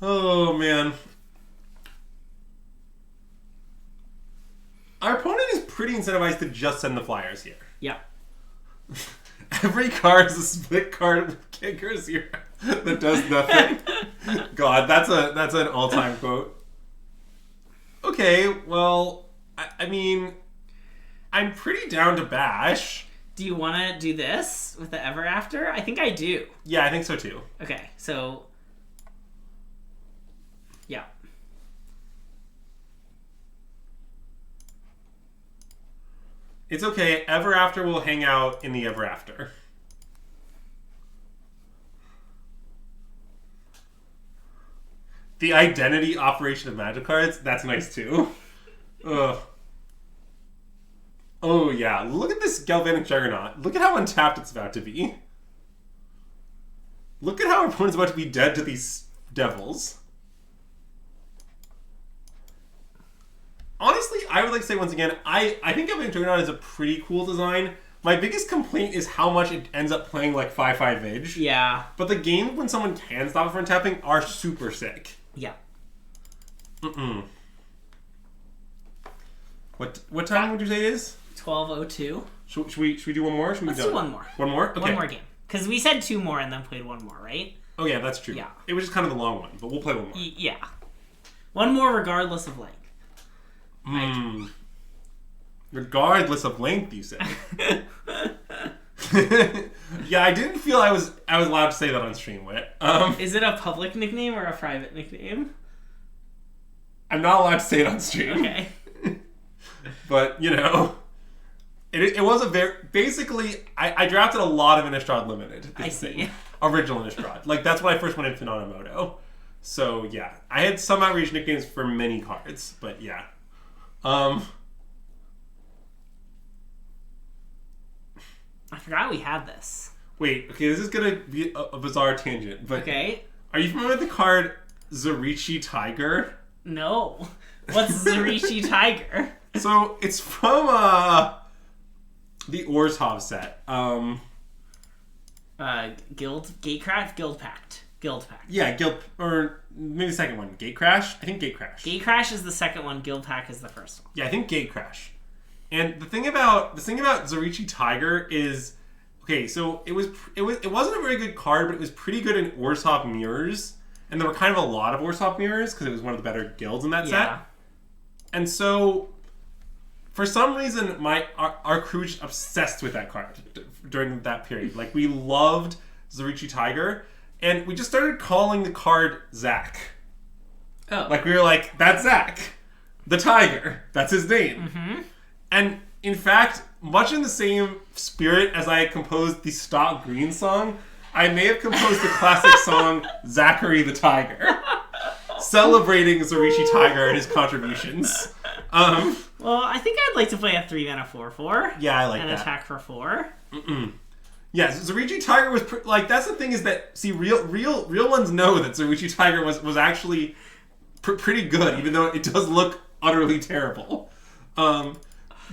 Oh, man. Our opponent is pretty incentivized to just send the flyers here. Yeah. Every card is a split card with Giger 0 that does nothing. God, that's an all-time quote. Okay, well, I mean, I'm pretty down to bash. Do you want to do this with the Ever After? I think I do. Yeah, I think so too. Okay, so... Yeah. It's okay. Ever After will hang out in the Ever After. The identity operation of magic cards, that's nice too. Ugh. Oh yeah, look at this Galvanic Juggernaut. Look at how untapped it's about to be. Look at how our opponent's about to be dead to these devils. Honestly, I would like to say once again, I think Galvanic Juggernaut is a pretty cool design. My biggest complaint is how much it ends up playing like 5/5 Vig. Yeah. But the games when someone can stop it from tapping are super sick. Yeah. What time would you say it is? 12:02. Should we do one more? Or should we Let's be do done? one more. One more? Okay. One more game. Because we said 2 more and then played 1 more, right? Oh yeah, that's true. Yeah. It was just kind of the long one, but we'll play one more. Yeah. 1 more regardless of length. Regardless of length, you say. Yeah, I didn't feel I was allowed to say that on stream, Wit. Is it a public nickname or a private nickname? I'm not allowed to say it on stream. Okay. But, you know, it was a very... Basically, I drafted a lot of Innistrad Limited. I see. Original Innistrad. Like, that's when I first went into Nanamoto. So, yeah. I had some outreach nicknames for many cards, but yeah. I forgot we had this. Wait, okay, this is gonna be a bizarre tangent, but... Okay. Are you familiar with the card Zarichi Tiger? No. What's Zarichi Tiger? So, it's from, the Orzhov set. Gatecraft? Guild Pact. Yeah, or maybe the second one. Gatecrash? I think Gatecrash. Gatecrash is the second one, Guild Pact is the first one. Yeah, I think Gatecrash. And the thing about Zarichi Tiger is, okay, so it wasn't a very good card, but it was pretty good in Orzhov Mirrors. And there were kind of a lot of Orzhov Mirrors, because it was one of the better guilds in that set. And so, for some reason, our crew just obsessed with that card during that period. Like, we loved Zarichi Tiger, and we just started calling the card Zach. Oh. Like, we were like, that's Zach. The Tiger. That's his name. Mm-hmm. And, in fact, much in the same spirit as I composed the Stock Green song, I may have composed the classic song Zachary the Tiger, celebrating Zarichi Tiger and his contributions. Well, I think I'd like to play a 3-mana 4/4. Yeah, I like and that. And attack for 4. Yeah, Zarichi Tiger was like, that's the thing is that, see, real ones know that Zarichi Tiger was actually pretty good, even though it does look utterly terrible.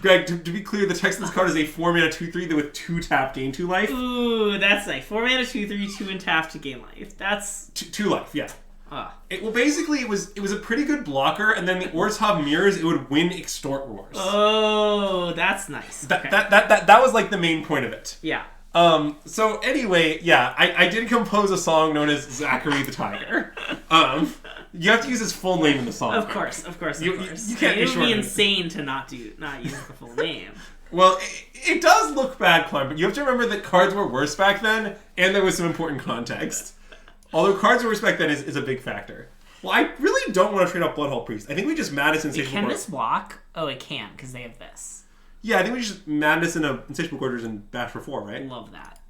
Greg, to be clear, the text of this card is a 4-mana 2/3 with 2 tap, gain 2 life. Ooh, that's nice. 4-mana 2/3, 2 and tap to gain life. That's 2 life, yeah. Well, basically, it was a pretty good blocker, and then the Orzhov Mirrors, it would win Extort Roars. Oh, that's nice. That was like the main point of it. Yeah. So anyway, yeah, I did compose a song known as Zachary the Tiger. You have to use his full name in the song. Of course. You can't It would be insane to not use the full name. Well, it does look bad, Clem, but you have to remember that cards were worse back then, and there was some important context. Although cards were worse back then is a big factor. Well, I really don't want to trade off Bloodhall Priest. I think we just Madness Insatiable Can this block? Oh, it can, because they have this. Yeah, I think we just Madness into Insatiable Gorgers and Bash for 4, right? Love that.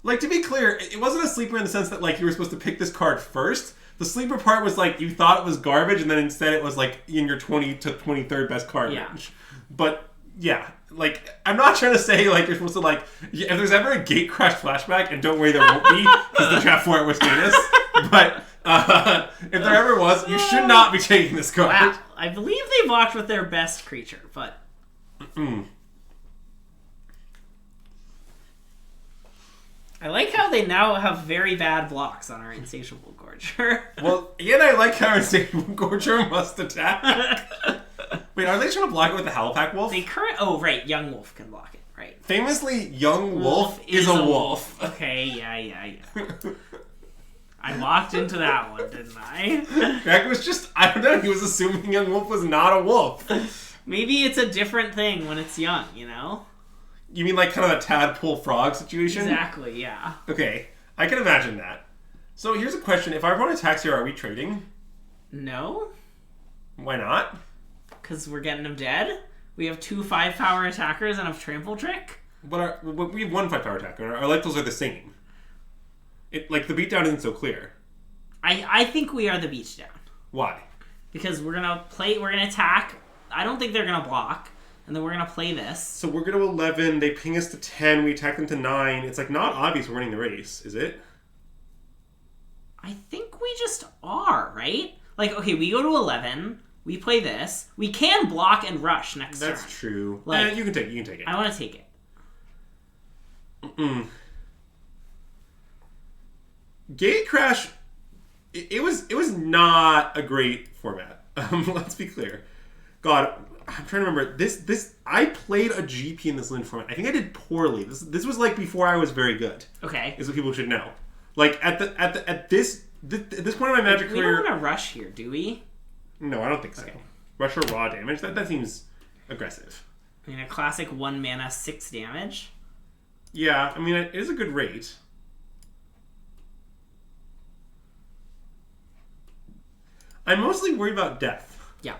Like, to be clear, it wasn't a sleeper in the sense that, like, you were supposed to pick this card first. The sleeper part was, like, you thought it was garbage, and then instead it was, like, in your 20 to 23rd best card range. But, yeah, like, I'm not trying to say, like, you're supposed to, like, if there's ever a Gate Crash flashback, and don't worry, there won't be, because the draft for it was famous, but if there ever was, you should not be taking this card. Wow. I believe they blocked with their best creature, but... I like how they now have very bad blocks on our Insatiable Gorger. Well, and I like how Insatiable Gorger must attack. Wait, are they trying to block it with the Howlpack Wolf? Oh, right. Young Wolf can block it. Right. Famously, Young Wolf is a wolf. Okay, yeah. I walked into that one, didn't I? Greg was just, I don't know, he was assuming Young Wolf was not a wolf. Maybe it's a different thing when it's young, you know? You mean like kind of a tadpole frog situation? Exactly, yeah. Okay, I can imagine that. So here's a question. If our opponent attacks here, are we trading? No. Why not? Because we're getting him dead. We have 2 5-power attackers and a trample trick. But we have 1 5-power attacker. Our electals are the same. Like, the beatdown isn't so clear. I think we are the beatdown. Why? Because we're gonna attack. I don't think they're gonna block. And then we're going to play this. So we're going to 11. They ping us to 10. We attack them to 9. It's like not obvious we're winning the race, is it? I think we just are, right? Like, okay, we go to 11. We play this. We can block and rush next turn. That's true. Like, you can take it. I want to take it. Gate Crash, it was not a great format. Let's be clear. God, I'm trying to remember. This I played a GP in this Lin format. I think I did poorly. This was like before I was very good. Okay. Is what people should know. Like at this point in my Magic career. We don't want to rush here, do we? No, I don't think so. Okay. Rush or raw damage? That seems aggressive. I mean, a classic 1 mana 6 damage. Yeah, I mean, it is a good rate. I'm mostly worried about death. Yeah.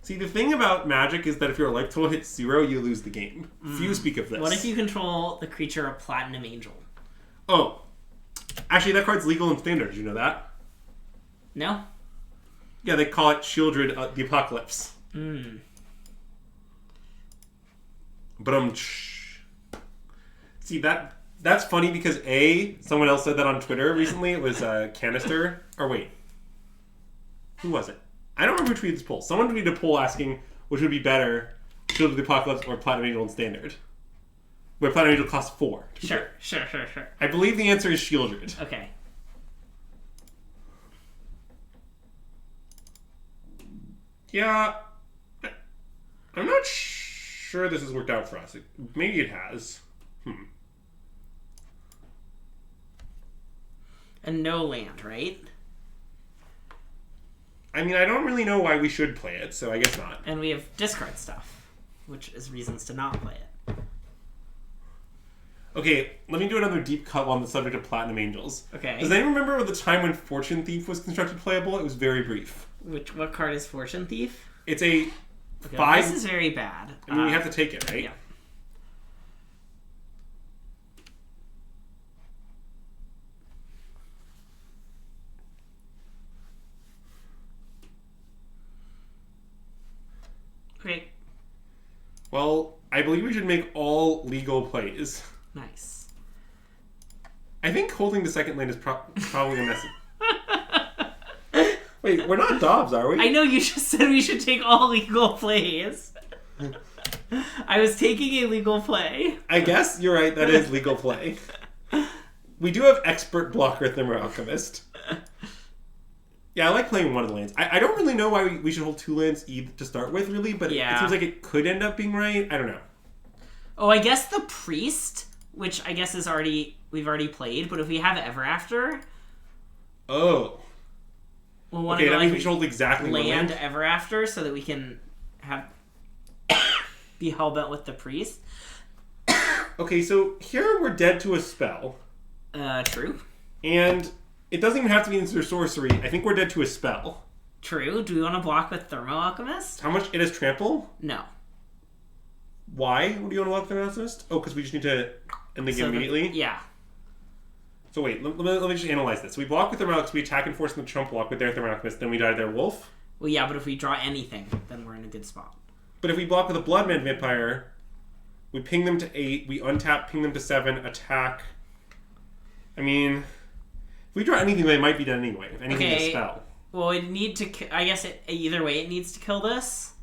See, the thing about Magic is that if your life total hits 0, you lose the game. Few speak of this. What if you control the creature of Platinum Angel? Oh. Actually, that card's legal in Standard. Did you know that? No? Yeah, they call it Shieldred the Apocalypse. But see, that's funny because someone else said that on Twitter recently. It was Canister. Or wait. Who was it? I don't remember who tweeted this poll. Someone tweeted a poll asking which would be better, Shield of the Apocalypse or Platinum Angel in Standard. Where Platinum Angel costs 4. Sure. I believe the answer is Shieldred. Okay. Yeah. I'm not sure this has worked out for us. Maybe it has. And no land, right? I mean, I don't really know why we should play it, so I guess not. And we have discard stuff, which is reasons to not play it. Okay, let me do another deep cut on the subject of Platinum Angels. Okay. Does anyone remember the time when Fortune Thief was constructed playable? It was very brief. What card is Fortune Thief? It's a Okay, 5... This is very bad. I mean, we have to take it, right? Yeah. Great. Well, I believe we should make all legal plays. Nice. I think holding the second land is probably a message. Wait, we're not Dobbs, are we? I know you just said we should take all legal plays. I was taking a legal play. I guess you're right, that is legal play. We do have Expert Blocker Thermo Alchemist. Yeah, I like playing one of the lands. I don't really know why we should hold 2 lands to start with, really, but it seems like it could end up being right. I don't know. Oh, I guess the Priest, which I guess is we've already played, but if we have Ever After... Oh. We'll want okay, to that means we should hold exactly one land land. Ever After so that we can be hellbent with the Priest. Okay, so here we're dead to a spell. True. And it doesn't even have to be into sorcery. I think we're dead to a spell. True. Do we want to block with Thermo Alchemist? How much? It has trample? No. Why? What do you want to block with Thermo Alchemist? Oh, because we just need to end the game immediately? Yeah. So wait, let me just analyze this. We block with Thermo Alchemist, we attack and force them to trump block with their Thermo Alchemist, then we die to their wolf? Well, yeah, but if we draw anything, then we're in a good spot. But if we block with a Bloodman Vampire, we ping them to 8, we untap, ping them to 7, attack. I mean, if we draw anything, they might be dead anyway. If anything is a spell. Well, we need to... I guess either way it needs to kill this.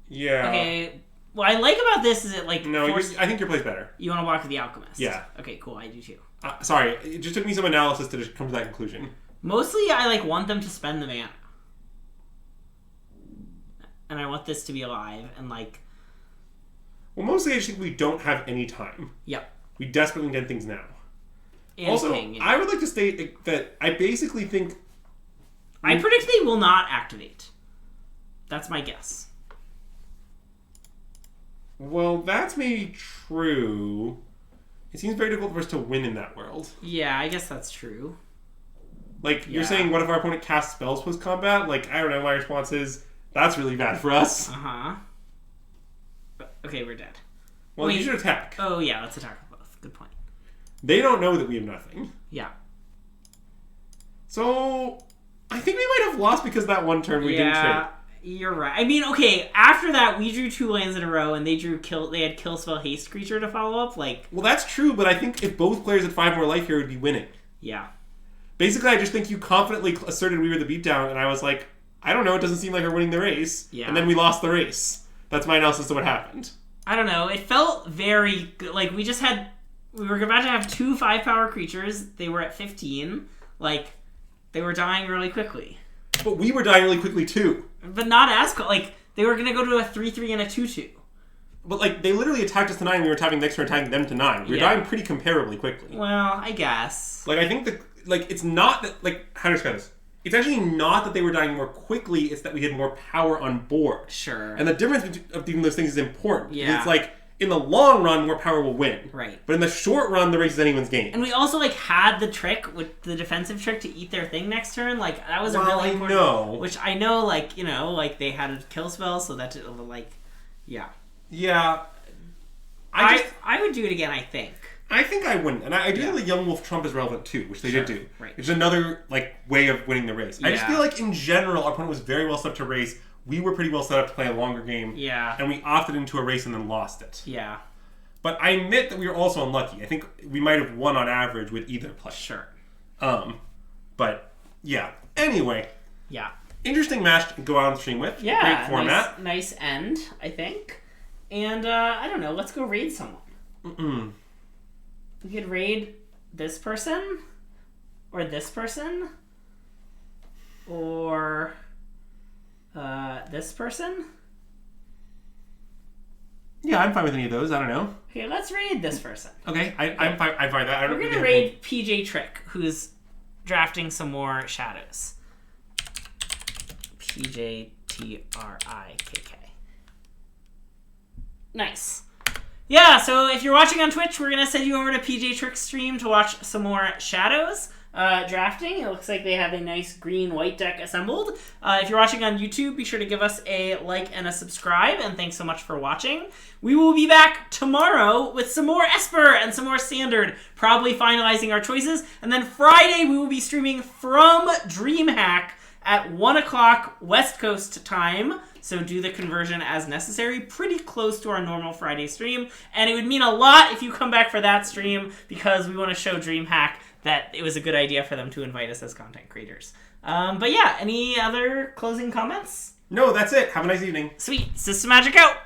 Yeah. Okay. What I like about this is it, like... No, I think your play's better. You want to block with the Alchemist? Yeah. Okay, cool. I do too. Sorry, it just took me some analysis to just come to that conclusion. Mostly, I want them to spend the mana. And I want this to be alive, and Well, mostly I just think we don't have any time. Yep. We desperately need things now. And also, ping, I would like to state that I basically think... I predict they will not activate. That's my guess. Well, that's maybe true. It seems very difficult for us to win in that world. Yeah, I guess that's true. You're saying, what if our opponent casts spells post-combat? I don't know, my response is, that's really bad for us. Uh-huh. Okay, we're dead. Well, you should attack. Oh, yeah, let's attack with both. Good point. They don't know that we have nothing. Yeah. So, I think we might have lost because that one turn we didn't trade. You're right. I mean, okay, after that, we drew 2 lands in a row, and they had Kill Spell Haste Creature to follow up, Well, that's true, but I think if both players had 5 more life here, we'd be winning. Yeah. Basically, I just think you confidently asserted we were the beatdown, and I was like, I don't know, it doesn't seem like we're winning the race. Yeah. And then we lost the race. That's my analysis of what happened. I don't know. It felt very good. We were about to have 2 5-power creatures. They were at 15. They were dying really quickly. But we were dying really quickly, too. But not as... they were going to go to a 3-3 and a 2-2. But, they literally attacked us to 9, and we were attacking next turn, attacking them to 9. We were dying pretty comparably quickly. Well, I guess. I think it's not that... how to describe this? it's actually not that they were dying more quickly, it's that we had more power on board. Sure. And the difference between those things is important. Yeah. It's like, in the long run, more power will win. Right. But in the short run, the race is anyone's game. And we also, like, had the trick with the defensive trick to eat their thing next turn. Like, that was a really important... know. Which I know, like, you know, like, they had a kill spell, so that, like, yeah. Yeah. I would do it again, I think. I think I wouldn't. And I do think the Young Wolf Trump is relevant, too, which they did do. Right. It's another, like, way of winning the race. I just feel like, in general, our opponent was very well set up to race. We were pretty well set up to play a longer game. Yeah. And we opted into a race and then lost it. Yeah. But I admit that we were also unlucky. I think we might have won on average with either play. Sure. But, yeah. Anyway. Yeah. Interesting match to go out on stream with. Yeah. Great format. Nice end, I think. And, I don't know, let's go raid someone. We could raid this person. Or this person. Or... this person? Yeah, I'm fine with any of those. I don't know. Okay, let's raid this person. Okay, I'm fine. I'm fine with that. We're gonna raid PJ Trick, who's drafting some more shadows. PJTRIKK. Nice. Yeah, so if you're watching on Twitch, we're gonna send you over to PJ Trick's stream to watch some more shadows. Drafting. It looks like they have a nice green-white deck assembled. If you're watching on YouTube, be sure to give us a like and a subscribe, and thanks so much for watching. We will be back tomorrow with some more Esper and some more Standard, probably finalizing our choices, and then Friday we will be streaming from DreamHack at 1 o'clock West Coast time, so do the conversion as necessary, pretty close to our normal Friday stream, and it would mean a lot if you come back for that stream, because we want to show DreamHack that it was a good idea for them to invite us as content creators. But yeah, any other closing comments? No, that's it. Have a nice evening. Sweet. SystemMagic out!